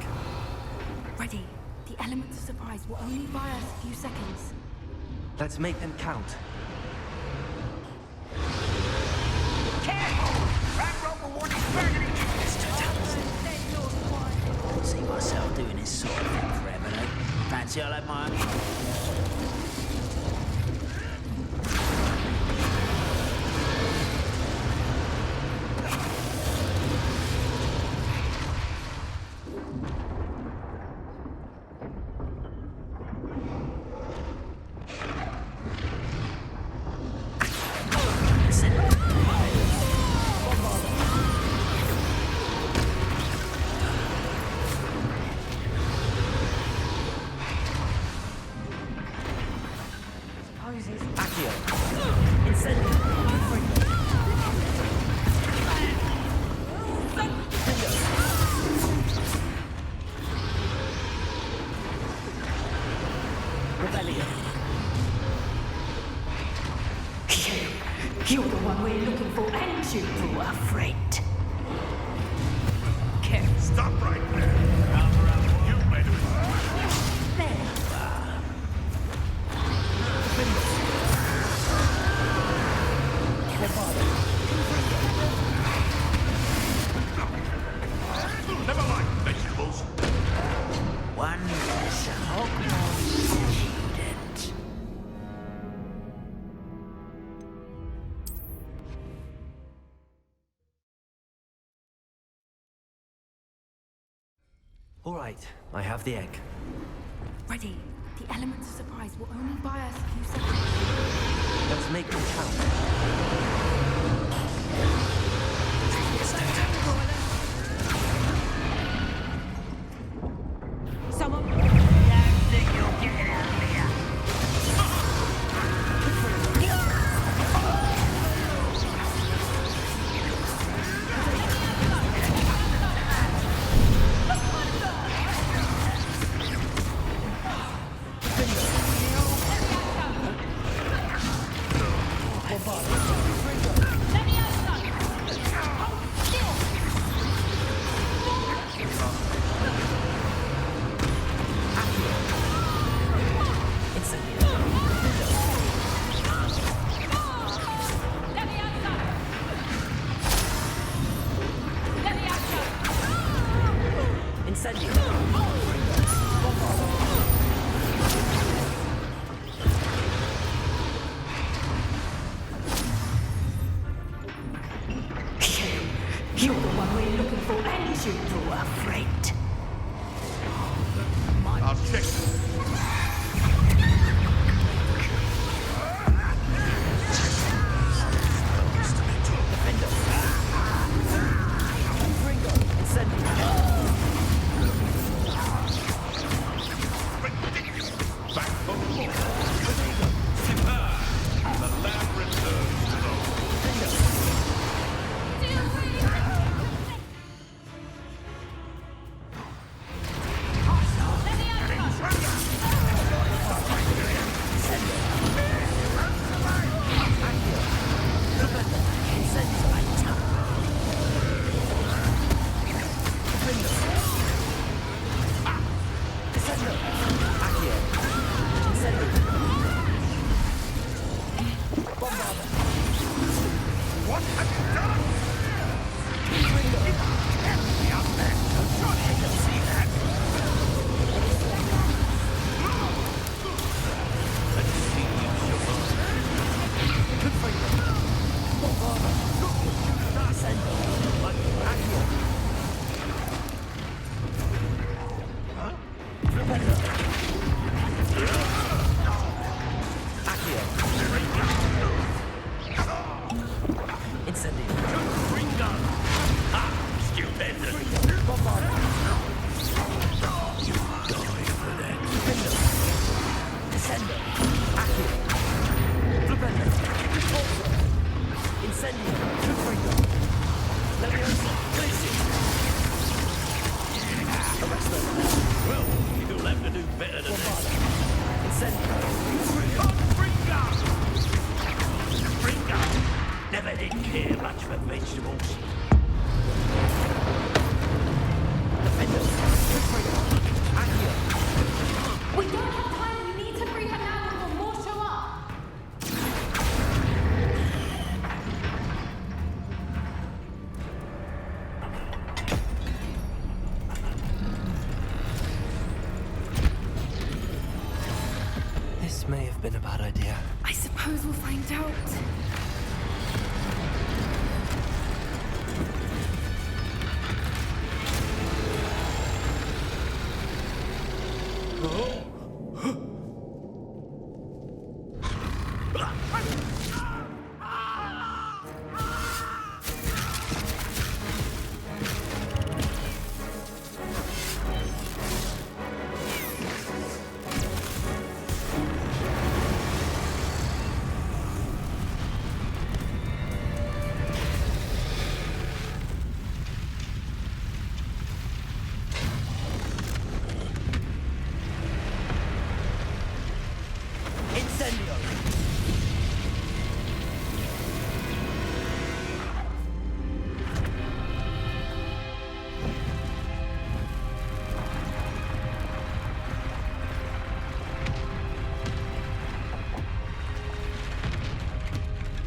Ready. The elements of surprise will only buy us a few seconds. Let's make them count. Careful! That rope will want its burning. Mr. Townsend. Can't see myself doing this sort of thing forever, though. Fancy I'll have my own. You're the one we're looking for, and you are afraid. Careful. Stop right there. You made it. There you are. Never mind, vegetables. One less Hogwarts student. All right, I have the egg. Ready. The elements of surprise will only buy us a few seconds. Let's make them count. Someone. Don't think you'll get it out of here. You're the one we're looking for, and you are afraid. I'll check. Back for more. The lab returns to the What have you done? Get me up there! Surely you can see that! Let's see you, well, you'll have to do better than this. Never did care much for vegetables. suppose we'll find out.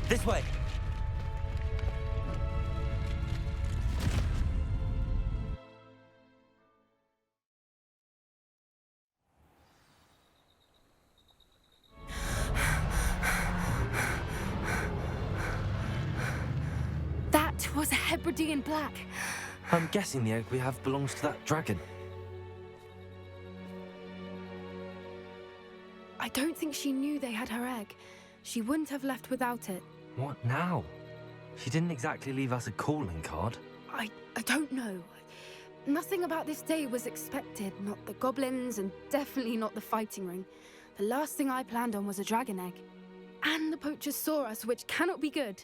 This way! That was a Hebridean black. I'm guessing the egg we have belongs to that dragon. I don't think she knew they had her egg. She wouldn't have left without it. What now? She didn't exactly leave us a calling card. I don't know. Nothing about this day was expected. Not the goblins, and definitely not the fighting ring. The last thing I planned on was a dragon egg. And the poachers saw us, which cannot be good.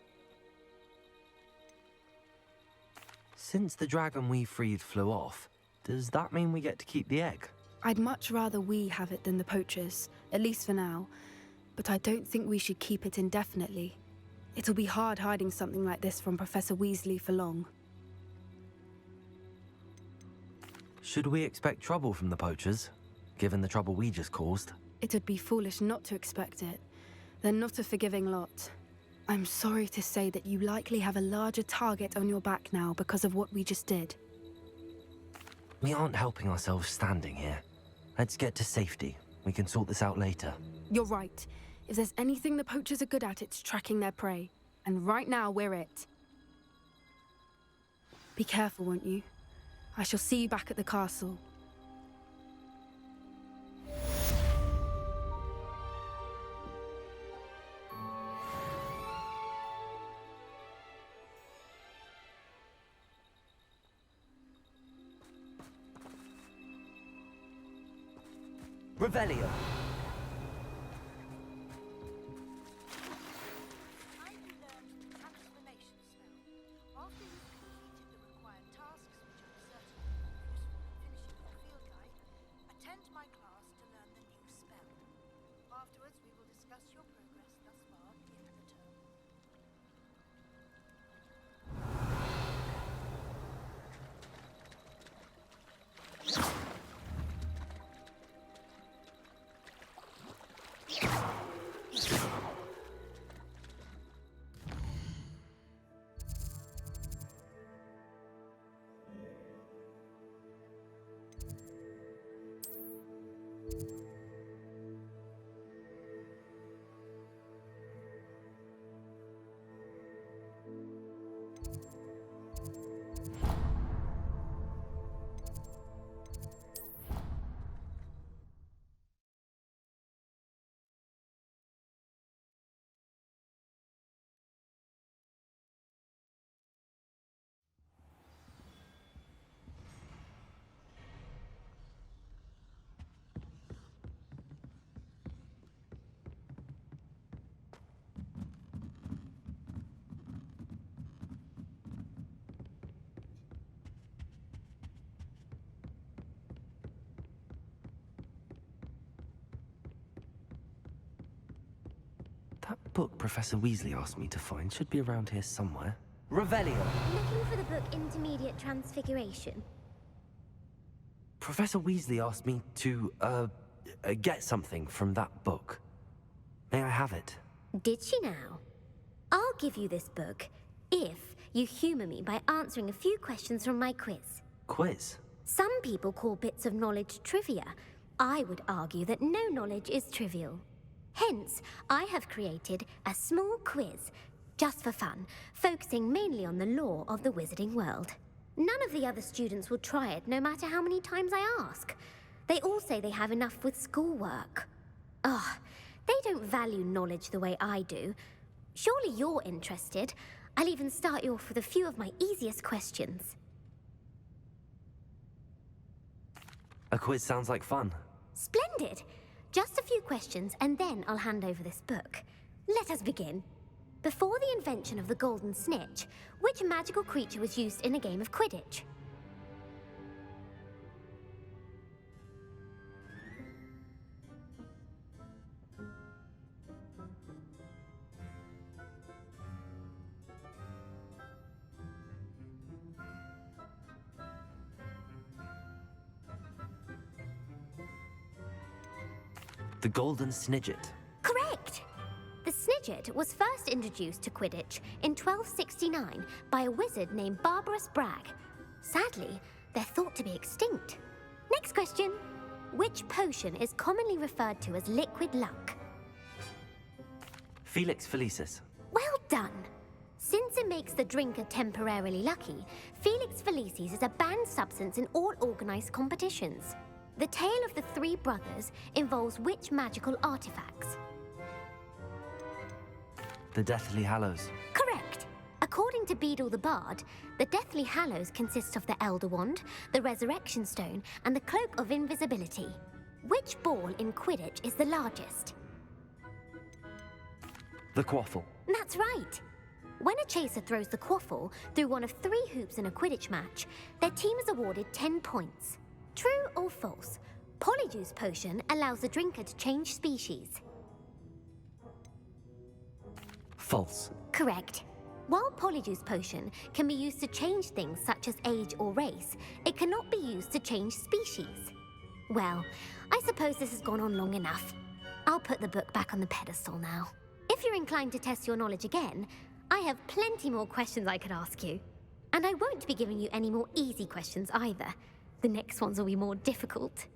Since the dragon we freed flew off, does that mean we get to keep the egg? I'd much rather we have it than the poachers, at least for now. But I don't think we should keep it indefinitely. It'll be hard hiding something like this from Professor Weasley for long. Should we expect trouble from the poachers, given the trouble we just caused? It'd be foolish not to expect it. They're not a forgiving lot. I'm sorry to say that you likely have a larger target on your back now because of what we just did. We aren't helping ourselves standing here. Let's get to safety. We can sort this out later. You're right. If there's anything the poachers are good at, it's tracking their prey. And right now, we're it. Be careful, won't you? I shall see you back at the castle. Revelio. That book Professor Weasley asked me to find should be around here somewhere. Revelio! Looking for the book Intermediate Transfiguration? Professor Weasley asked me to, get something from that book. May I have it? Did she now? I'll give you this book if you humor me by answering a few questions from my quiz. Quiz? Some people call bits of knowledge trivia. I would argue that no knowledge is trivial. Hence, I have created a small quiz, just for fun, focusing mainly on the lore of the wizarding world. None of the other students will try it, no matter how many times I ask. They all say they have enough with schoolwork. Ugh, they don't value knowledge the way I do. Surely you're interested. I'll even start you off with a few of my easiest questions. A quiz sounds like fun. Splendid! Just a few questions, and then I'll hand over this book. Let us begin. Before the invention of the golden snitch, which magical creature was used in a game of Quidditch? The Golden Snidget. Correct! The Snidget was first introduced to Quidditch in 1269 by a wizard named Barbarous Bragg. Sadly, they're thought to be extinct. Next question. Which potion is commonly referred to as liquid luck? Felix Felicis. Well done! Since it makes the drinker temporarily lucky, Felix Felicis is a banned substance in all organized competitions. The tale of the three brothers involves which magical artifacts? The Deathly Hallows. Correct! According to Beadle the Bard, the Deathly Hallows consists of the Elder Wand, the Resurrection Stone, and the Cloak of Invisibility. Which ball in Quidditch is the largest? The Quaffle. That's right! When a chaser throws the quaffle through one of 3 hoops in a Quidditch match, their team is awarded 10 points. True or false? Polyjuice Potion allows the drinker to change species. False. Correct. While Polyjuice Potion can be used to change things such as age or race, it cannot be used to change species. Well, I suppose this has gone on long enough. I'll put the book back on the pedestal now. If you're inclined to test your knowledge again, I have plenty more questions I could ask you. And I won't be giving you any more easy questions either. The next ones will be more difficult.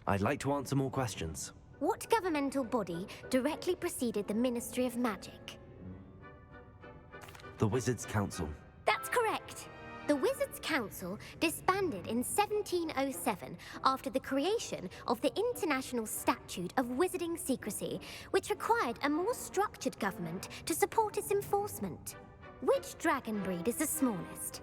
I'd like to answer more questions. What governmental body directly preceded the Ministry of Magic? The Wizards' Council. That's correct. The Wizards' Council disbanded in 1707 after the creation of the International Statute of Wizarding Secrecy, which required a more structured government to support its enforcement. Which dragon breed is the smallest?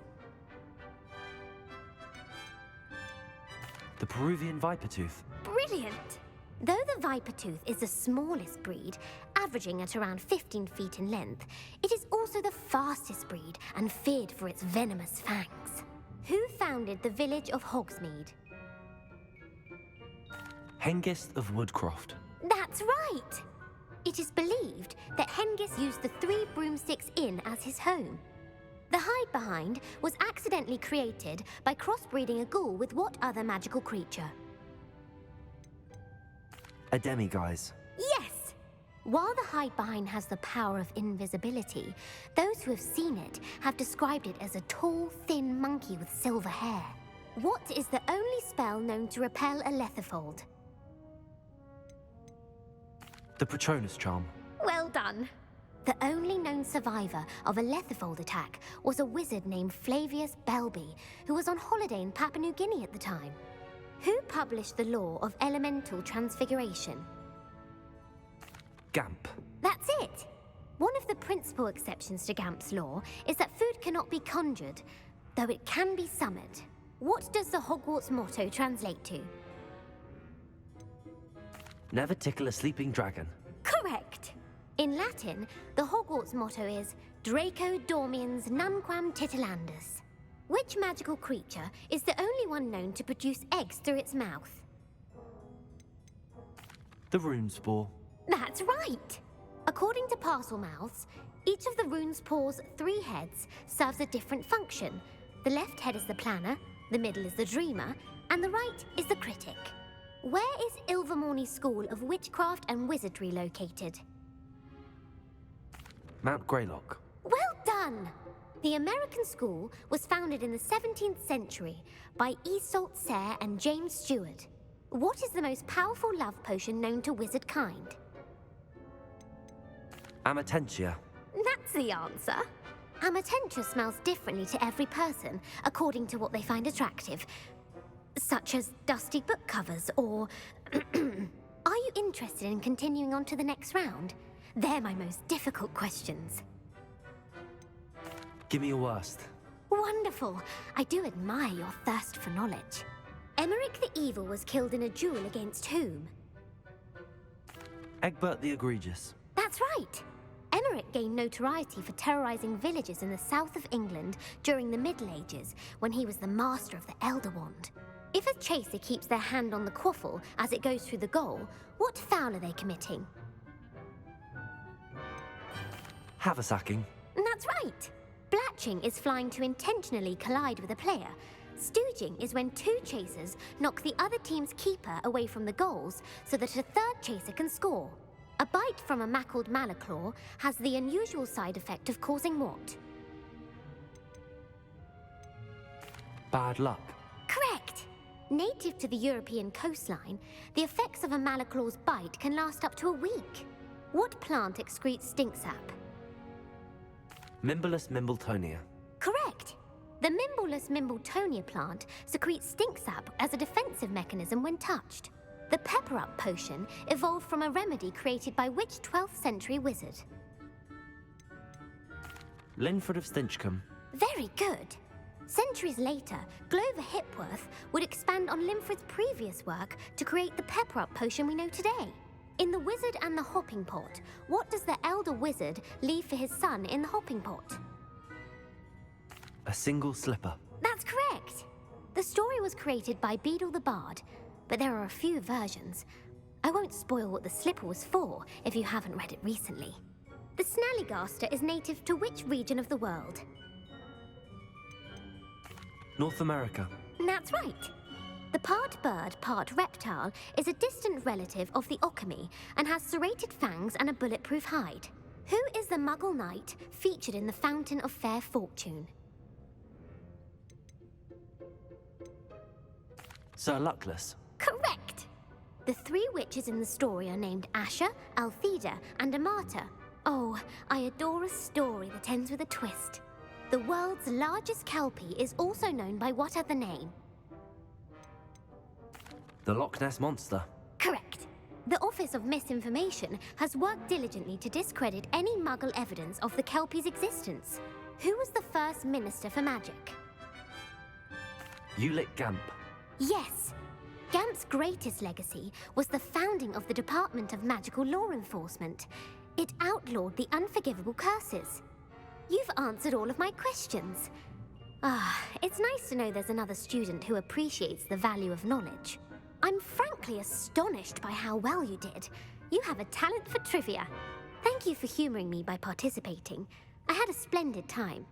The Peruvian Vipertooth. Brilliant! Though the Vipertooth is the smallest breed, averaging at around 15 feet in length, it is also the fastest breed and feared for its venomous fangs. Who founded the village of Hogsmeade? Hengist of Woodcroft. That's right! It is believed that Hengist used the 3 Broomsticks Inn as his home. The Hide Behind was accidentally created by crossbreeding a ghoul with what other magical creature? A demiguise. Yes! While the Hide Behind has the power of invisibility, those who have seen it have described it as a tall, thin monkey with silver hair. What is the only spell known to repel a Lethifold? The Patronus Charm. Well done! The only known survivor of a Lethifold attack was a wizard named Flavius Belby, who was on holiday in Papua New Guinea at the time. Who published the law of elemental transfiguration? Gamp. That's it! One of the principal exceptions to Gamp's law is that food cannot be conjured, though it can be summoned. What does the Hogwarts motto translate to? Never tickle a sleeping dragon. Correct! In Latin, the Hogwarts motto is Draco Dormiens Nunquam Titilandus. Which magical creature is the only one known to produce eggs through its mouth? The Rune Spore. That's right! According to Parselmouths, each of the rune's paws' 3 heads serves a different function. The left head is the planner, the middle is the dreamer, and the right is the critic. Where is Ilvermorny School of Witchcraft and Wizardry located? Mount Greylock. Well done! The American school was founded in the 17th century by Iseult Sayre and James Stewart. What is the most powerful love potion known to wizard kind? Amatentia. That's the answer. Amatentia smells differently to every person, according to what they find attractive. Such as dusty book covers, or... Are you interested in continuing on to the next round? They're my most difficult questions. Give me your worst. Wonderful. I do admire your thirst for knowledge. Emmerich the Evil was killed in a duel against whom? Egbert the Egregious. That's right. Emmerich gained notoriety for terrorizing villages in the south of England during the Middle Ages, when he was the master of the Elder Wand. If a chaser keeps their hand on the quaffle as it goes through the goal, what foul are they committing? Haversacking. That's right. Blatching is flying to intentionally collide with a player. Stooging is when two chasers knock the other team's keeper away from the goals so that a third chaser can score. A bite from a mackled malaclaw has the unusual side effect of causing what? Bad luck. Correct! Native to the European coastline, the effects of a malaclaw's bite can last up to a week. What plant excretes stink sap? Mimblus mimbletonia. Correct! The Mimblus mimbletonia plant secretes stink sap as a defensive mechanism when touched. The pepper-up potion evolved from a remedy created by which 12th century wizard? Linford of Stinchcombe. Very good. Centuries later, Glover Hipworth would expand on Linford's previous work to create the pepper-up potion we know today. In The Wizard and the Hopping Pot, what does the elder wizard leave for his son in the hopping pot? A single slipper. That's correct. The story was created by Beadle the Bard, but there are a few versions. I won't spoil what the slipper was for if you haven't read it recently. The Snallygaster is native to which region of the world? North America. That's right. The part bird, part reptile is a distant relative of the Occamy and has serrated fangs and a bulletproof hide. Who is the Muggle knight featured in the Fountain of Fair Fortune? Sir Luckless. Correct! The three witches in the story are named Asher, Altheda, and Amata. Oh, I adore a story that ends with a twist. The world's largest kelpie is also known by what other name? The Loch Ness Monster. Correct. The Office of Misinformation has worked diligently to discredit any Muggle evidence of the kelpie's existence. Who was the first Minister for Magic? Ulick Gamp. Yes. Gamp's greatest legacy was the founding of the Department of Magical Law Enforcement. It outlawed the unforgivable curses. You've answered all of my questions. It's nice to know there's another student who appreciates the value of knowledge. I'm frankly astonished by how well you did. You have a talent for trivia. Thank you for humoring me by participating. I had a splendid time.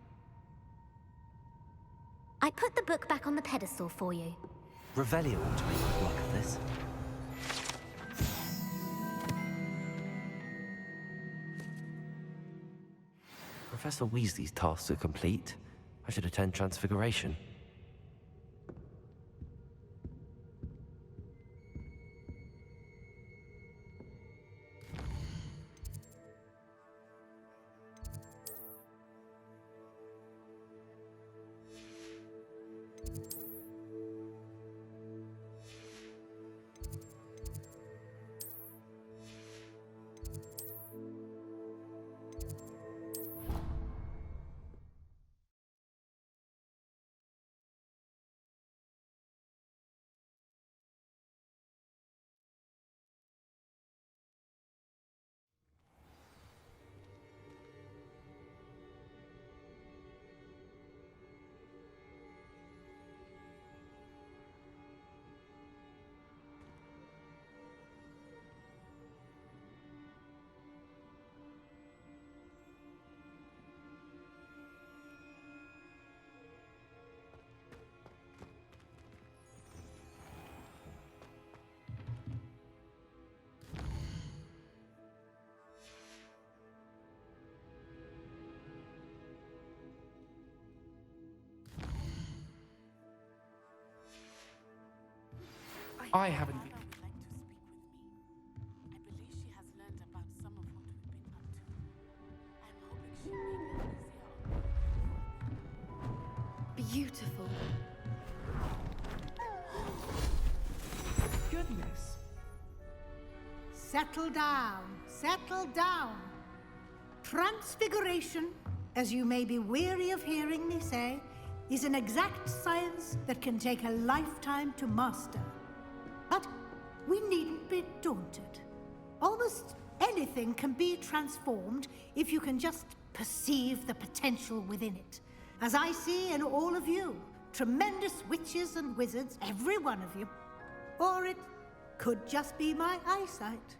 I put the book back on the pedestal for you. Revelio ought to make a block of this. Professor Weasley's tasks are complete. I should attend Transfiguration. I haven't been beautiful. Goodness. Settle down. Settle down. Transfiguration, as you may be weary of hearing me say, is an exact science that can take a lifetime to master. But we needn't be daunted. Almost anything can be transformed if you can just perceive the potential within it. As I see in all of you, tremendous witches and wizards, every one of you. Or it could just be my eyesight.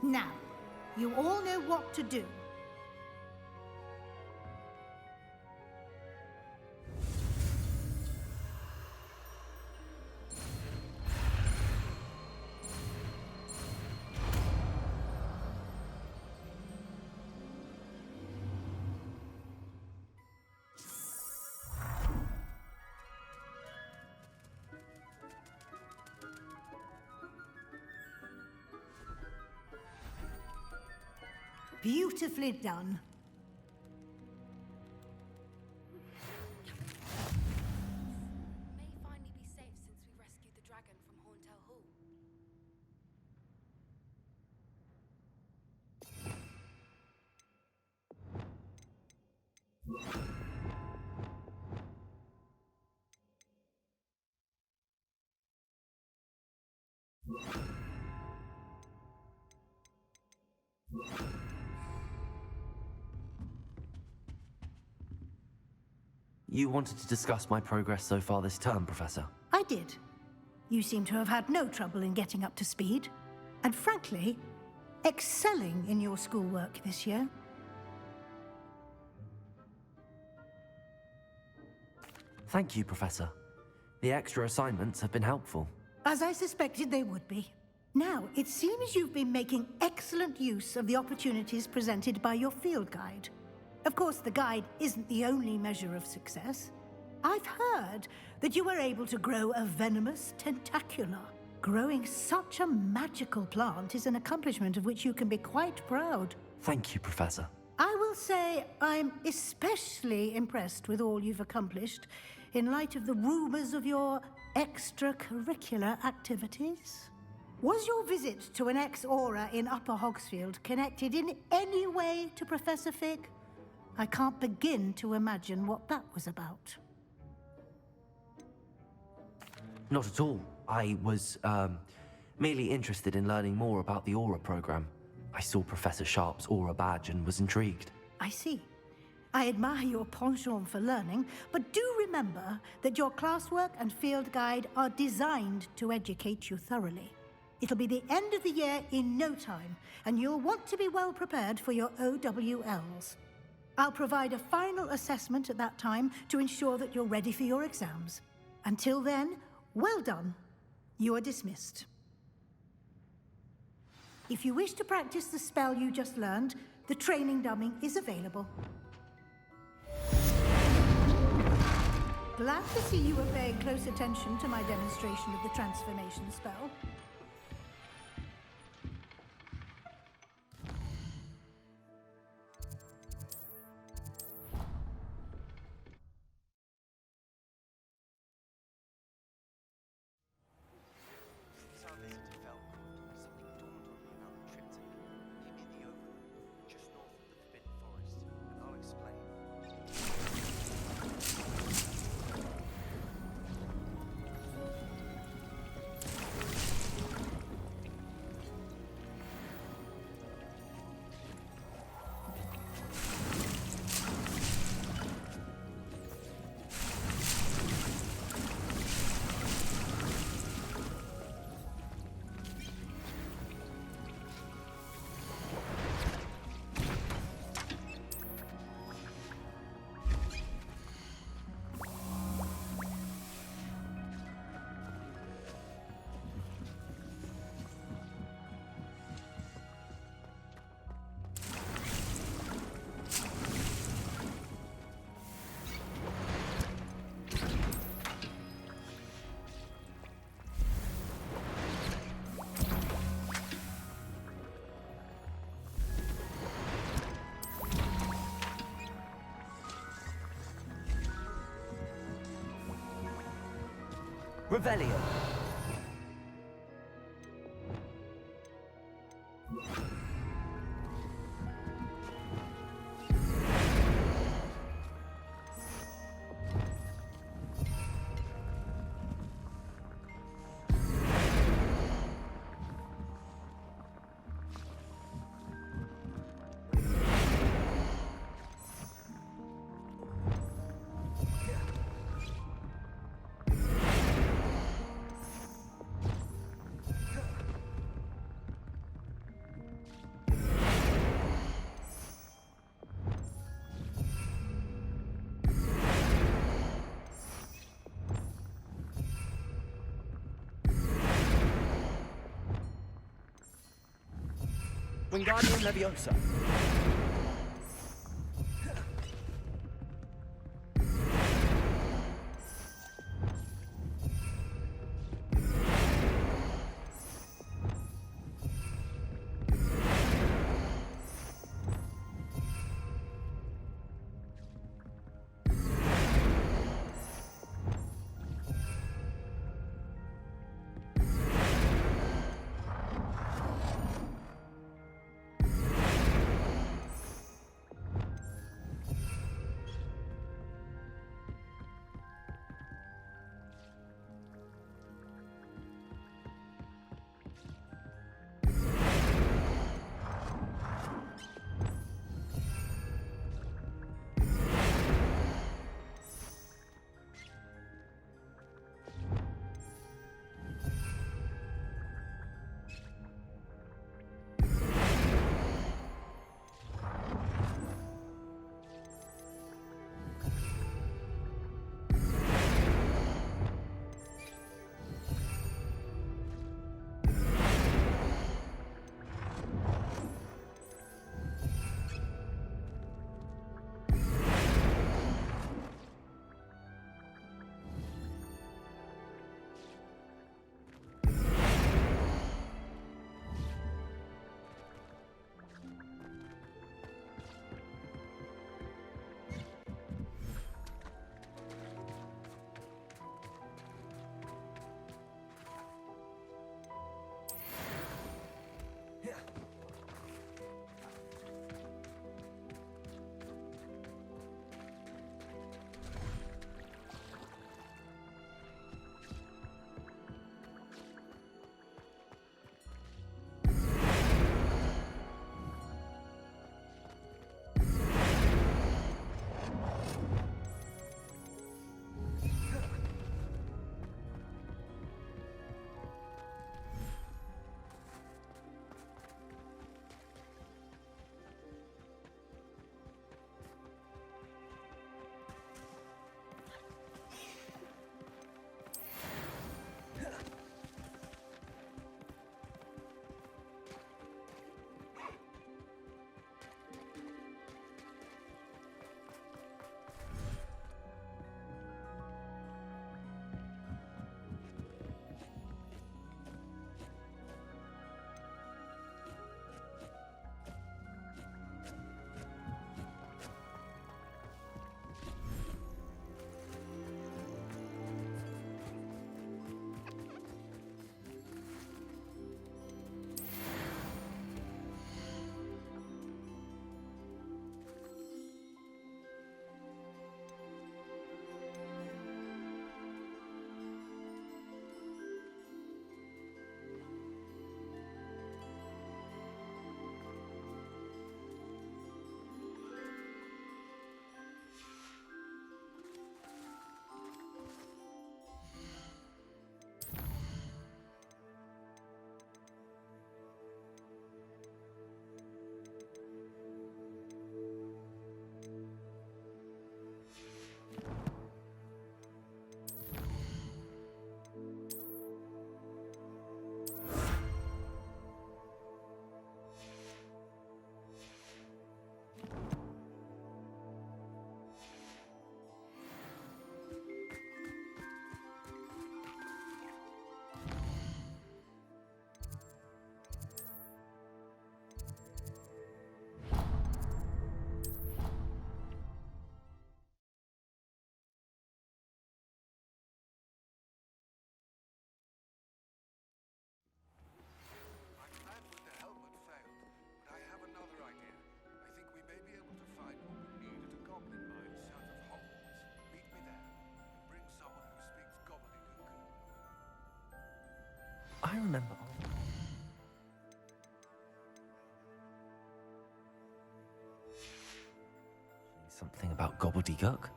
Now, you all know what to do. Beautifully done. May finally be safe since we rescued the dragon from Horntail Hall. You wanted to discuss my progress so far this term, Professor? I did. You seem to have had no trouble in getting up to speed. And frankly, excelling in your schoolwork this year. Thank you, Professor. The extra assignments have been helpful. As I suspected they would be. Now, it seems you've been making excellent use of the opportunities presented by your field guide. Of course, the guide isn't the only measure of success. I've heard that you were able to grow a venomous tentacula. Growing such a magical plant is an accomplishment of which you can be quite proud. Thank you, Professor. I will say I'm especially impressed with all you've accomplished in light of the rumors of your extracurricular activities. Was your visit to an ex-aura in Upper Hogsfield connected in any way to Professor Fig? I can't begin to imagine what that was about. Not at all. I was, merely interested in learning more about the Aura program. I saw Professor Sharp's Aura badge and was intrigued. I see. I admire your penchant for learning, but do remember that your classwork and field guide are designed to educate you thoroughly. It'll be the end of the year in no time, and you'll want to be well prepared for your OWLs. I'll provide a final assessment at that time to ensure that you're ready for your exams. Until then, well done. You are dismissed. If you wish to practice the spell you just learned, the training dummy is available. Glad to see you were paying close attention to my demonstration of the transformation spell. Revelio. Wingardium Leviosa. I remember. Something about gobbledygook?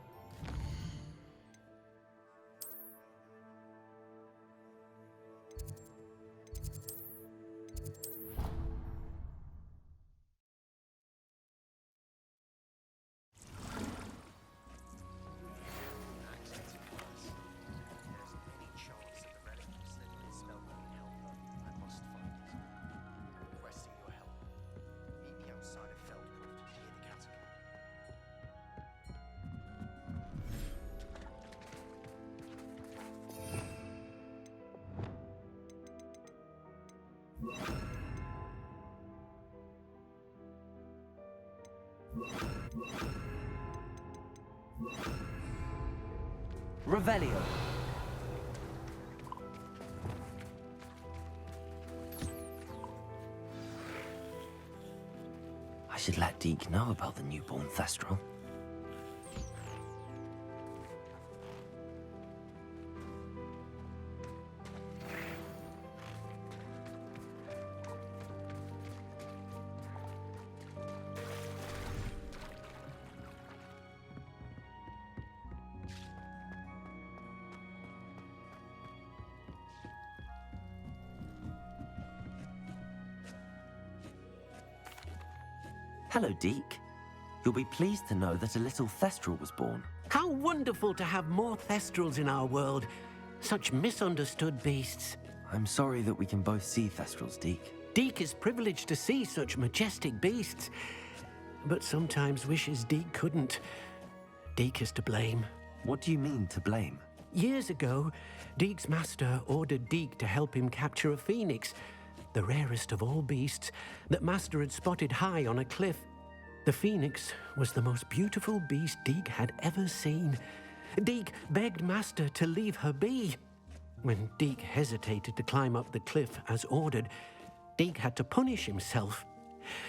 Revelio. I should let Deke know about the newborn Thestral. Hello, Deke. You'll be pleased to know that a little Thestral was born. How wonderful to have more Thestrals in our world. Such misunderstood beasts. I'm sorry that we can both see Thestrals, Deke. Deke is privileged to see such majestic beasts, but sometimes wishes Deke couldn't. Deke is to blame. What do you mean, to blame? Years ago, Deke's master ordered Deke to help him capture a phoenix, the rarest of all beasts that Master had spotted high on a cliff. The phoenix was the most beautiful beast Deke had ever seen. Deke begged Master to leave her be. When Deke hesitated to climb up the cliff as ordered, Deke had to punish himself.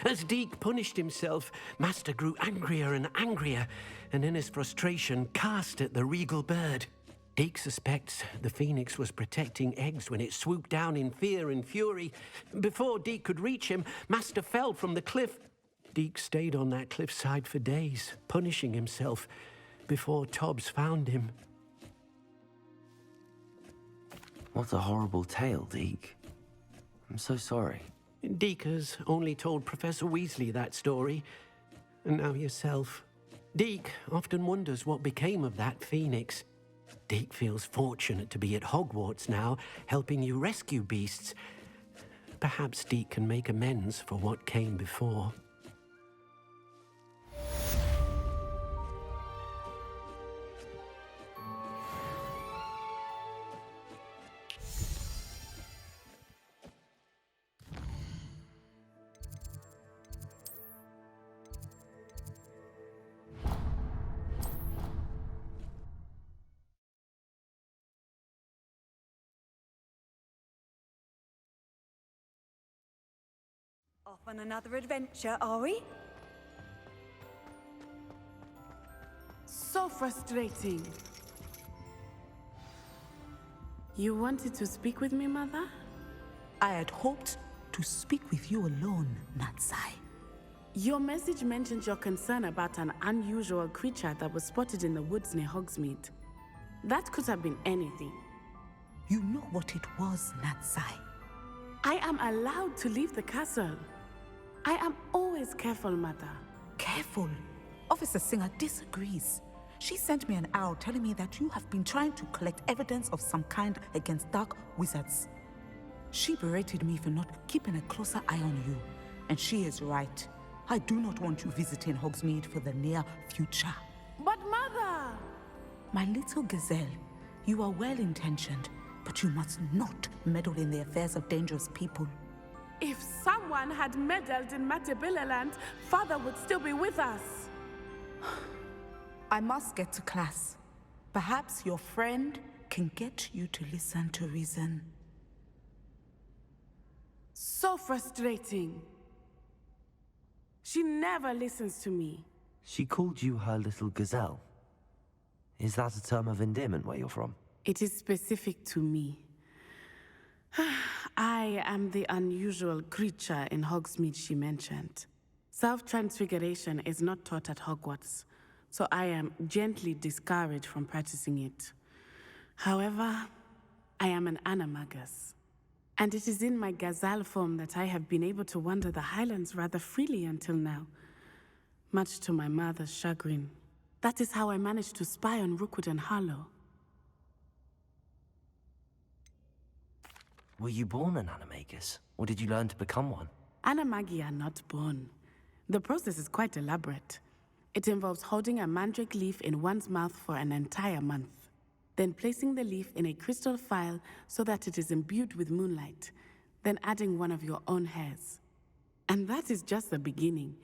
As Deke punished himself, Master grew angrier and angrier, and in his frustration cast at the regal bird. Deke suspects the phoenix was protecting eggs when it swooped down in fear and fury. Before Deke could reach him, Master fell from the cliff. Deke stayed on that cliffside for days, punishing himself, before Tobbs found him. What a horrible tale, Deke. I'm so sorry. Deke has only told Professor Weasley that story, and now yourself. Deke often wonders what became of that phoenix. Deke feels fortunate to be at Hogwarts now, helping you rescue beasts. Perhaps Deke can make amends for what came before. Off on another adventure, are we? So frustrating. You wanted to speak with me, Mother? I had hoped to speak with you alone, Natsai. Your message mentioned your concern about an unusual creature that was spotted in the woods near Hogsmeade. That could have been anything. You know what it was, Natsai. I am allowed to leave the castle. I am always careful, Mother. Careful? Officer Singer disagrees. She sent me an owl telling me that you have been trying to collect evidence of some kind against dark wizards. She berated me for not keeping a closer eye on you, and she is right. I do not want you visiting Hogsmeade for the near future. But Mother! My little gazelle, you are well-intentioned, but you must not meddle in the affairs of dangerous people. If someone had meddled in Matabillaland, Father would still be with us. I must get to class. Perhaps your friend can get you to listen to reason. So frustrating. She never listens to me. She called you her little gazelle. Is that a term of endearment where you're from? It is specific to me. I am the unusual creature in Hogsmeade she mentioned. Self-transfiguration is not taught at Hogwarts, so I am gently discouraged from practicing it. However, I am an animagus, and it is in my gazelle form that I have been able to wander the Highlands rather freely until now, much to my mother's chagrin. That is how I managed to spy on Rookwood and Harlow. Were you born an animagus, or did you learn to become one? Animagi are not born. The process is quite elaborate. It involves holding a mandrake leaf in one's mouth for an entire month, then placing the leaf in a crystal phial so that it is imbued with moonlight, then adding one of your own hairs. And that is just the beginning.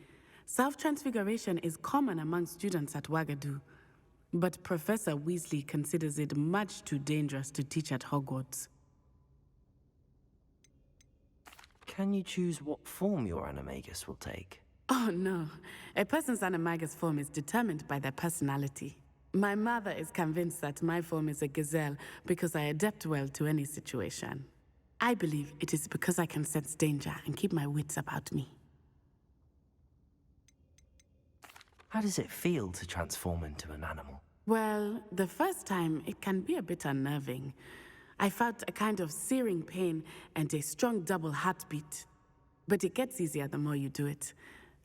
Self-transfiguration is common among students at Wagadu, but Professor Weasley considers it much too dangerous to teach at Hogwarts. Can you choose what form your animagus will take? Oh no, a person's animagus form is determined by their personality. My mother is convinced that my form is a gazelle because I adapt well to any situation. I believe it is because I can sense danger and keep my wits about me. How does it feel to transform into an animal? Well, the first time it can be a bit unnerving. I felt a kind of searing pain and a strong double heartbeat. But it gets easier the more you do it.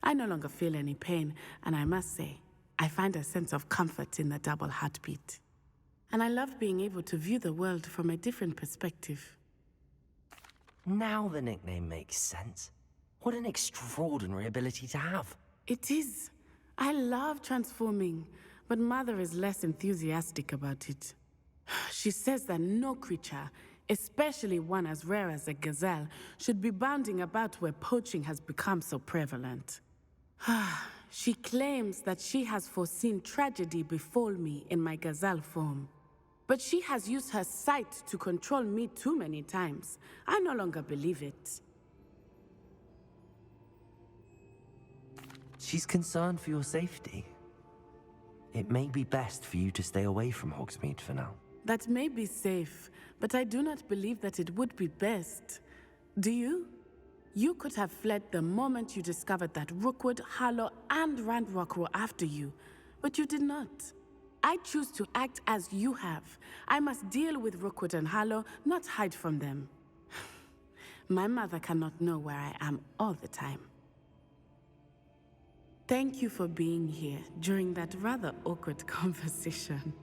I no longer feel any pain, and I must say, I find a sense of comfort in the double heartbeat. And I love being able to view the world from a different perspective. Now the nickname makes sense. What an extraordinary ability to have. It is. I love transforming, but Mother is less enthusiastic about it. She says that no creature, especially one as rare as a gazelle, should be bounding about where poaching has become so prevalent. She claims that she has foreseen tragedy befall me in my gazelle form. But she has used her sight to control me too many times. I no longer believe it. She's concerned for your safety. It may be best for you to stay away from Hogsmeade for now. That may be safe, but I do not believe that it would be best. Do you? You could have fled the moment you discovered that Rookwood, Harlow, and Ranrock were after you, but you did not. I choose to act as you have. I must deal with Rookwood and Harlow, not hide from them. My mother cannot know where I am all the time. Thank you for being here during that rather awkward conversation.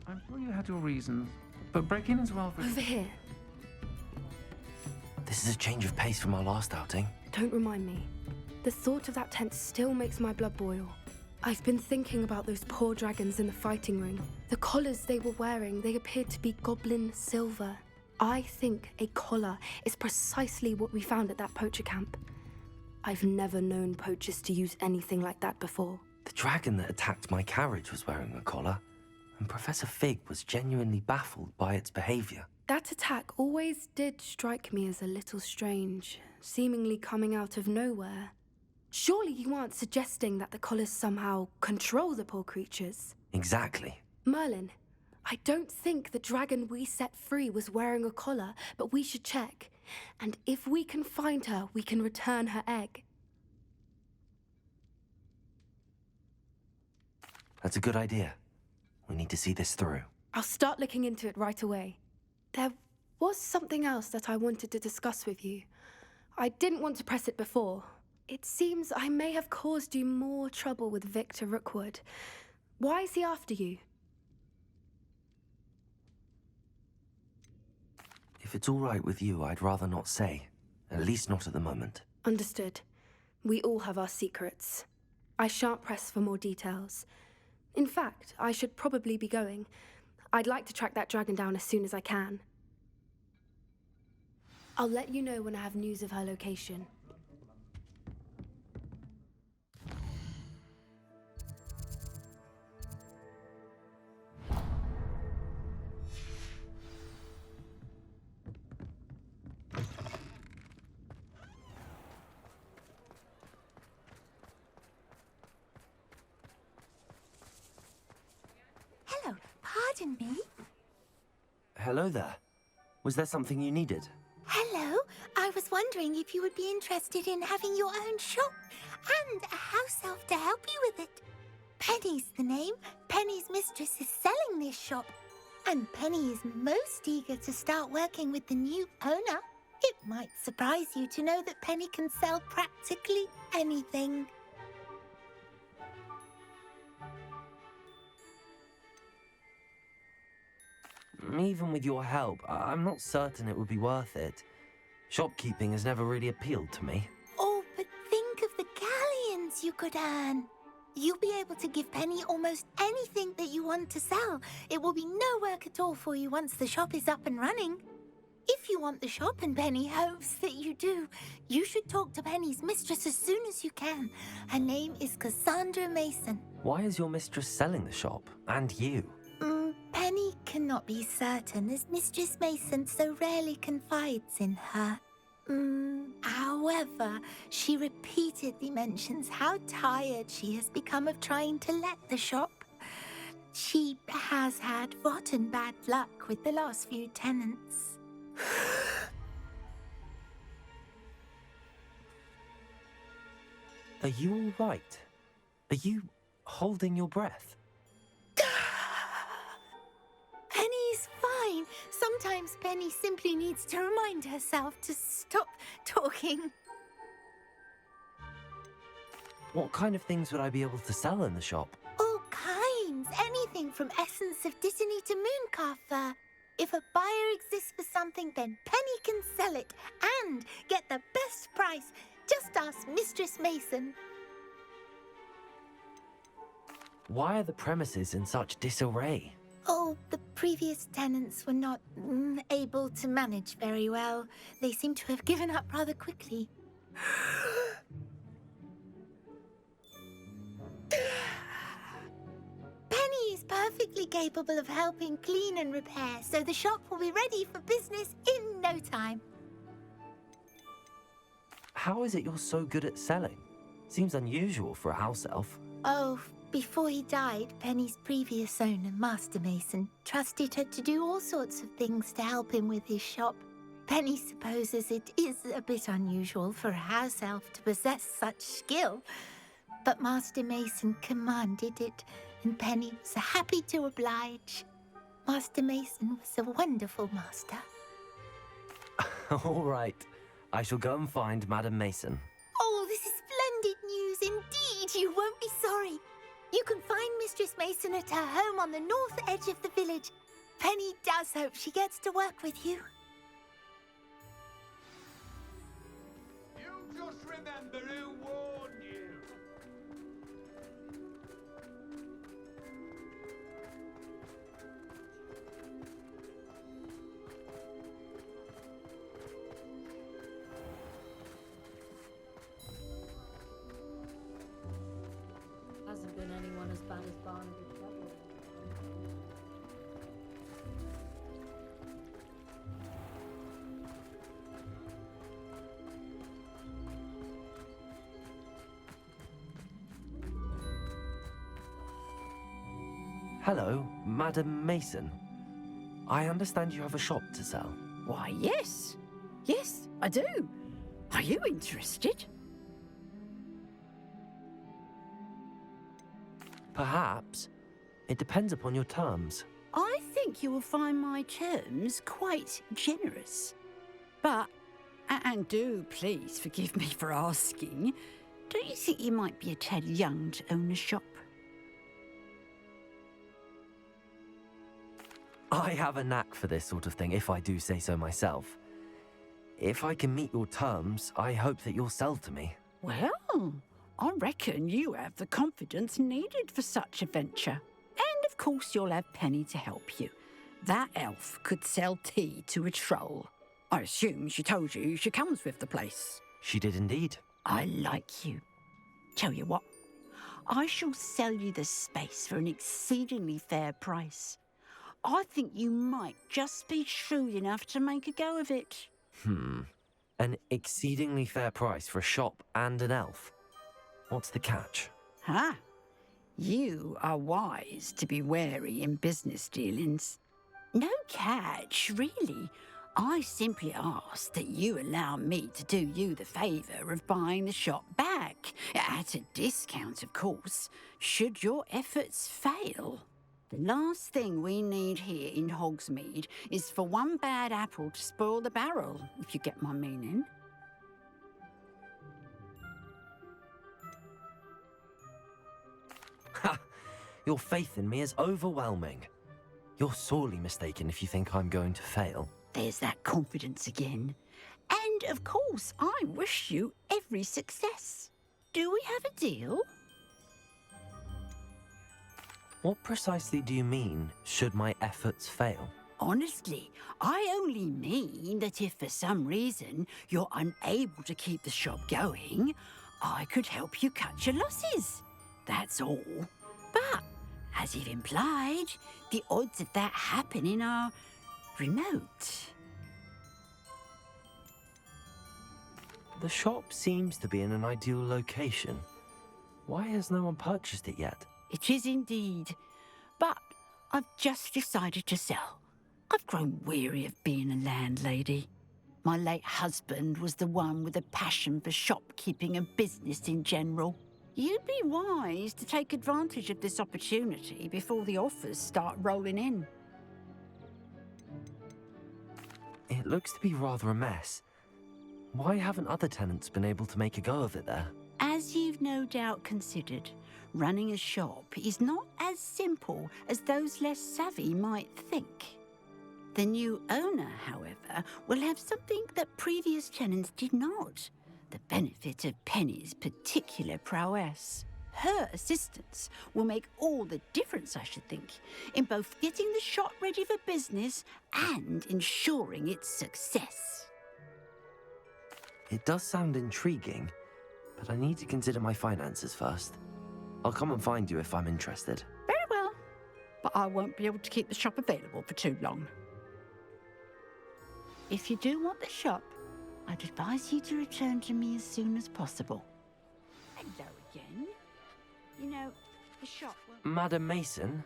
I'm sure you had your reasons, but break in as well for... Over here. This is a change of pace from our last outing. Don't remind me. The thought of that tent still makes my blood boil. I've been thinking about those poor dragons in the fighting ring. The collars they were wearing, they appeared to be goblin silver. I think a collar is precisely what we found at that poacher camp. I've never known poachers to use anything like that before. The dragon that attacked my carriage was wearing a collar, and Professor Fig was genuinely baffled by its behavior. That attack always did strike me as a little strange, seemingly coming out of nowhere. Surely you aren't suggesting that the collars somehow control the poor creatures? Exactly. Merlin, I don't think the dragon we set free was wearing a collar, but we should check. And if we can find her, we can return her egg. That's a good idea. We need to see this through. I'll start looking into it right away. There was something else that I wanted to discuss with you. I didn't want to press it before. It seems I may have caused you more trouble with Victor Rookwood. Why is he after you? If it's all right with you, I'd rather not say. At least not at the moment. Understood. We all have our secrets. I shan't press for more details. In fact, I should probably be going. I'd like to track that dragon down as soon as I can. I'll let you know when I have news of her location. Hello, pardon me. Hello there. Was there something you needed? Hello, I was wondering if you would be interested in having your own shop and a house elf to help you with it. Penny's the name. Penny's mistress is selling this shop, and Penny is most eager to start working with the new owner. It might surprise you to know that Penny can sell practically anything. Even with your help, I'm not certain it would be worth it. Shopkeeping has never really appealed to me. Oh, but think of the galleons you could earn. You'll be able to give Penny almost anything that you want to sell. It will be no work at all for you once the shop is up and running. If you want the shop, and Penny hopes that you do, you should talk to Penny's mistress as soon as you can. Her name is Cassandra Mason. Why is your mistress selling the shop? And you? Penny cannot be certain, as Mistress Mason so rarely confides in her. However, she repeatedly mentions how tired she has become of trying to let the shop. She has had rotten bad luck with the last few tenants. Are you all right? Are you holding your breath? Penny's fine. Sometimes Penny simply needs to remind herself to stop talking. What kind of things would I be able to sell in the shop? All kinds. Anything from essence of Disney to mooncalf fur. If a buyer exists for something, then Penny can sell it and get the best price. Just ask Mistress Mason. Why are the premises in such disarray? Oh, the previous tenants were not able to manage very well. They seem to have given up rather quickly. Penny is perfectly capable of helping clean and repair, so the shop will be ready for business in no time. How is it you're so good at selling? Seems unusual for a house elf. Oh, before he died, Penny's previous owner, Master Mason, trusted her to do all sorts of things to help him with his shop. Penny supposes it is a bit unusual for a house elf to possess such skill, but Master Mason commanded it, and Penny was happy to oblige. Master Mason was a wonderful master. All right. I shall go and find Madam Mason. Oh, this is splendid news indeed. You won't be sorry. You can find Mistress Mason at her home on the north edge of the village. Penny does hope she gets to work with you. You just remember who warned you. Hasn't been anyone as bad as Barnaby Treadwell. Hello, Madam Mason. I understand you have a shop to sell. Why, yes. Yes, I do. Are you interested? Perhaps. It depends upon your terms. I think you will find my terms quite generous. But, and do please forgive me for asking, don't you think you might be a tad young to own a shop? I have a knack for this sort of thing, if I do say so myself. If I can meet your terms, I hope that you'll sell to me. Well, I reckon you have the confidence needed for such a venture. And of course you'll have Penny to help you. That elf could sell tea to a troll. I assume she told you she comes with the place. She did indeed. I like you. Tell you what, I shall sell you the space for an exceedingly fair price. I think you might just be shrewd enough to make a go of it. An exceedingly fair price for a shop and an elf. What's the catch? Huh? You are wise to be wary in business dealings. No catch, really. I simply ask that you allow me to do you the favour of buying the shop back, at a discount, of course, should your efforts fail. The last thing we need here in Hogsmeade is for one bad apple to spoil the barrel, if you get my meaning. Ha! Your faith in me is overwhelming. You're sorely mistaken if you think I'm going to fail. There's that confidence again. And, of course, I wish you every success. Do we have a deal? What precisely do you mean, should my efforts fail? Honestly, I only mean that if for some reason you're unable to keep the shop going, I could help you cut your losses. That's all. But, as you've implied, the odds of that happening are remote. The shop seems to be in an ideal location. Why has no one purchased it yet? It is indeed. But I've just decided to sell. I've grown weary of being a landlady. My late husband was the one with a passion for shopkeeping and business in general. You'd be wise to take advantage of this opportunity before the offers start rolling in. It looks to be rather a mess. Why haven't other tenants been able to make a go of it there? As you've no doubt considered, running a shop is not as simple as those less savvy might think. The new owner, however, will have something that previous tenants did not. The benefit of Penny's particular prowess. Her assistance will make all the difference, I should think, in both getting the shop ready for business and ensuring its success. It does sound intriguing, but I need to consider my finances first. I'll come and find you if I'm interested. Very well, but I won't be able to keep the shop available for too long. If you do want the shop, I'd advise you to return to me as soon as possible. Hello again. You know, the shop will... Madam Mason,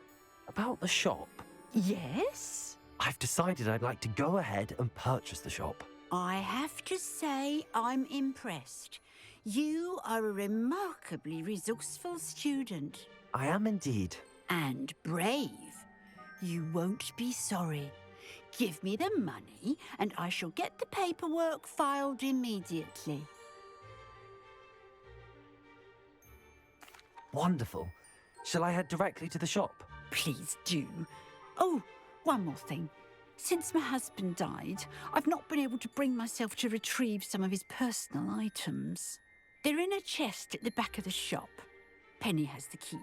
about the shop. Yes? I've decided I'd like to go ahead and purchase the shop. I have to say I'm impressed. You are a remarkably resourceful student. I am indeed. And brave. You won't be sorry. Give me the money, and I shall get the paperwork filed immediately. Wonderful. Shall I head directly to the shop? Please do. Oh, one more thing. Since my husband died, I've not been able to bring myself to retrieve some of his personal items. They're in a chest at the back of the shop. Penny has the key.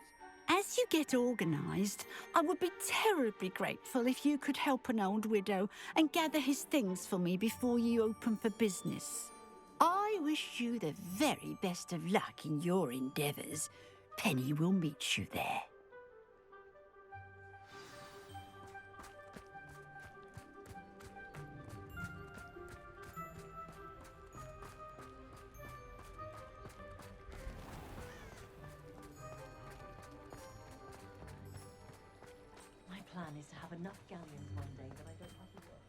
As you get organised, I would be terribly grateful if you could help an old widow and gather his things for me before you open for business. I wish you the very best of luck in your endeavours. Penny will meet you there. My plan is to have enough galleons one day that I don't have to work.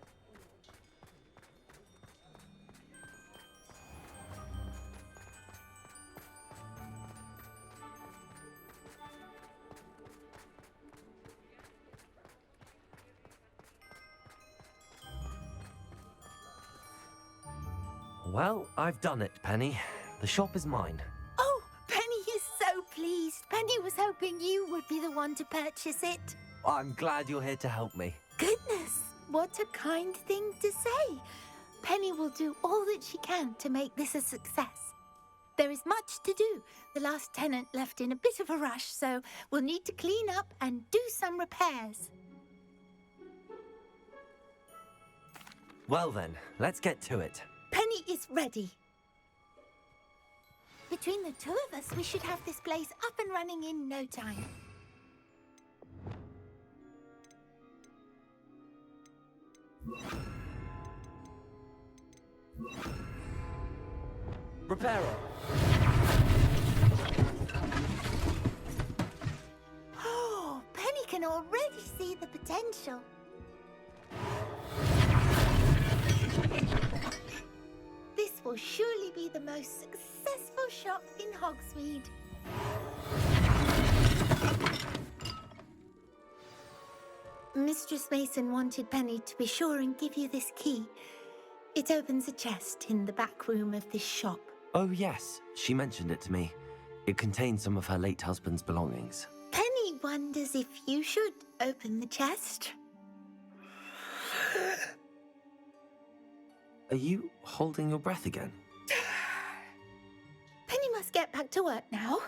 Well, I've done it, Penny. The shop is mine. Oh, Penny is so pleased. Penny was hoping you would be the one to purchase it. I'm glad you're here to help me. Goodness, what a kind thing to say. Penny will do all that she can to make this a success. There is much to do. The last tenant left in a bit of a rush, so we'll need to clean up and do some repairs. Well then, let's get to it. Penny is ready. Between the two of us, we should have this place up and running in no time. Repairer! Oh, Penny can already see the potential. This will surely be the most successful shop in Hogsmeade. Mistress Mason wanted Penny to be sure and give you this key. It opens a chest in the back room of this shop. Oh yes, she mentioned it to me. It contains some of her late husband's belongings. Penny wonders if you should open the chest. Are you holding your breath again? Penny must get back to work now.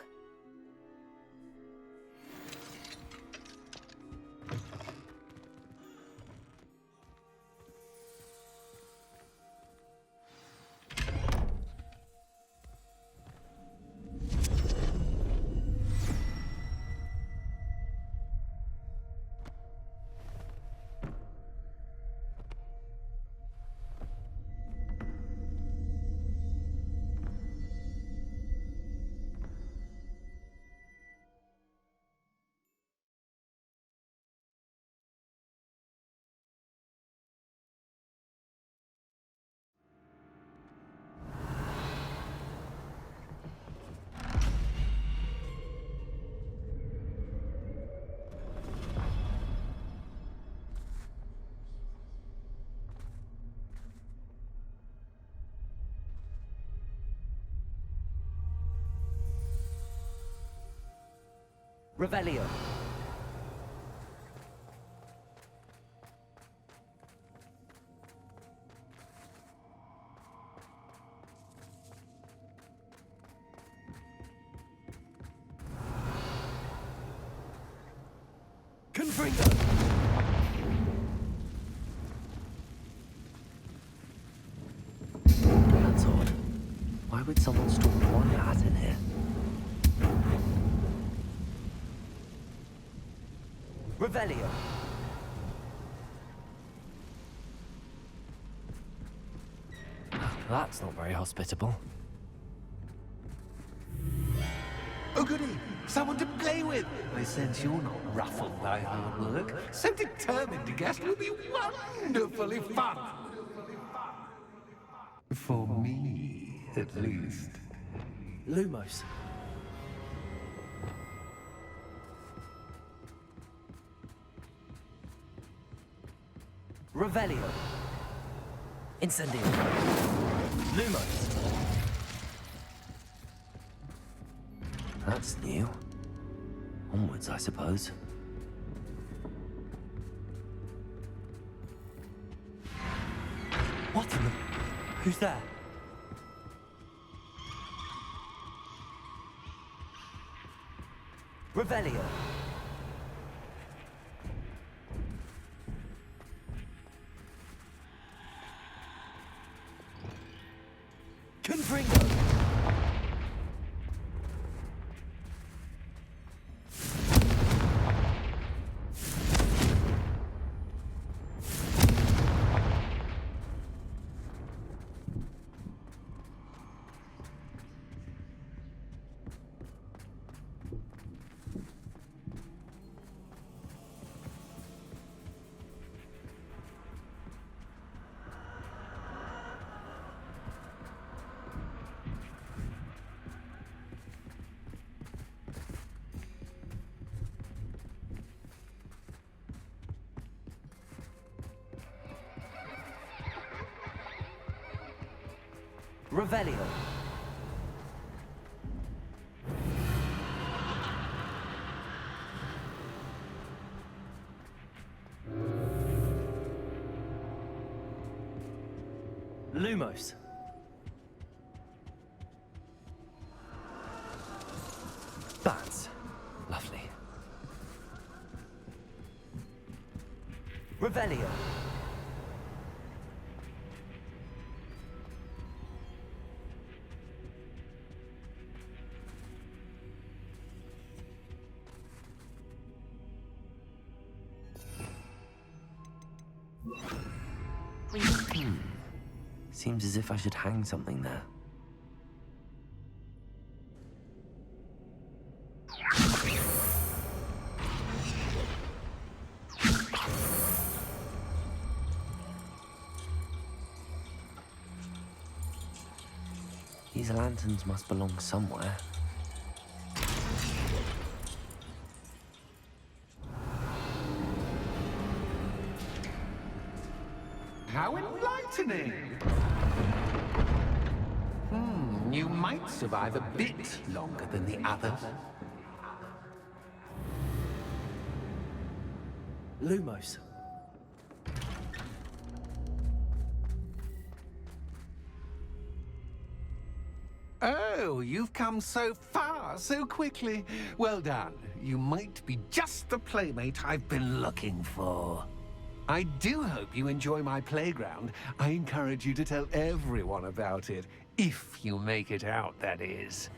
Revelio. Confringo. That's odd. Why would someone store one hat in here? Revelio. That's not very hospitable. Oh, goody! Someone to play with! I sense you're not ruffled by hard work. So determined to guest will be wonderfully fun! For me, at least. Lumos. Revelio. Incendio. Lumos. That's new. Onwards, I suppose. What in the... Who's there? Revelio. Confringo. Revelio. Lumos. Bats. Lovely. Revelio. Seems as if I should hang something there. These lanterns must belong somewhere. How enlightening! You might survive a bit longer than the others. Lumos. Oh, you've come so far so quickly. Well done. You might be just the playmate I've been looking for. I do hope you enjoy my playground. I encourage you to tell everyone about it. If you make it out, that is.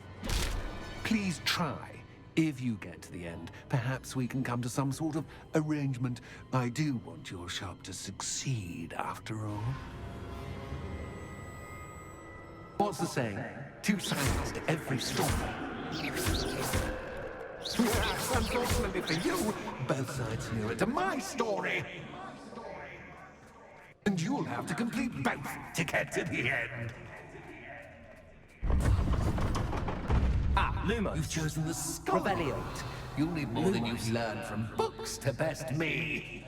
Please try. If you get to the end, perhaps we can come to some sort of arrangement. I do want your shop to succeed, after all. What's the saying? Two sides to every story. Yes, unfortunately for you, both sides hear it to my story. And you'll have to complete both to get to the end. Lumos. You've chosen the skull. Revelio. You'll need more than you've learned from books to best me.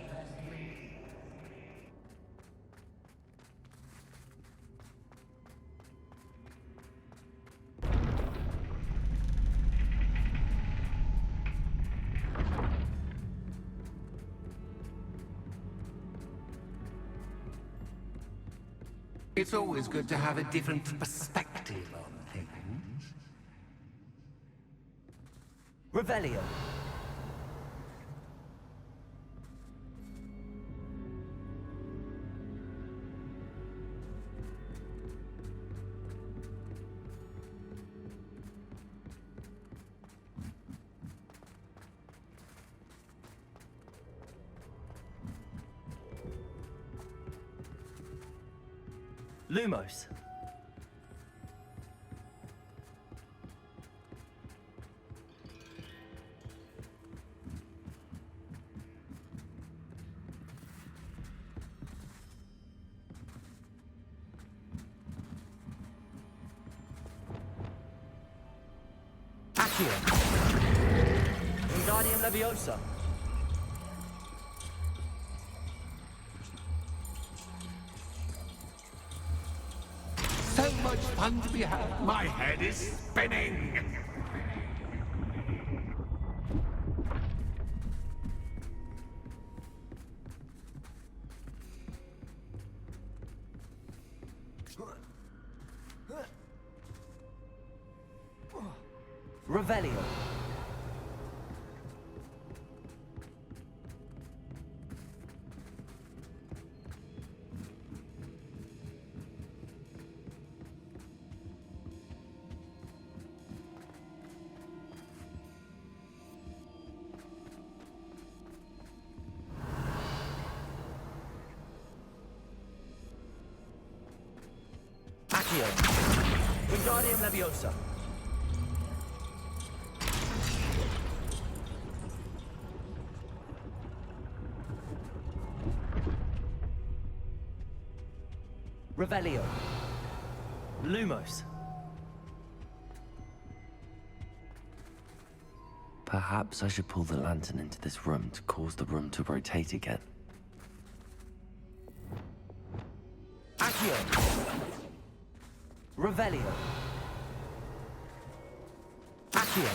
It's always good to have a different perspective on things. Revelio. Lumos. Accio. Wingardium Leviosa. So much fun to be had. My head is spinning. Revelio. Accio. Wingardium Leviosa. Revelio. Lumos. Perhaps I should pull the lantern into this room to cause the room to rotate again. Accio. Revelio. Accio.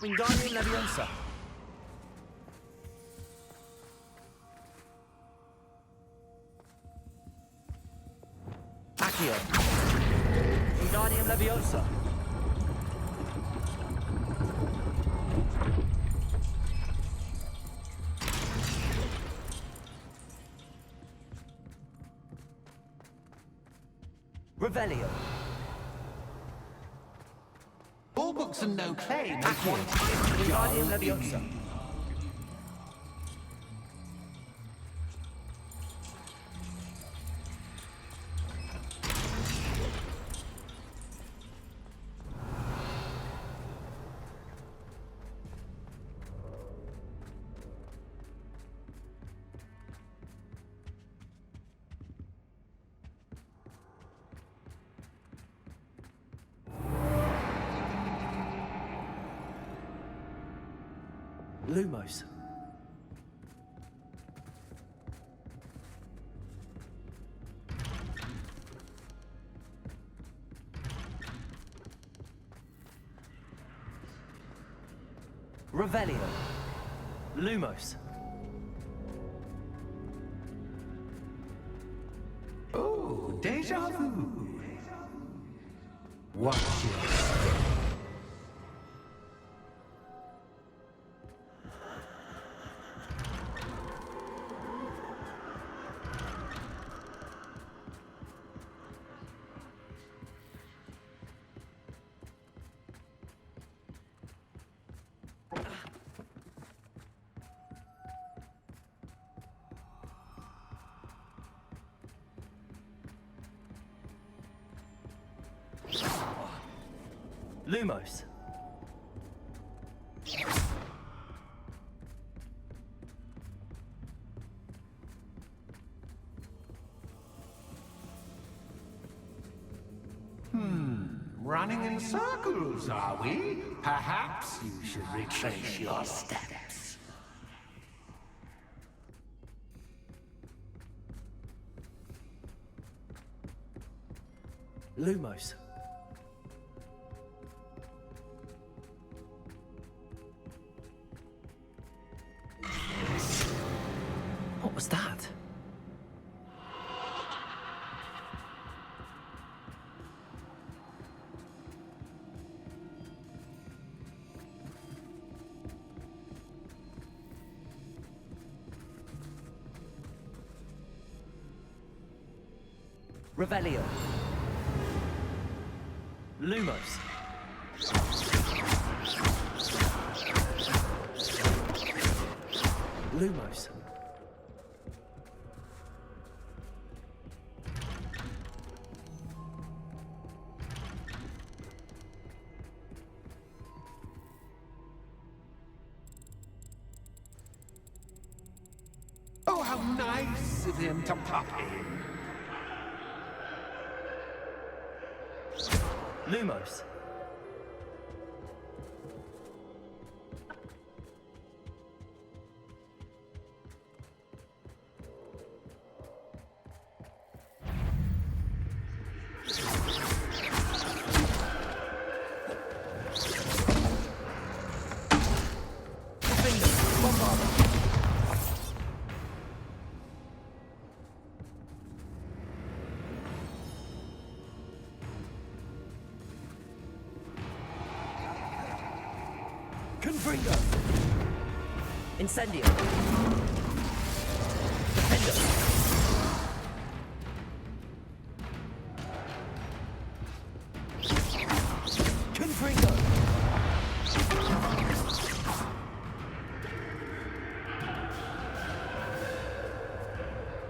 Wingardium Leviosa. Wingardium Leviosa. Revelio. All books and no claim. Wingardium Leviosa. Lumos. Revelio. Lumos. Oh, deja vu. Watch your step. Lumos. Running in circles, are we? Perhaps you should retrace your steps. Lumos. What was that? Revelio. Lumos. Lumos. Oh, how nice of him to pop in. Lumos. Confringo. Incendio. Defendo. Confringo.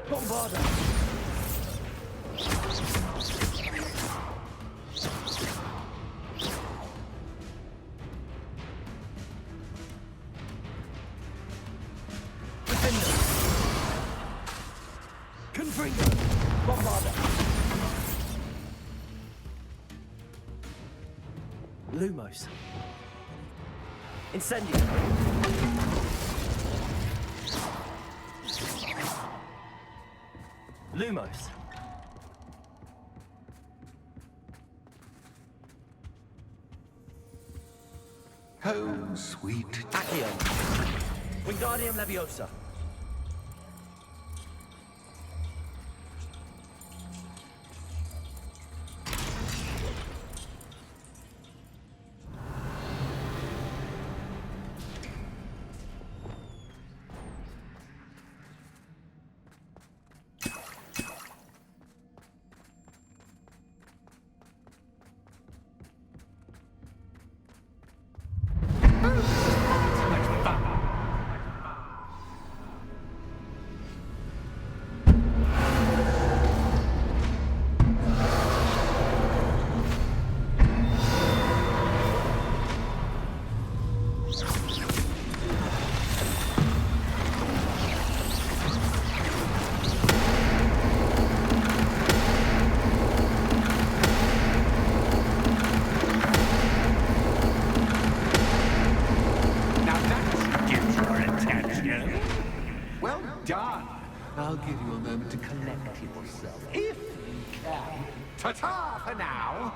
Bombarda. Confringo. Bombarda. Lumos. Incendio. Lumos. Home, sweet. Accio. Wingardium Leviosa. now.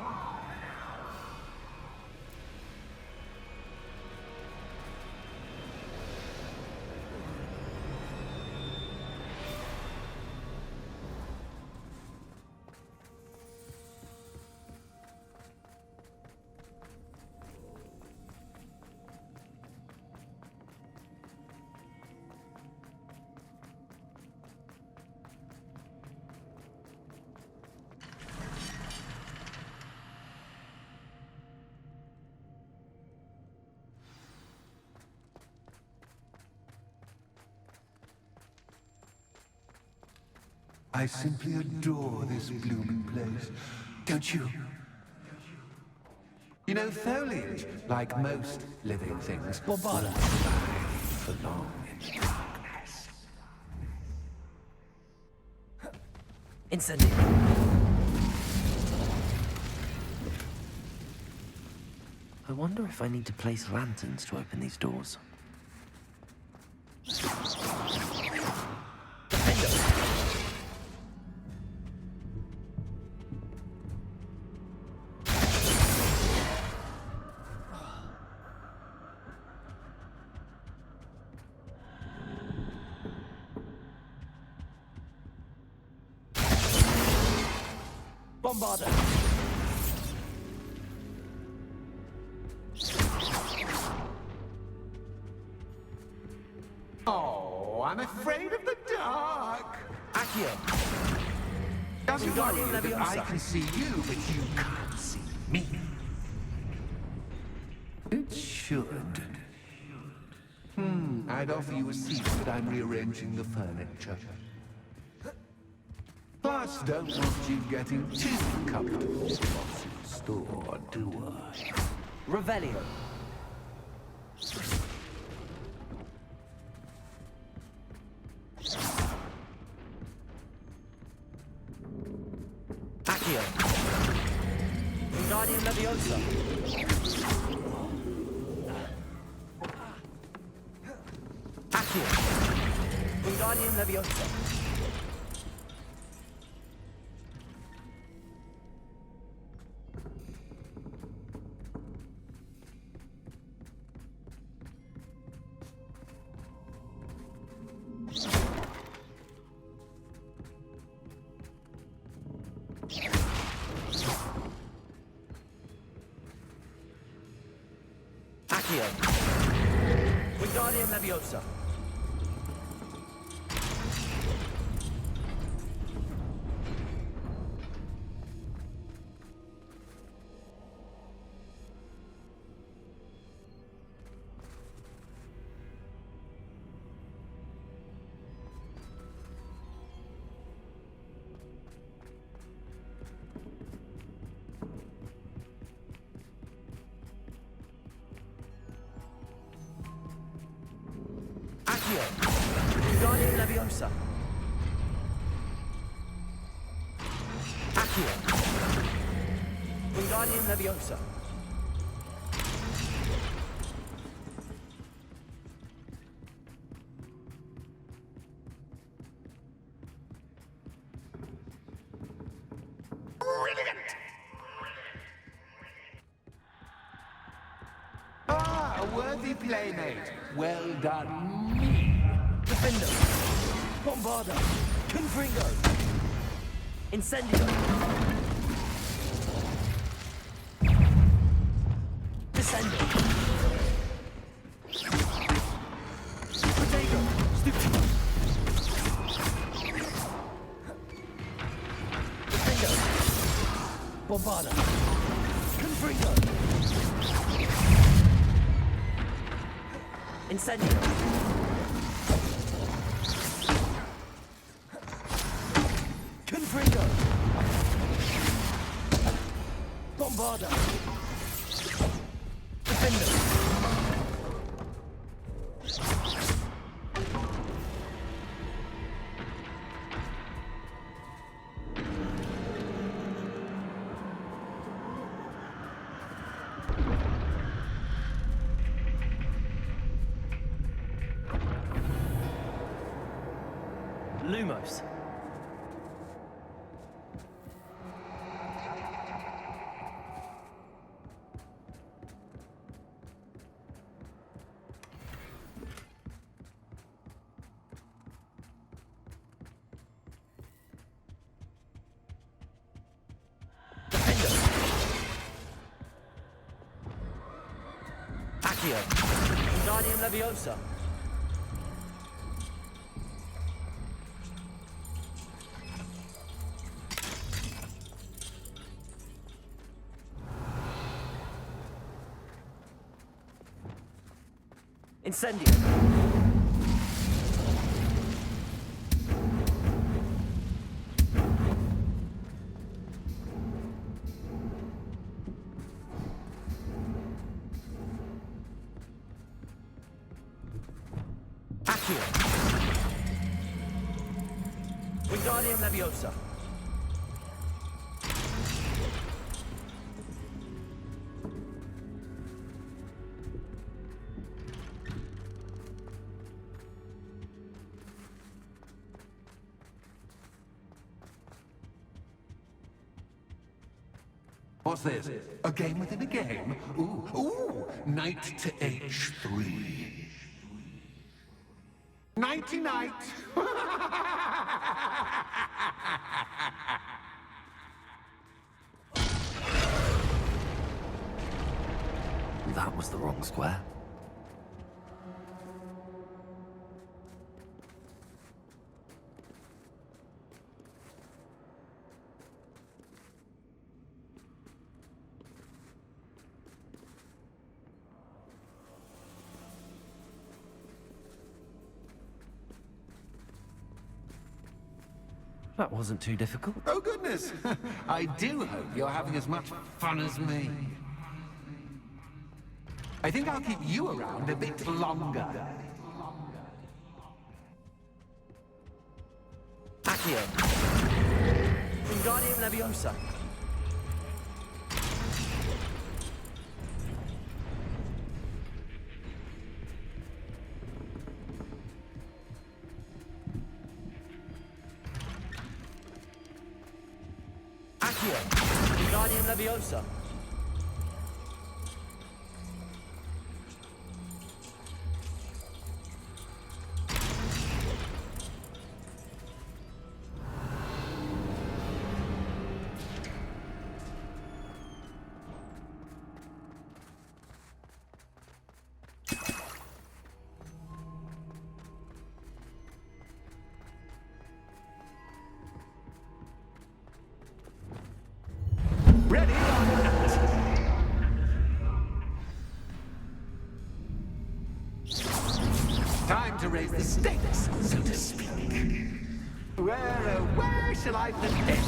I simply adore this blooming place. Don't you? You know, foliage, like most living things, will thrive for long in darkness. Incendio. I wonder if I need to place lanterns to open these doors. Bombarder! Oh, I'm afraid of the dark. Accio! Doesn't worry Wingardium that I Leviosa. can see you, but you can't see me. It should. I'd offer you a seat, but I'm rearranging the furniture. Plus, don't want you getting too comfortable whilst in the store, do I? Revelio. Accio. Wingardium Leviosa. Accio. Wingardium Leviosa. Accio. Wingardium Leviosa. Accio. Wingardium Leviosa. Accio. Wingardium Leviosa. Brilliant! Ah, a worthy playmate. Well done, me. Defender. Bombarder. Confringo. Incendio. Descendo. Protego. Stupid. Defender. Bombarder. Confringo. Incendio. Confringo. Bombarder. Defender. Lumos. Accio. Wingardium Leviosa. Incendio. Accio. Wingardium Leviosa. What's this? A game within a game? Ooh, knight to h3. Nighty-night! That was the wrong square. That wasn't too difficult. Oh, goodness! I do hope you're having as much fun as me. I think I'll keep you around a bit longer. Accio. Wingardium Leviosa. Accio. Wingardium Leviosa. Ready or not? Time to raise the stakes, so to speak. Where shall I begin?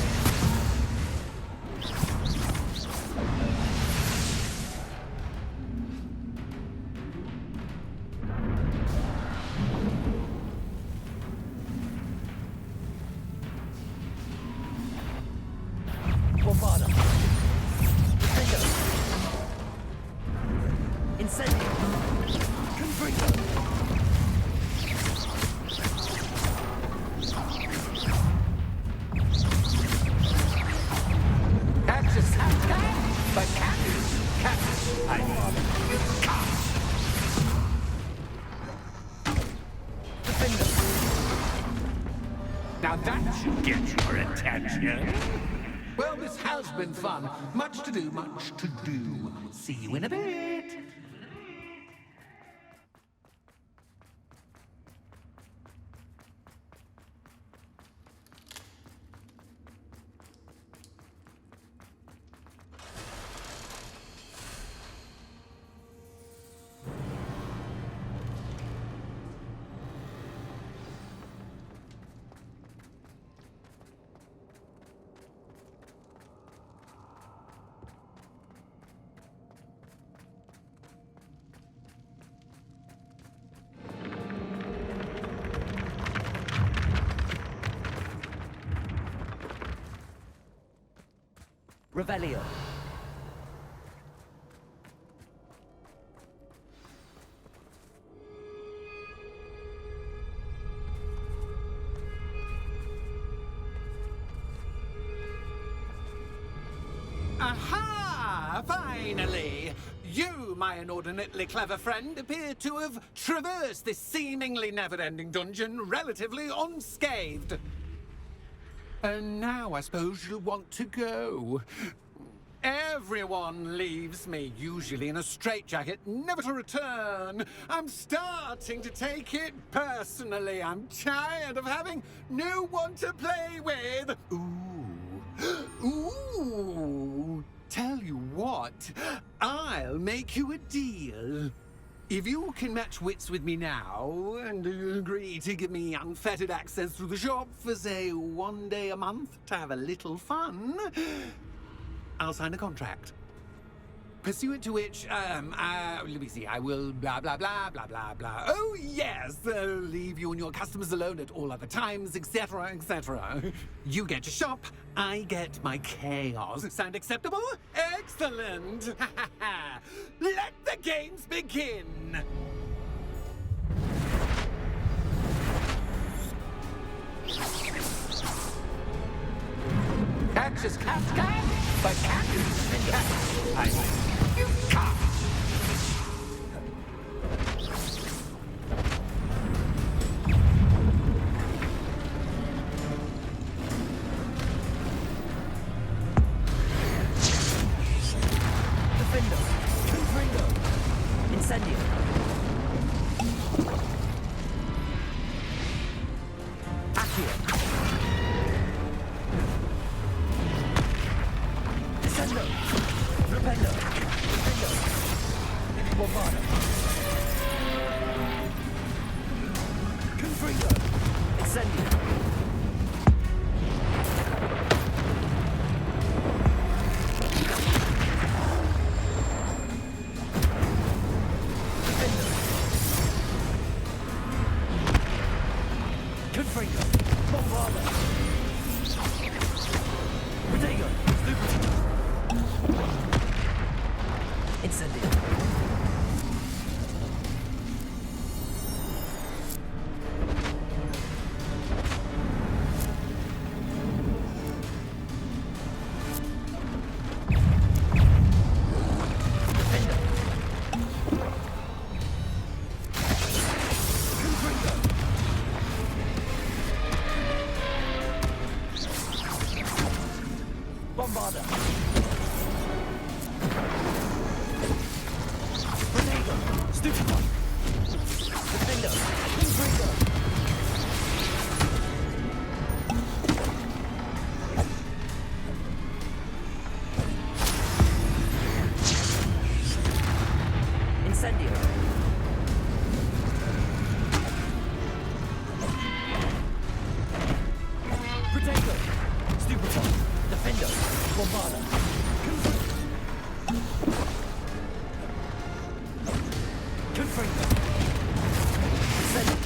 Bombarda. Defender. Incendio. Confringo. That's just but I can't. Defender. Now that should get your attention. Well, this has been fun. Much to do, much to do. See you in a bit. Revelio. Aha! Finally! You, my inordinately clever friend, appear to have traversed this seemingly never-ending dungeon relatively unscathed. And now I suppose you'll want to go. Everyone leaves me, usually in a straitjacket, never to return. I'm starting to take it personally. I'm tired of having no one to play with. Ooh. Tell you what, I'll make you a deal. If you can match wits with me now and agree to give me unfettered access to the shop for, say, 1 day a month to have a little fun, I'll sign a contract. Pursuant to which, let me see, I will blah, blah, blah, blah, blah, blah. Oh, yes, leave you and your customers alone at all other times, etc., etc. You get your shop, I get my chaos. Sound acceptable? Excellent! Let the games begin! Catch is cat, but cat is cat. You can't. Defendo. Confringo. Incendio. Accio. Descendo. Flipendo. Defendo. Bombardo. Confringo. Incendio. Confringo. Bombardo. Protego. Stupid. Incendio. Bombarda. Protego. Stupid one. Defendo. Confringo. Incendio. Protego. Stupid one. Defendo. Bombarda. Confringo. Incendio.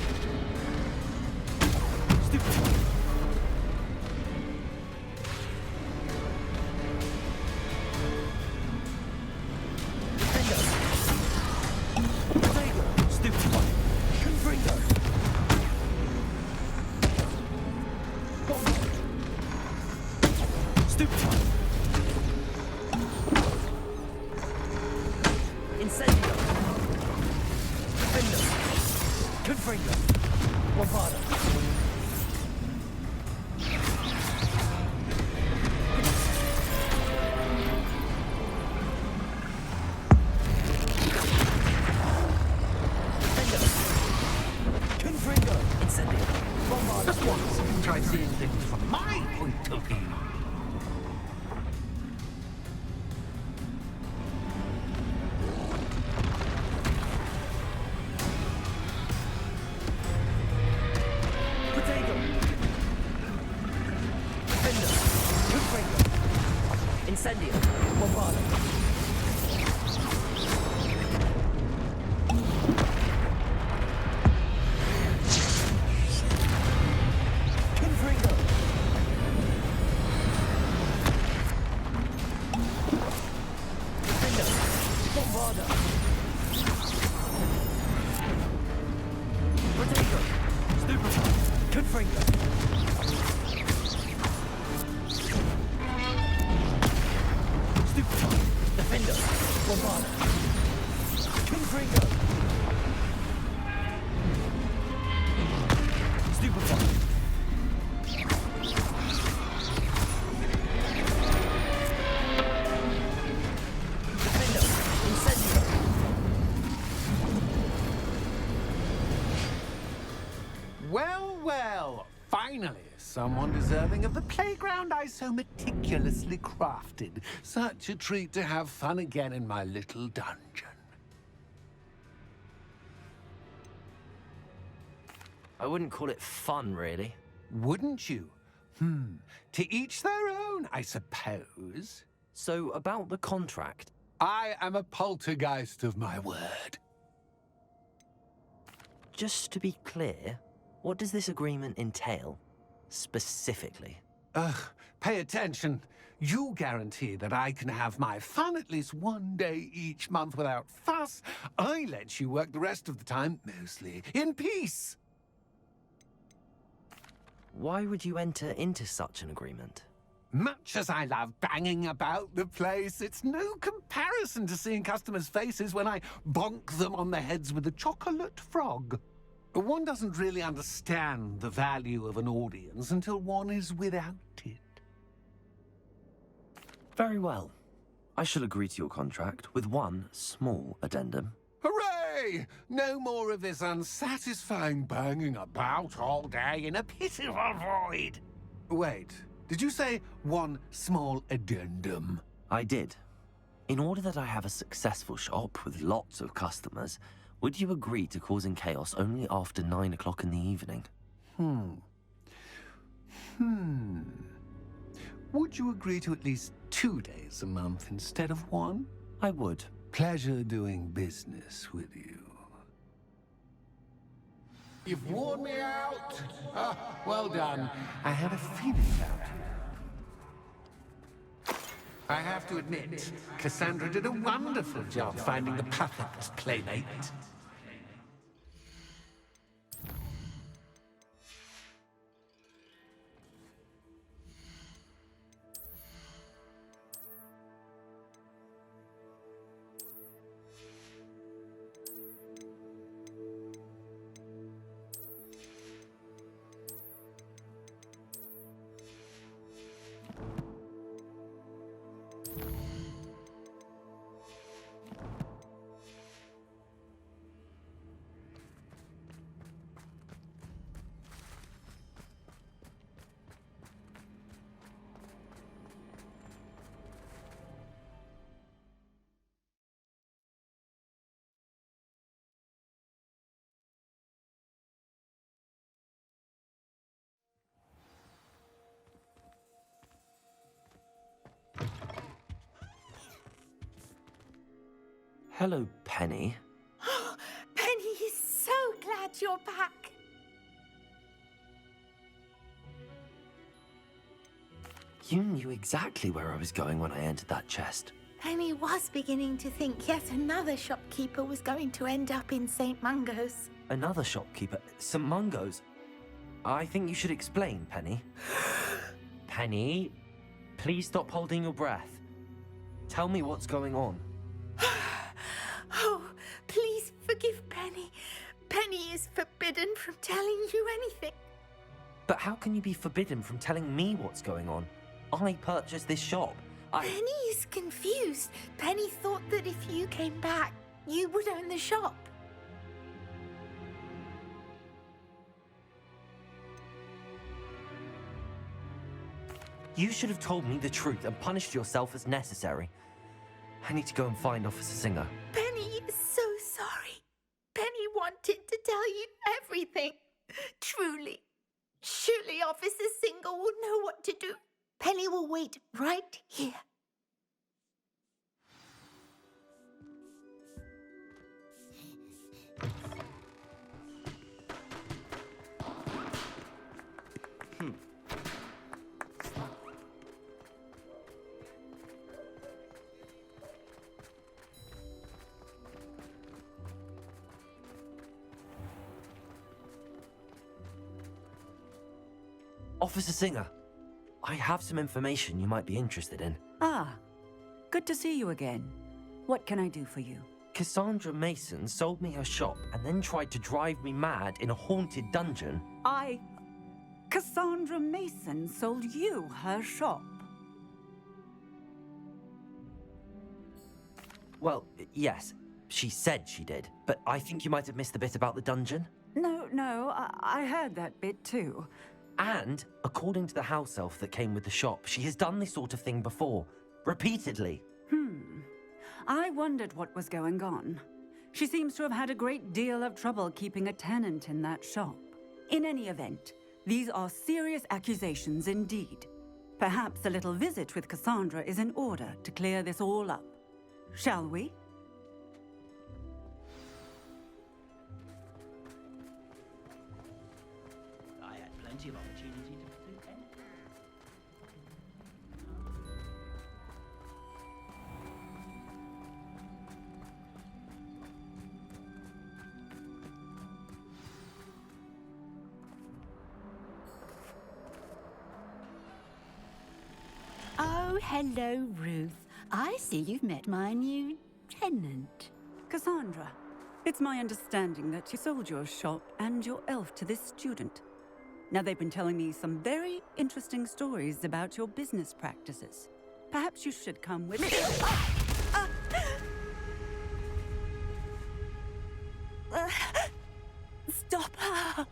Stupid one. Defendo. Protego. Stupid one. Confringo. Bombarda. Stupid one. Incendio. Defendo. Confringo. Bombarda. Defendo. Confringo. Incendio. Bombarda. Just once you can try seeing things from my point of view. Protego. Defendo. Confringo. Incendio. Bombarda. Confringo. Defendo. Bombarda. Protego. Stupid. Confringo. Stupid. Defendo. Bombarda. Confringo. Stupid. someone deserving of the playground I so meticulously crafted. Such a treat to have fun again in my little dungeon. I wouldn't call it fun, really. Wouldn't you? To each their own, I suppose. So, about the contract. I am a poltergeist of my word. Just to be clear, what does this agreement entail, specifically? Pay attention. You guarantee that I can have my fun at least one day each month without fuss. I let you work the rest of the time, mostly in peace. Why would you enter into such an agreement? Much as I love banging about the place, it's no comparison to seeing customers' faces when I bonk them on the heads with a chocolate frog. One doesn't really understand the value of an audience until one is without it. Very well. I shall agree to your contract with one small addendum. Hooray! No more of this unsatisfying banging about all day in a pitiful void. Wait, did you say one small addendum? I did. In order that I have a successful shop with lots of customers, would you agree to causing chaos only after 9 o'clock in the evening? Would you agree to at least 2 days a month instead of one? I would. Pleasure doing business with you. You've worn me out. Well done. I had a feeling about you. I have to admit, Cassandra did a wonderful job finding the perfect playmate. Hello, Penny. Penny is so glad you're back. You knew exactly where I was going when I entered that chest. Penny was beginning to think yet another shopkeeper was going to end up in St. Mungo's. Another shopkeeper? St. Mungo's? I think you should explain, Penny. Penny, please stop holding your breath. Tell me what's going on. Oh, please forgive Penny. Penny is forbidden from telling you anything. But how can you be forbidden from telling me what's going on? I purchased this shop. Penny is confused. Penny thought that if you came back, you would own the shop. You should have told me the truth and punished yourself as necessary. I need to go and find Officer Singer. Penny is so sorry. Penny wanted to tell you everything. Truly. Surely Officer Singer will know what to do. Penny will wait right here. Officer Singer, I have some information you might be interested in. Ah, good to see you again. What can I do for you? Cassandra Mason sold me her shop and then tried to drive me mad in a haunted dungeon. Cassandra Mason sold you her shop? Well, yes, she said she did, but I think you might have missed the bit about the dungeon. No, I heard that bit too. And, according to the house elf that came with the shop, she has done this sort of thing before. Repeatedly. I wondered what was going on. She seems to have had a great deal of trouble keeping a tenant in that shop. In any event, these are serious accusations indeed. Perhaps a little visit with Cassandra is in order to clear this all up. Shall we? I had plenty of opportunity to pursue anything. Oh, hello, Ruth. I see you've met my new tenant. Cassandra, it's my understanding that you sold your shop and your elf to this student. Now, they've been telling me some very interesting stories about your business practices. Perhaps you should come with me. Stop her!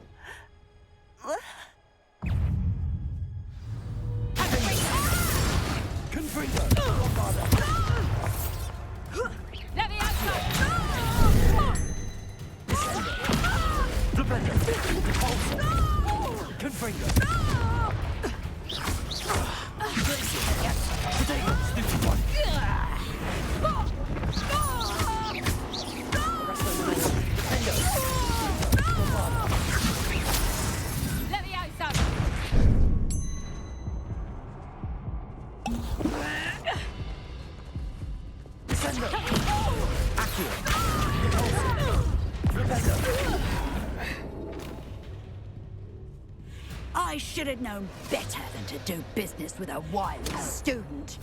I should have known better than to do business with a wild student.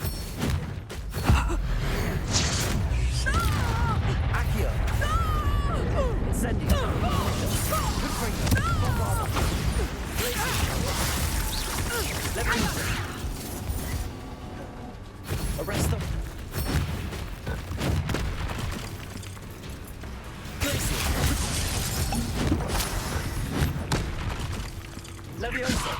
Accio! Incendio! Confringo! Bombarda! Leviosa! Arrest them! Leviosa!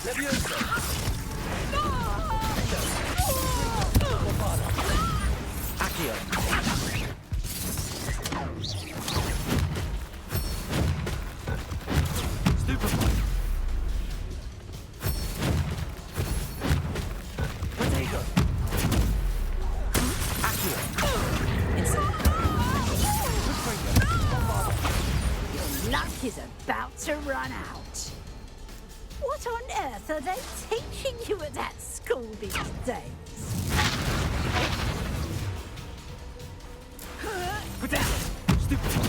Leviosa! Accio! Stupefy! Protego! Accio! Your luck is about to run out. What on earth are they teaching you at that school these days? Protego! Stupefy!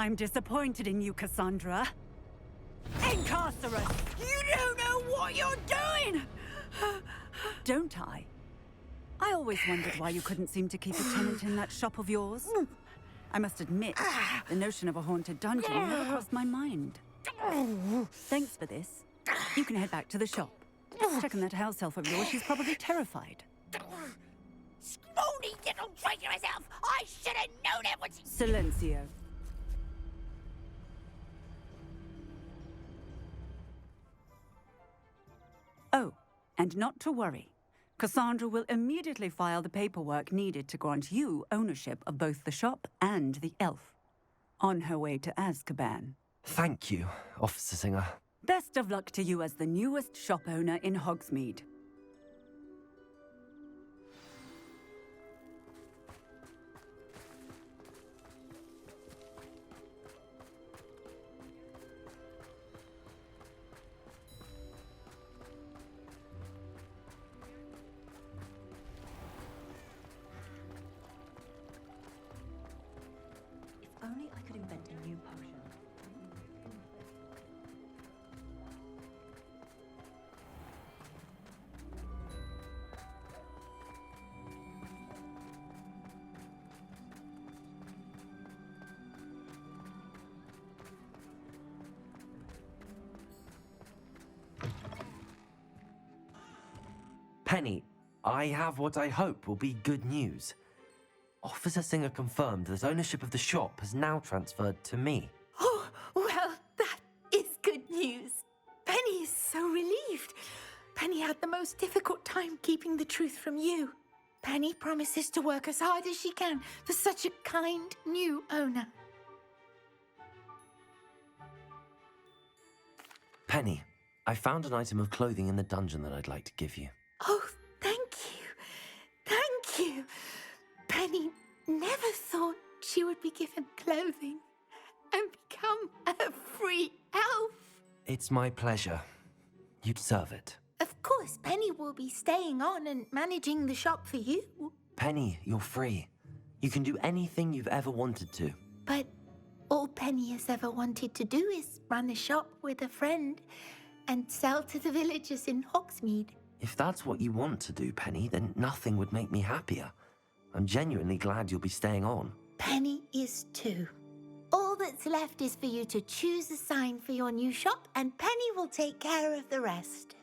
I'm disappointed in you, Cassandra. Incarcerate! You don't know what you're doing! Don't I? I always wondered why you couldn't seem to keep a tenant in that shop of yours. I must admit, the notion of a haunted dungeon never crossed my mind. Thanks for this. You can head back to the shop. Check on that house elf of yours, she's probably terrified. Scrawny little traitorous elf! I should have known it was... Silencio. Oh, and not to worry. Cassandra will immediately file the paperwork needed to grant you ownership of both the shop and the elf. On her way to Azkaban. Thank you, Officer Singer. Best of luck to you as the newest shop owner in Hogsmeade. If only I could invent a new potion. Penny, I have what I hope will be good news. Officer Singer confirmed that ownership of the shop has now transferred to me. Oh, well, that is good news. Penny is so relieved. Penny had the most difficult time keeping the truth from you. Penny promises to work as hard as she can for such a kind new owner. Penny, I found an item of clothing in the dungeon that I'd like to give you. Oh, thank you. Thank you. Penny never thought she would be given clothing and become a free elf. It's my pleasure. You deserve it. Of course, Penny will be staying on and managing the shop for you. Penny, you're free. You can do anything you've ever wanted to. But all Penny has ever wanted to do is run a shop with a friend and sell to the villagers in Hogsmeade. If that's what you want to do, Penny, then nothing would make me happier. I'm genuinely glad you'll be staying on. Penny is too. All that's left is for you to choose a sign for your new shop, and Penny will take care of the rest.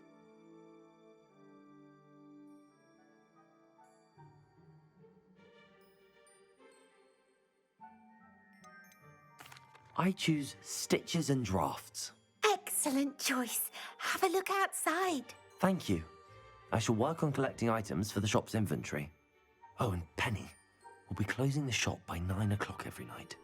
I choose Stitches and Drafts. Excellent choice. Have a look outside. Thank you. I shall work on collecting items for the shop's inventory. Oh, and Penny, we'll be closing the shop by 9 o'clock every night.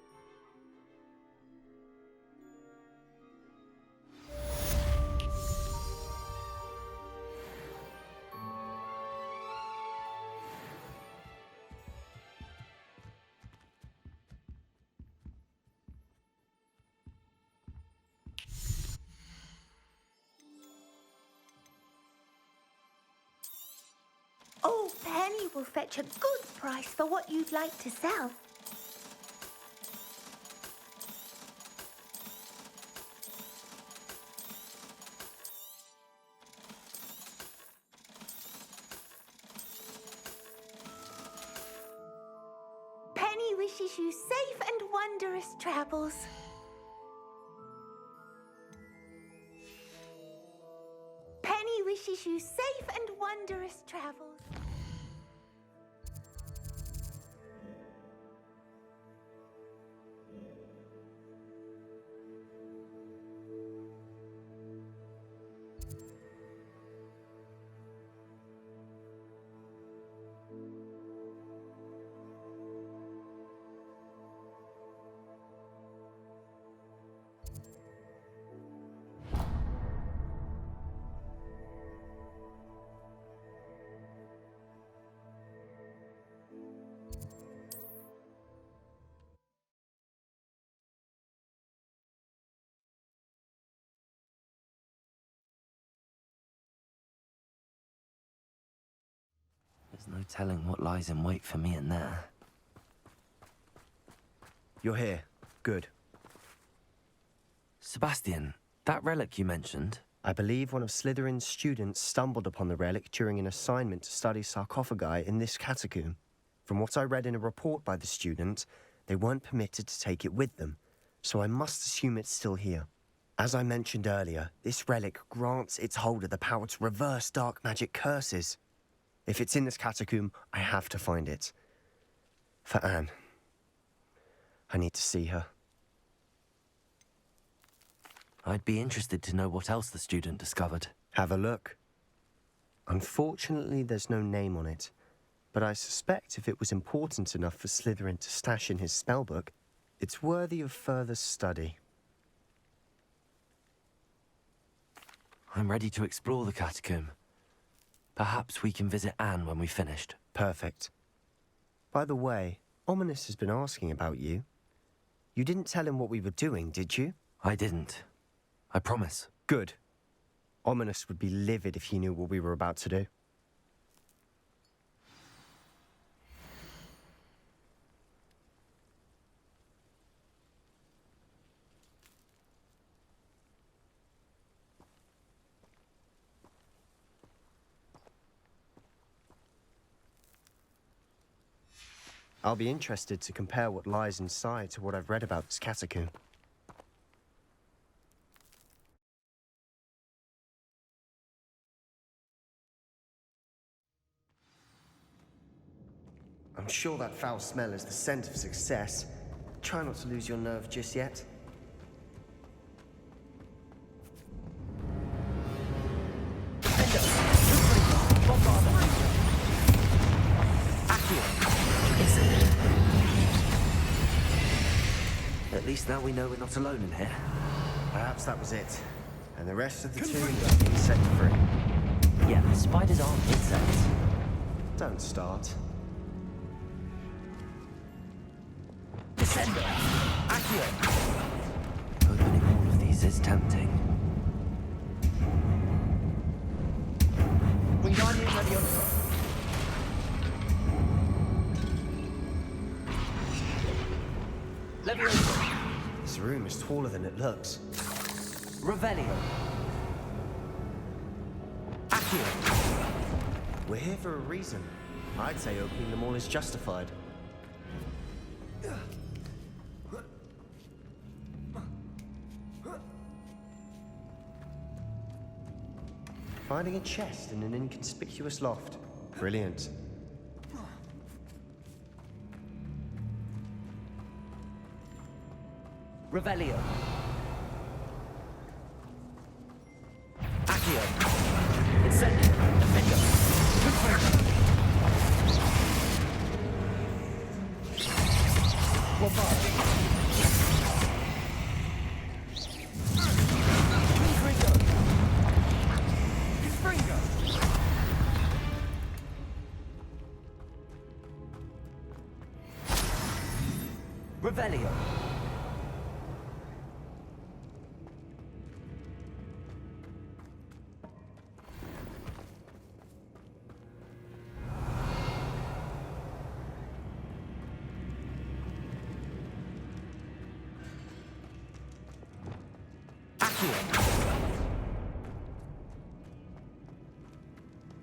Oh, Penny will fetch a good price for what you'd like to sell. Penny wishes you safe and wondrous travels. Penny wishes you safe and wondrous travels. There's no telling what lies in wait for me in there. You're here. Good. Sebastian, that relic you mentioned... I believe one of Slytherin's students stumbled upon the relic during an assignment to study sarcophagi in this catacomb. From what I read in a report by the student, they weren't permitted to take it with them, so I must assume it's still here. As I mentioned earlier, this relic grants its holder the power to reverse dark magic curses. If it's in this catacomb, I have to find it. For Anne. I need to see her. I'd be interested to know what else the student discovered. Have a look. Unfortunately, there's no name on it, but I suspect if it was important enough for Slytherin to stash in his spellbook, it's worthy of further study. I'm ready to explore the catacomb. Perhaps we can visit Anne when we've finished. Perfect. By the way, Ominous has been asking about you. You didn't tell him what we were doing, did you? I didn't. I promise. Good. Ominous would be livid if he knew what we were about to do. I'll be interested to compare what lies inside to what I've read about this catacomb. I'm sure that foul smell is the scent of success. Try not to lose your nerve just yet. At least now we know we're not alone in here. Perhaps that was it. And the rest of the tomb is being set free. Yeah, spiders aren't insects. Don't start. Descender! Accio! Opening all of these is tempting. Wingardium Leviosa. Leviosa. This room is taller than it looks. Revelio. Accio. We're here for a reason. I'd say opening them all is justified. Finding a chest in an inconspicuous loft. Brilliant. Revelio. Accio. Incendio. Defendo. Bombard. Revelio.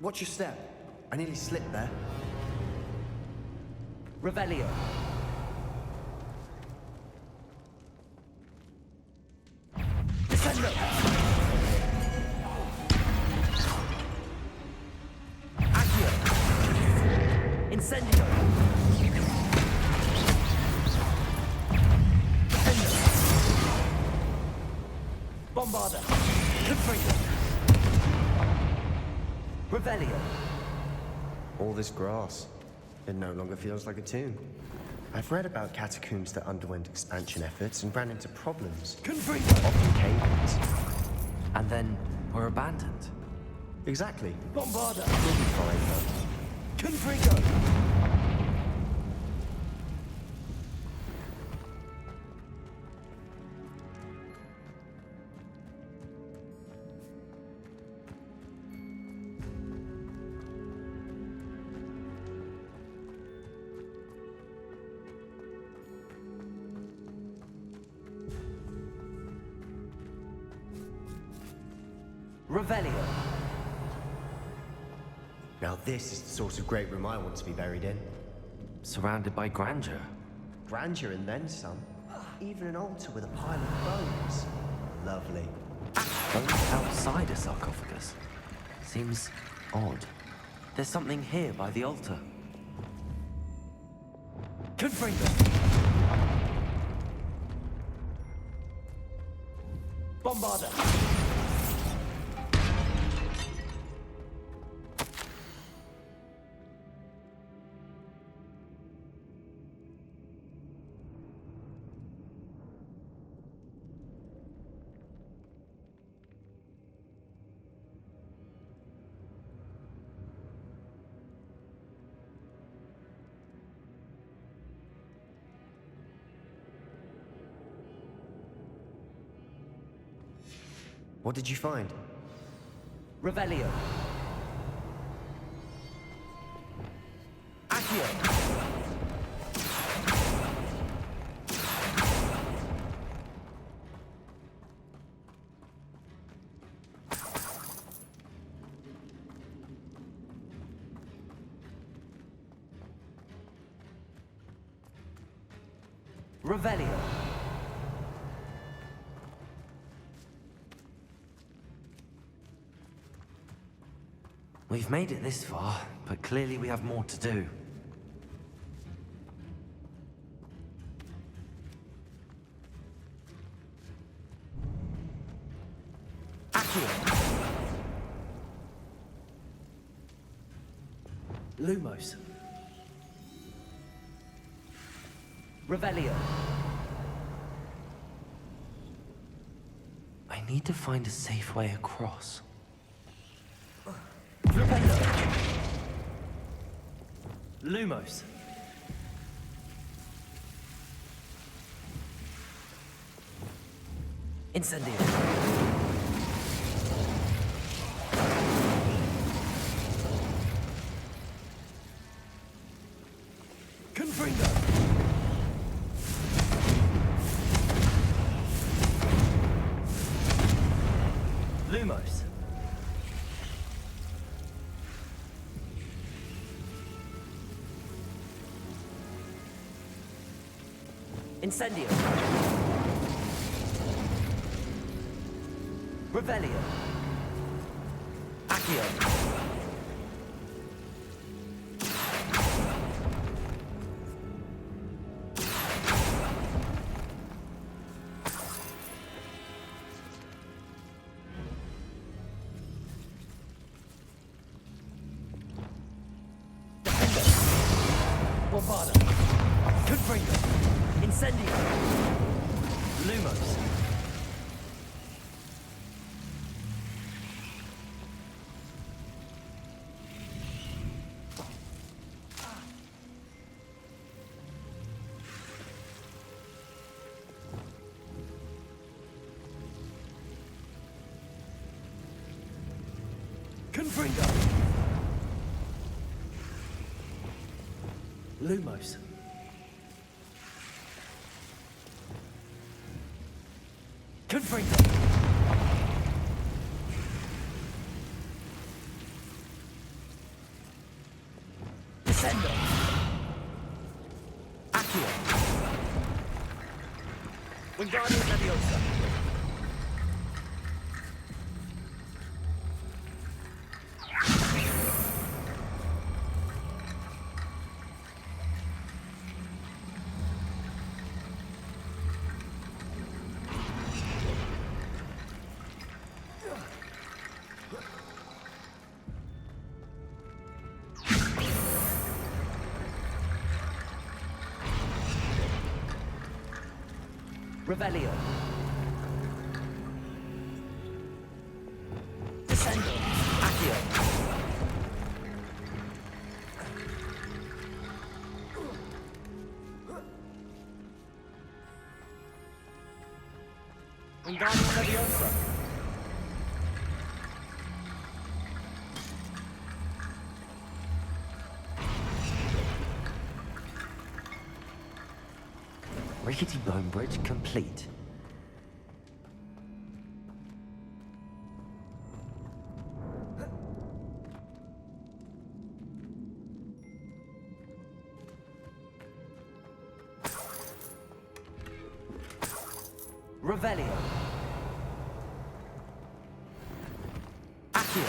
Watch your step. I nearly slipped there. Revelio. Descendo. Accio. Incendio. Defendo. Bombarda. Confringo. Revelio. All this grass. It no longer feels like a tomb. I've read about catacombs that underwent expansion efforts and ran into problems. Often cave-ins. And then were abandoned. Exactly. Bombarda. We'll be fine, though. Confringo. Revelio. Now this is the sort of great room I want to be buried in. Surrounded by grandeur. Grandeur and then some. Even an altar with a pile of bones. Lovely. Bones outside a sarcophagus. Seems odd. There's something here by the altar. Confringo! Bombarda! What did you find? Revelio. Accio. Revelio. We've made it this far, but clearly we have more to do. Accio. Lumos. Revelio. I need to find a safe way across. Lumos. Incendio. Confringo. Lumos. Incendio. Revelio. Accio. Bombarda. Confringo. Incendio. Lumos. Confringo. Lumos. Confringo. Descendo. Accio. Wingardium Leviosa. Revelio. Descendo. Accio. Wingardium Leviosa. Rickety bone bridge complete. Revelio. Accio.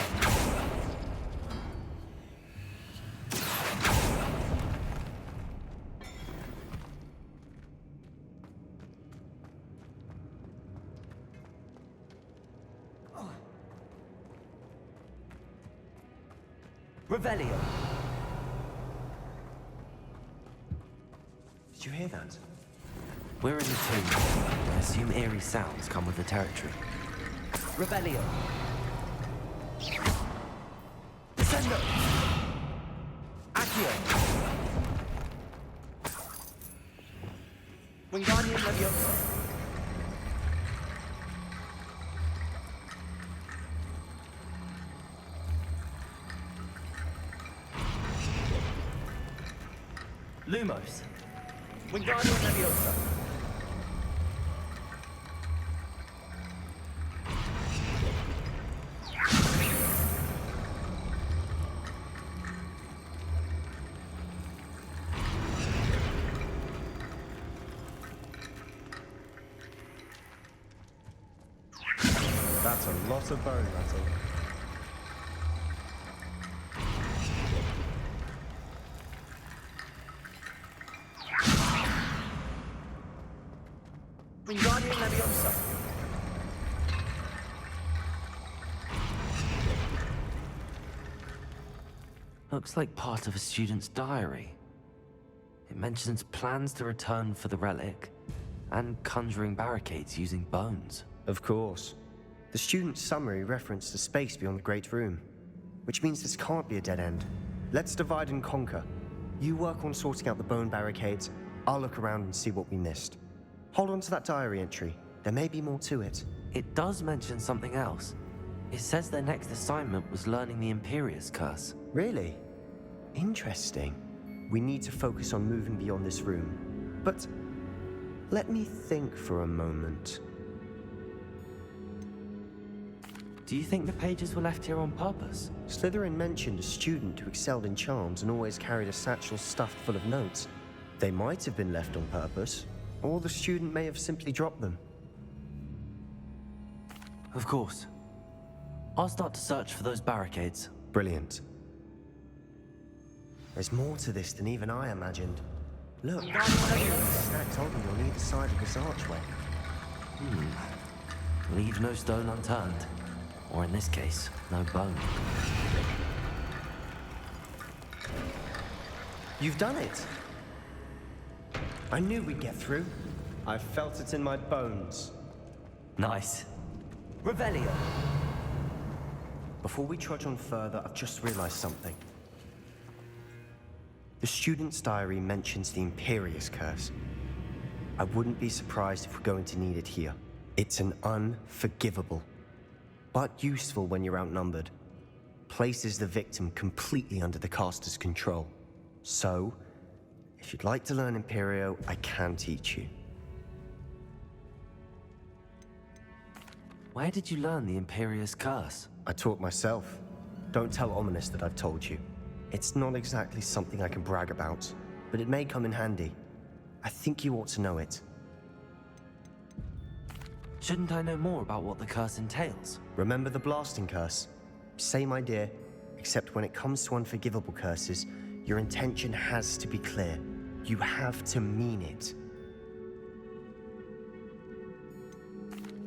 Revelio. Did you hear that? We're in the tomb. I assume eerie sounds come with the territory. Revelio. Descendo. Accio. Wingardium Leviosa. Lumos. Wingardium Leviosa. That's a lot of bone rattle. Wingardium Leviosa. Looks like part of a student's diary. It mentions plans to return for the relic and conjuring barricades using bones. Of course. The student's summary referenced a space beyond the Great Room, which means this can't be a dead end. Let's divide and conquer. You work on sorting out the bone barricades, I'll look around and see what we missed. Hold on to that diary entry. There may be more to it. It does mention something else. It says their next assignment was learning the Imperius Curse. Really? Interesting. We need to focus on moving beyond this room. But let me think for a moment. Do you think the pages were left here on purpose? Slytherin mentioned a student who excelled in charms and always carried a satchel stuffed full of notes. They might have been left on purpose, or the student may have simply dropped them. Of course. I'll start to search for those barricades. Brilliant. There's more to this than even I imagined. Look, stacked on on either side of this archway. Leave no stone unturned. Or in this case, no bone. You've done it! I knew we'd get through. I felt it in my bones. Nice. Revelio. Before we trudge on further, I've just realized something. The student's diary mentions the Imperius Curse. I wouldn't be surprised if we're going to need it here. It's an unforgivable, but useful when you're outnumbered. Places the victim completely under the caster's control. So, if you'd like to learn Imperio, I can teach you. Where did you learn the Imperius Curse? I taught myself. Don't tell Ominous that I've told you. It's not exactly something I can brag about, but it may come in handy. I think you ought to know it. Shouldn't I know more about what the curse entails? Remember the blasting curse? Same idea, except when it comes to unforgivable curses, your intention has to be clear. You have to mean it.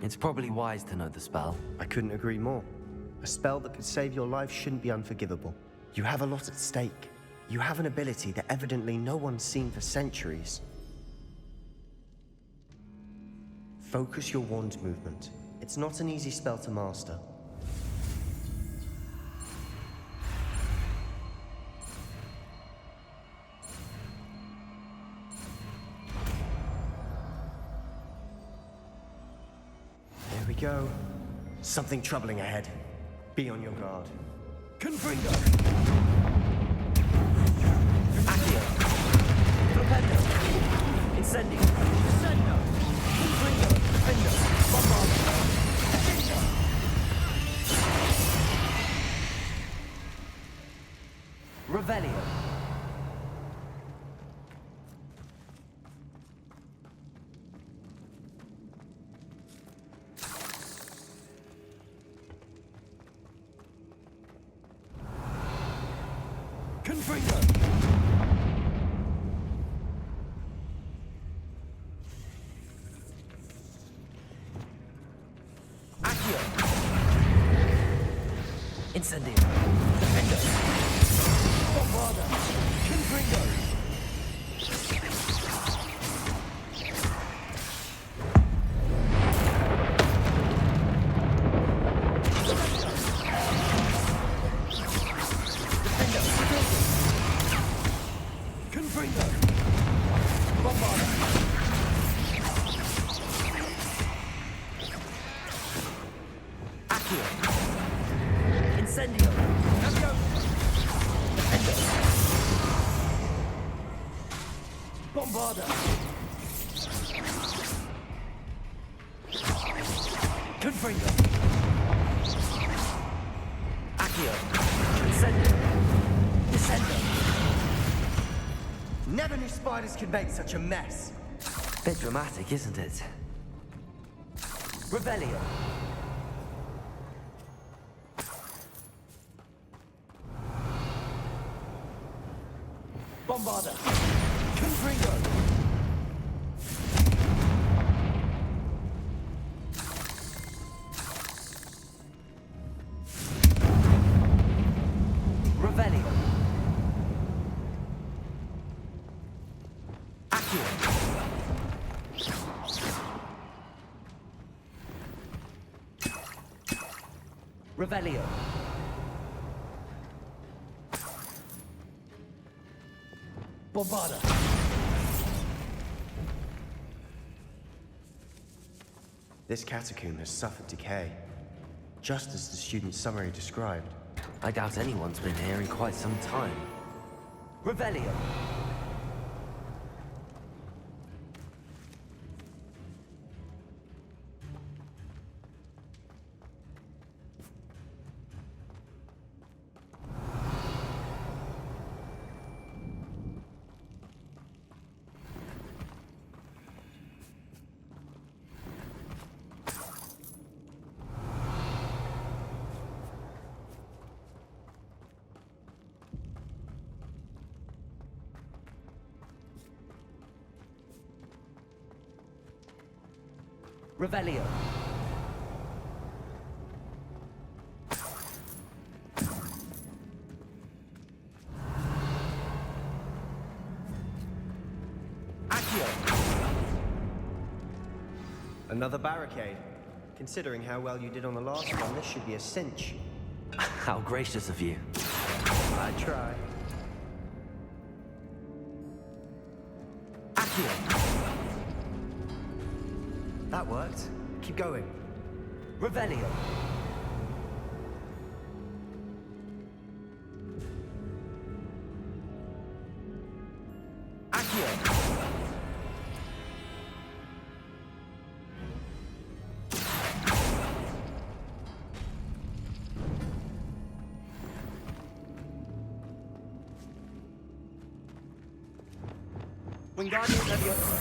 It's probably wise to know the spell. I couldn't agree more. A spell that could save your life shouldn't be unforgivable. You have a lot at stake. You have an ability that evidently no one's seen for centuries. Focus your wand movement. It's not an easy spell to master. There we go. Something troubling ahead. Be on your guard. Confringo. Accio. Flipendo. Incendio. Descendo. Confringo. Defendo. Bombardo. Defendo. Revelio. Incendio. Defender. Bombarda. Confringo. Never knew spiders could make such a mess. Bit dramatic, isn't it? Revelio. Bombarda. Confringo. Revelio. Revelio. Bombarda. This catacomb has suffered decay, just as the student's summary described. I doubt anyone's been here in quite some time. Revelio. Revelio. Accio. Another barricade. Considering how well you did on the last one, this should be a cinch. How gracious of you. I try. Accio. That worked. Keep going. Revelio. Accio. Wingardium Leviosa.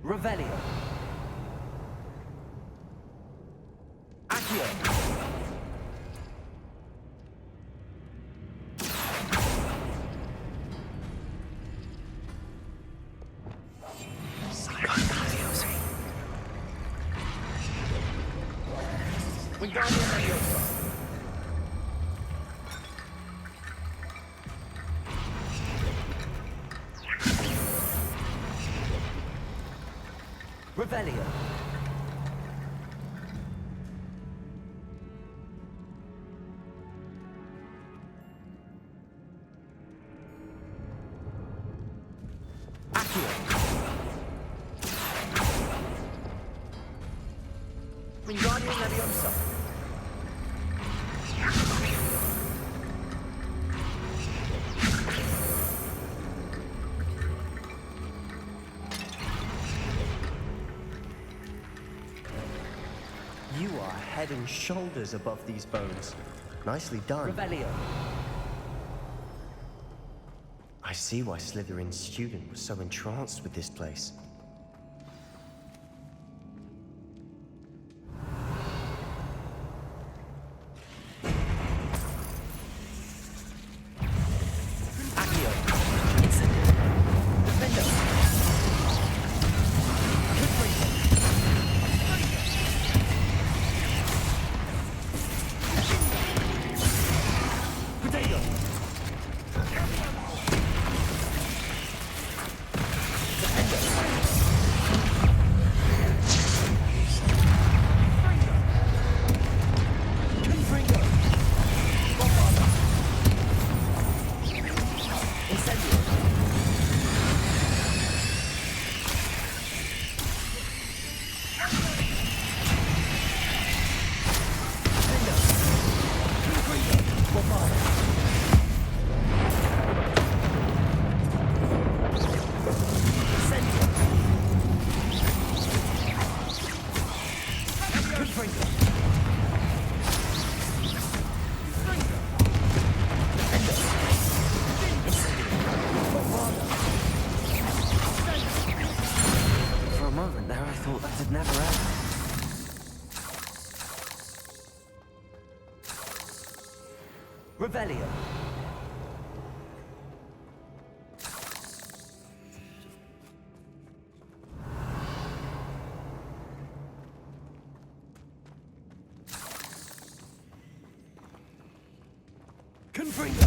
Revelio. Accio. Wingardium Leviosa. Revelio. Accio. Wingardium Leviosa. You are head and shoulders above these bones. Nicely done. Revelio. I see why Slytherin's student was so entranced with this place. Revelio. Confringo.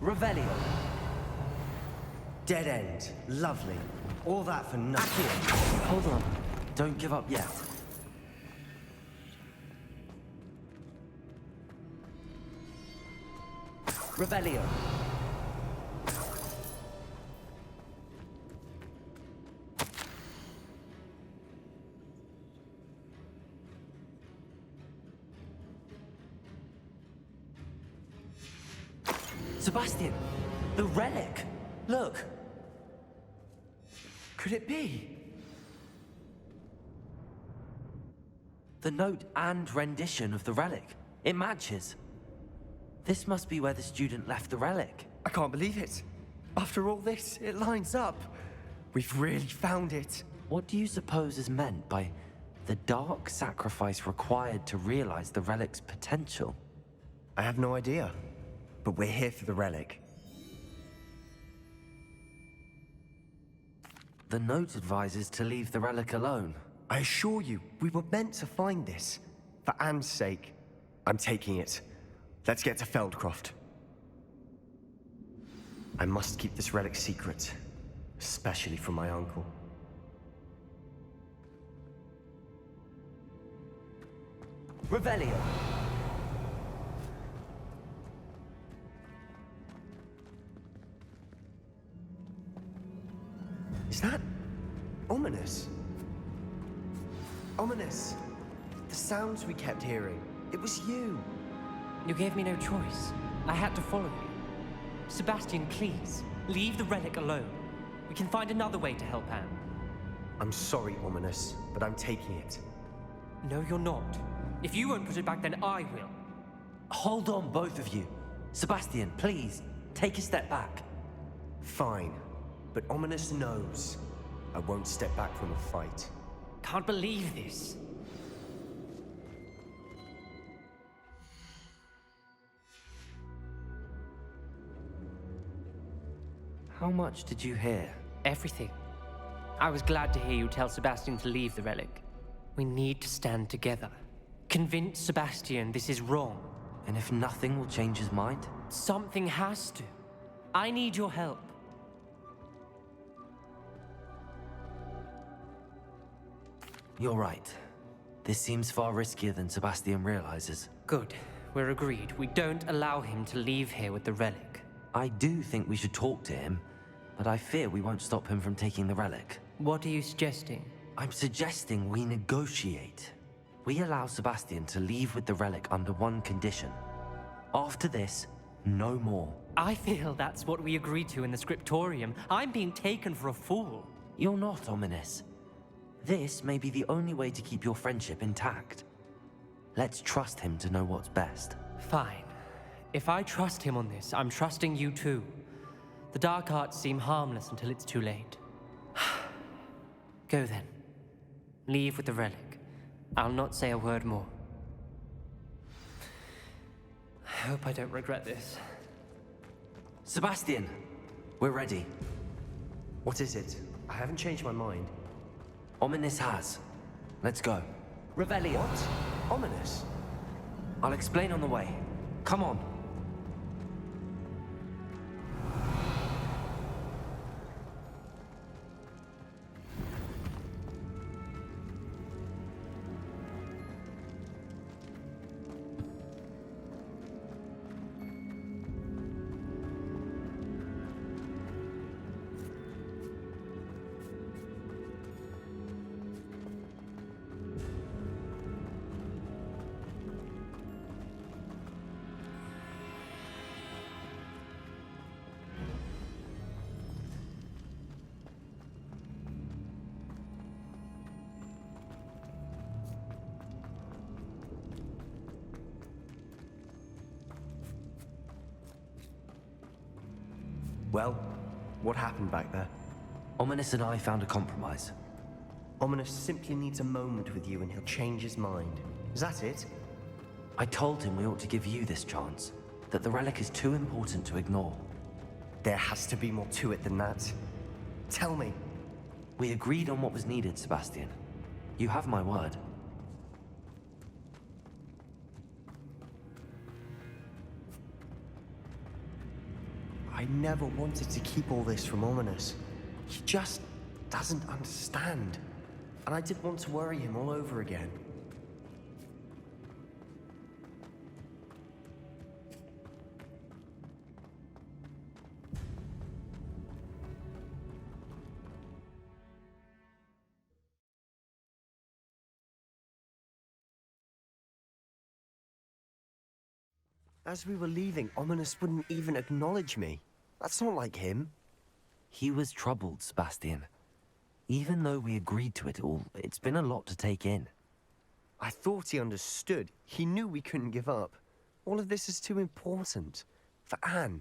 Revelio. Dead end. Lovely. All that for nothing. Hold on. Don't give up yet. Revelio. Sebastian, the relic. Look. Could it be? The note and rendition of the relic. It matches. This must be where the student left the relic. I can't believe it. After all this, it lines up. We've really found it. What do you suppose is meant by the dark sacrifice required to realize the relic's potential? I have no idea. But we're here for the relic. The note advises to leave the relic alone. I assure you, we were meant to find this. For Anne's sake. I'm taking it. Let's get to Feldcroft. I must keep this relic secret. Especially from my uncle. Revelio. Is that ominous? Ominous. The sounds we kept hearing. It was you. You gave me no choice. I had to follow you. Sebastian, please, leave the relic alone. We can find another way to help Anne. I'm sorry, Ominous, but I'm taking it. No, you're not. If you won't put it back, then I will. Hold on, both of you. Sebastian, please, take a step back. Fine, but Ominous knows I won't step back from a fight. Can't believe this. How much did you hear? Everything. I was glad to hear you tell Sebastian to leave the relic. We need to stand together. Convince Sebastian this is wrong. And if nothing will change his mind? Something has to. I need your help. You're right. This seems far riskier than Sebastian realizes. Good. We're agreed. We don't allow him to leave here with the relic. I do think we should talk to him, but I fear we won't stop him from taking the relic. What are you suggesting? I'm suggesting we negotiate. We allow Sebastian to leave with the relic under one condition. After this, no more. I feel that's what we agreed to in the scriptorium. I'm being taken for a fool. You're not, Ominous. This may be the only way to keep your friendship intact. Let's trust him to know what's best. Fine. If I trust him on this, I'm trusting you too. The dark arts seem harmless until it's too late. Go then. Leave with the relic. I'll not say a word more. I hope I don't regret this. Sebastian, we're ready. What is it? I haven't changed my mind. Ominous has. Let's go. Revelio. What? Ominous? I'll explain on the way. Come on. Well, what happened back there? Ominous and I found a compromise. Ominous simply needs a moment with you and he'll change his mind. Is that it? I told him we ought to give you this chance, that the relic is too important to ignore. There has to be more to it than that. Tell me. We agreed on what was needed, Sebastian. You have my word. I never wanted to keep all this from Ominous. He just doesn't understand. And I didn't want to worry him all over again. As we were leaving, Ominous wouldn't even acknowledge me. That's not like him. He was troubled, Sebastian. Even though we agreed to it all, it's been a lot to take in. I thought he understood. He knew we couldn't give up. All of this is too important. For Anne.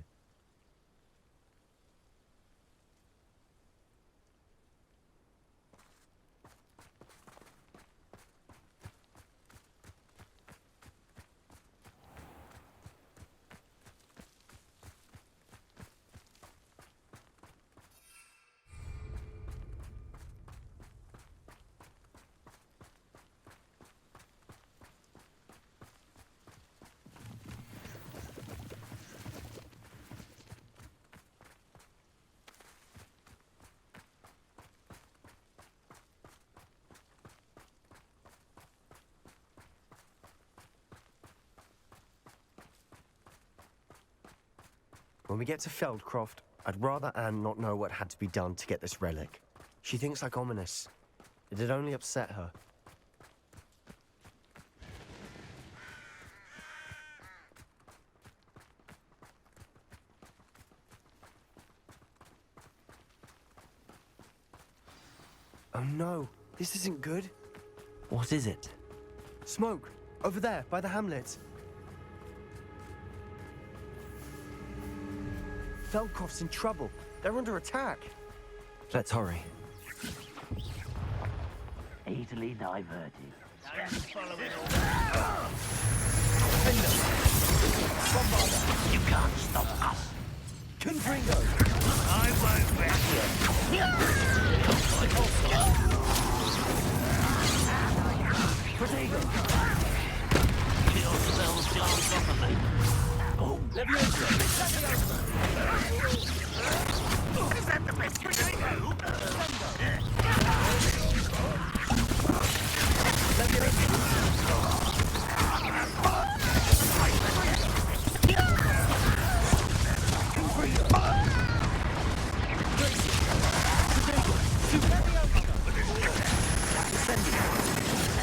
When we get to Feldcroft, I'd rather Anne not know what had to be done to get this relic. She thinks like Ominous. It'd only upset her. Oh no, this isn't good. What is it? Smoke, over there, by the hamlet. Feldcroft's in trouble. They're under attack. Let's hurry. Easily diverted. You can't stop us. Confringo! I won't back Protego! Kill spells glance off of me. Oh, Leviosa! Is that the best you can do?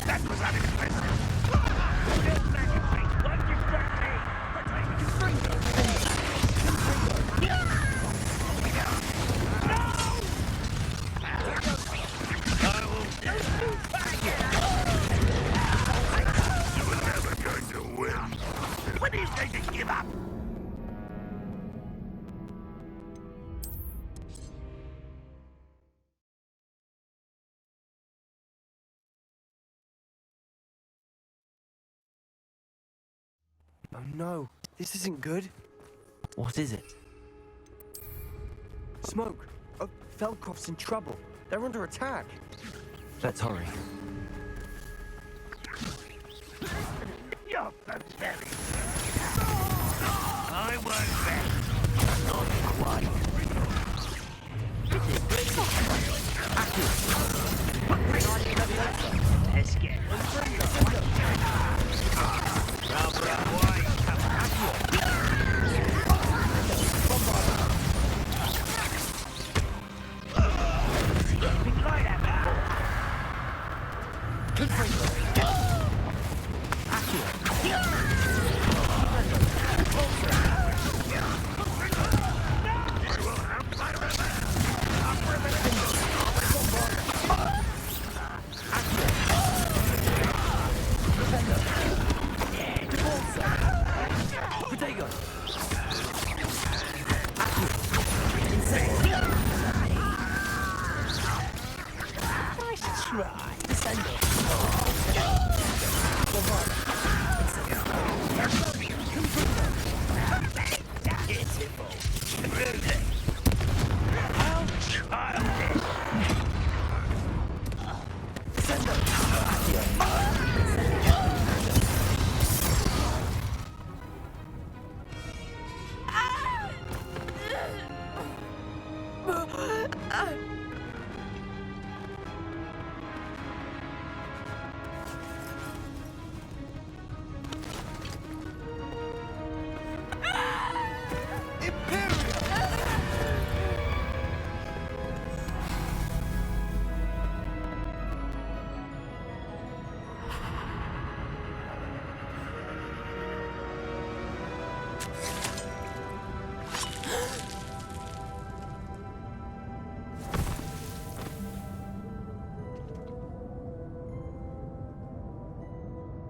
That was unexpected. When he's going to give up. Oh no, this isn't good. What is it? Smoke! Oh, Feldcroft's in trouble. They're under attack. Let's hurry. You're pathetic. I won't bet. Not quite. Let's get Nice try.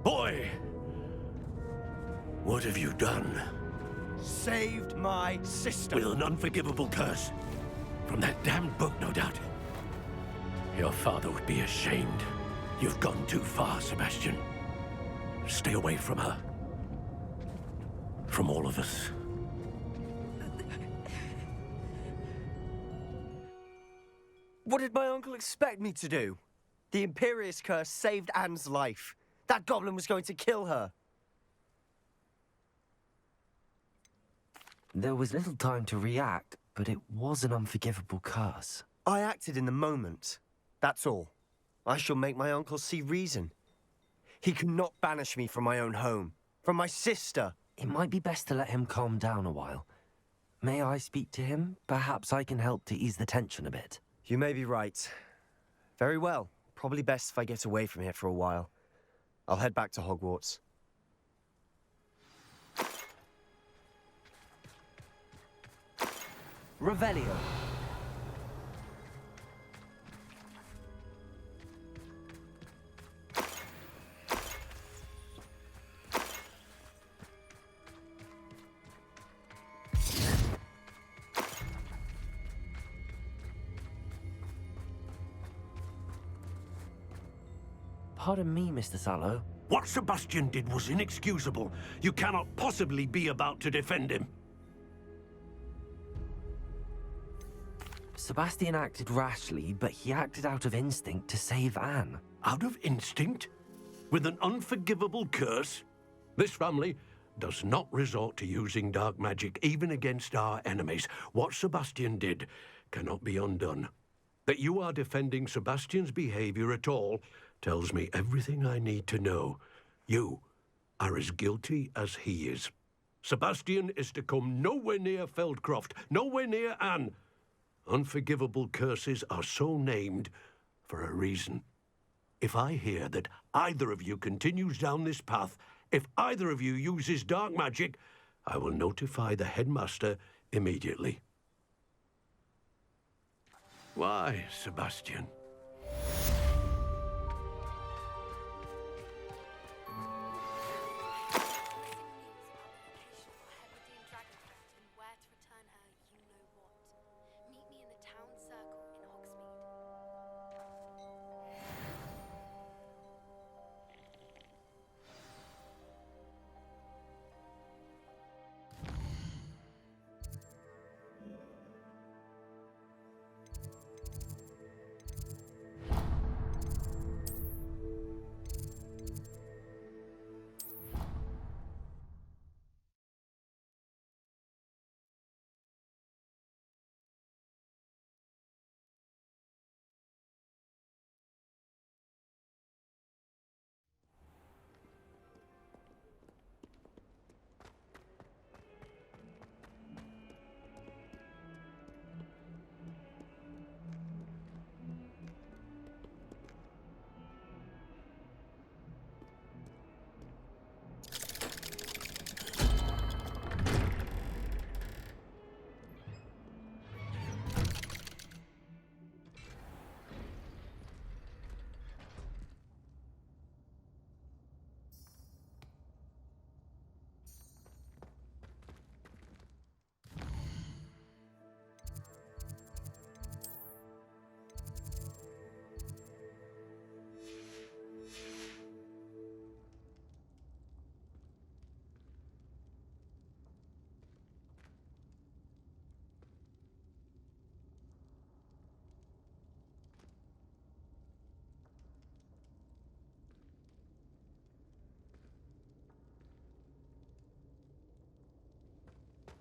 Boy! What have you done? Saved my sister. With an unforgivable curse. From that damned book, no doubt. Your father would be ashamed. You've gone too far, Sebastian. Stay away from her. From all of us. What did my uncle expect me to do? The Imperious curse saved Anne's life. That goblin was going to kill her. There was little time to react, but it was an unforgivable curse. I acted in the moment. That's all. I shall make my uncle see reason. He cannot banish me from my own home, from my sister. It might be best to let him calm down a while. May I speak to him? Perhaps I can help to ease the tension a bit. You may be right. Very well. Probably best if I get away from here for a while. I'll head back to Hogwarts. Revelio. Pardon me, Mr. Sallow. What Sebastian did was inexcusable. You cannot possibly be about to defend him. Sebastian acted rashly, but he acted out of instinct to save Anne. Out of instinct? With an unforgivable curse? This family does not resort to using dark magic even against our enemies. What Sebastian did cannot be undone. That you are defending Sebastian's behavior at all tells me everything I need to know. You are as guilty as he is. Sebastian is to come nowhere near Feldcroft, nowhere near Anne. Unforgivable curses are so named for a reason. If I hear that either of you continues down this path, if either of you uses dark magic, I will notify the headmaster immediately. Why, Sebastian?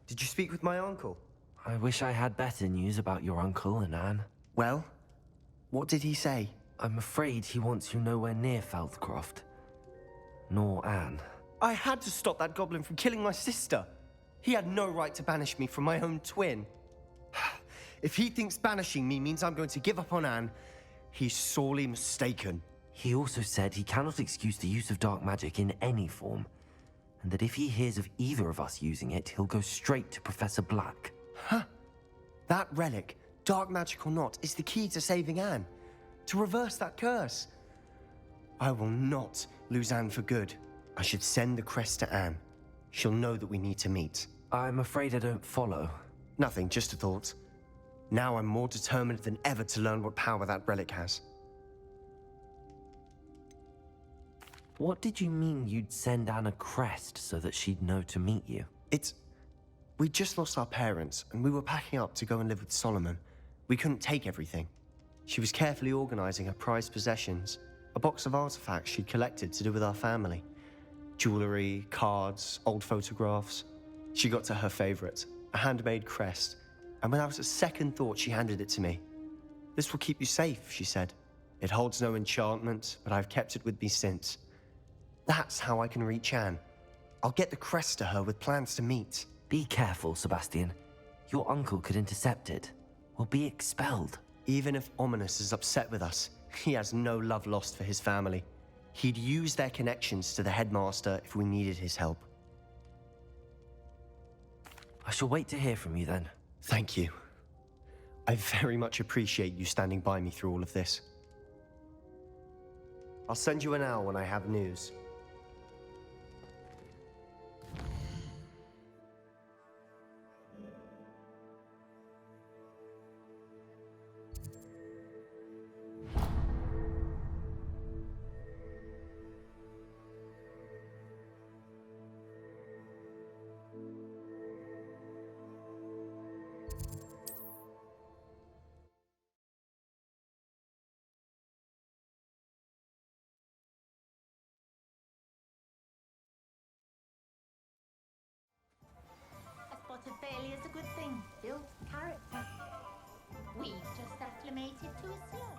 Did you speak with my uncle? I wish I had better news about your uncle and Anne. Well, what did he say? I'm afraid he wants you nowhere near Feldcroft. Nor Anne. I had to stop that goblin from killing my sister. He had no right to banish me from my own twin. If he thinks banishing me means I'm going to give up on Anne, he's sorely mistaken. He also said he cannot excuse the use of dark magic in any form, and that if he hears of either of us using it, he'll go straight to Professor Black. Huh? That relic, dark magic or not, is the key to saving Anne. To reverse that curse. I will not lose Anne for good. I should send the crest to Anne. She'll know that we need to meet. I'm afraid I don't follow. Nothing, just a thought. Now I'm more determined than ever to learn what power that relic has. What did you mean you'd send Anne a crest so that she'd know to meet you? We just lost our parents, and we were packing up to go and live with Solomon. We couldn't take everything. She was carefully organizing her prized possessions, a box of artifacts she'd collected to do with our family. Jewelry, cards, old photographs. She got to her favorite, a handmade crest, and without a second thought, she handed it to me. "This will keep you safe," she said. "It holds no enchantment, but I've kept it with me since. That's how I can reach Anne. I'll get the crest to her with plans to meet." Be careful, Sebastian. Your uncle could intercept it. We'll be expelled. Even if Ominous is upset with us, he has no love lost for his family. He'd use their connections to the headmaster if we needed his help. I shall wait to hear from you then. Thank you. I very much appreciate you standing by me through all of this. I'll send you an owl when I have news. A spot of failure's a good thing. Builds character. We've just acclimated to a slow.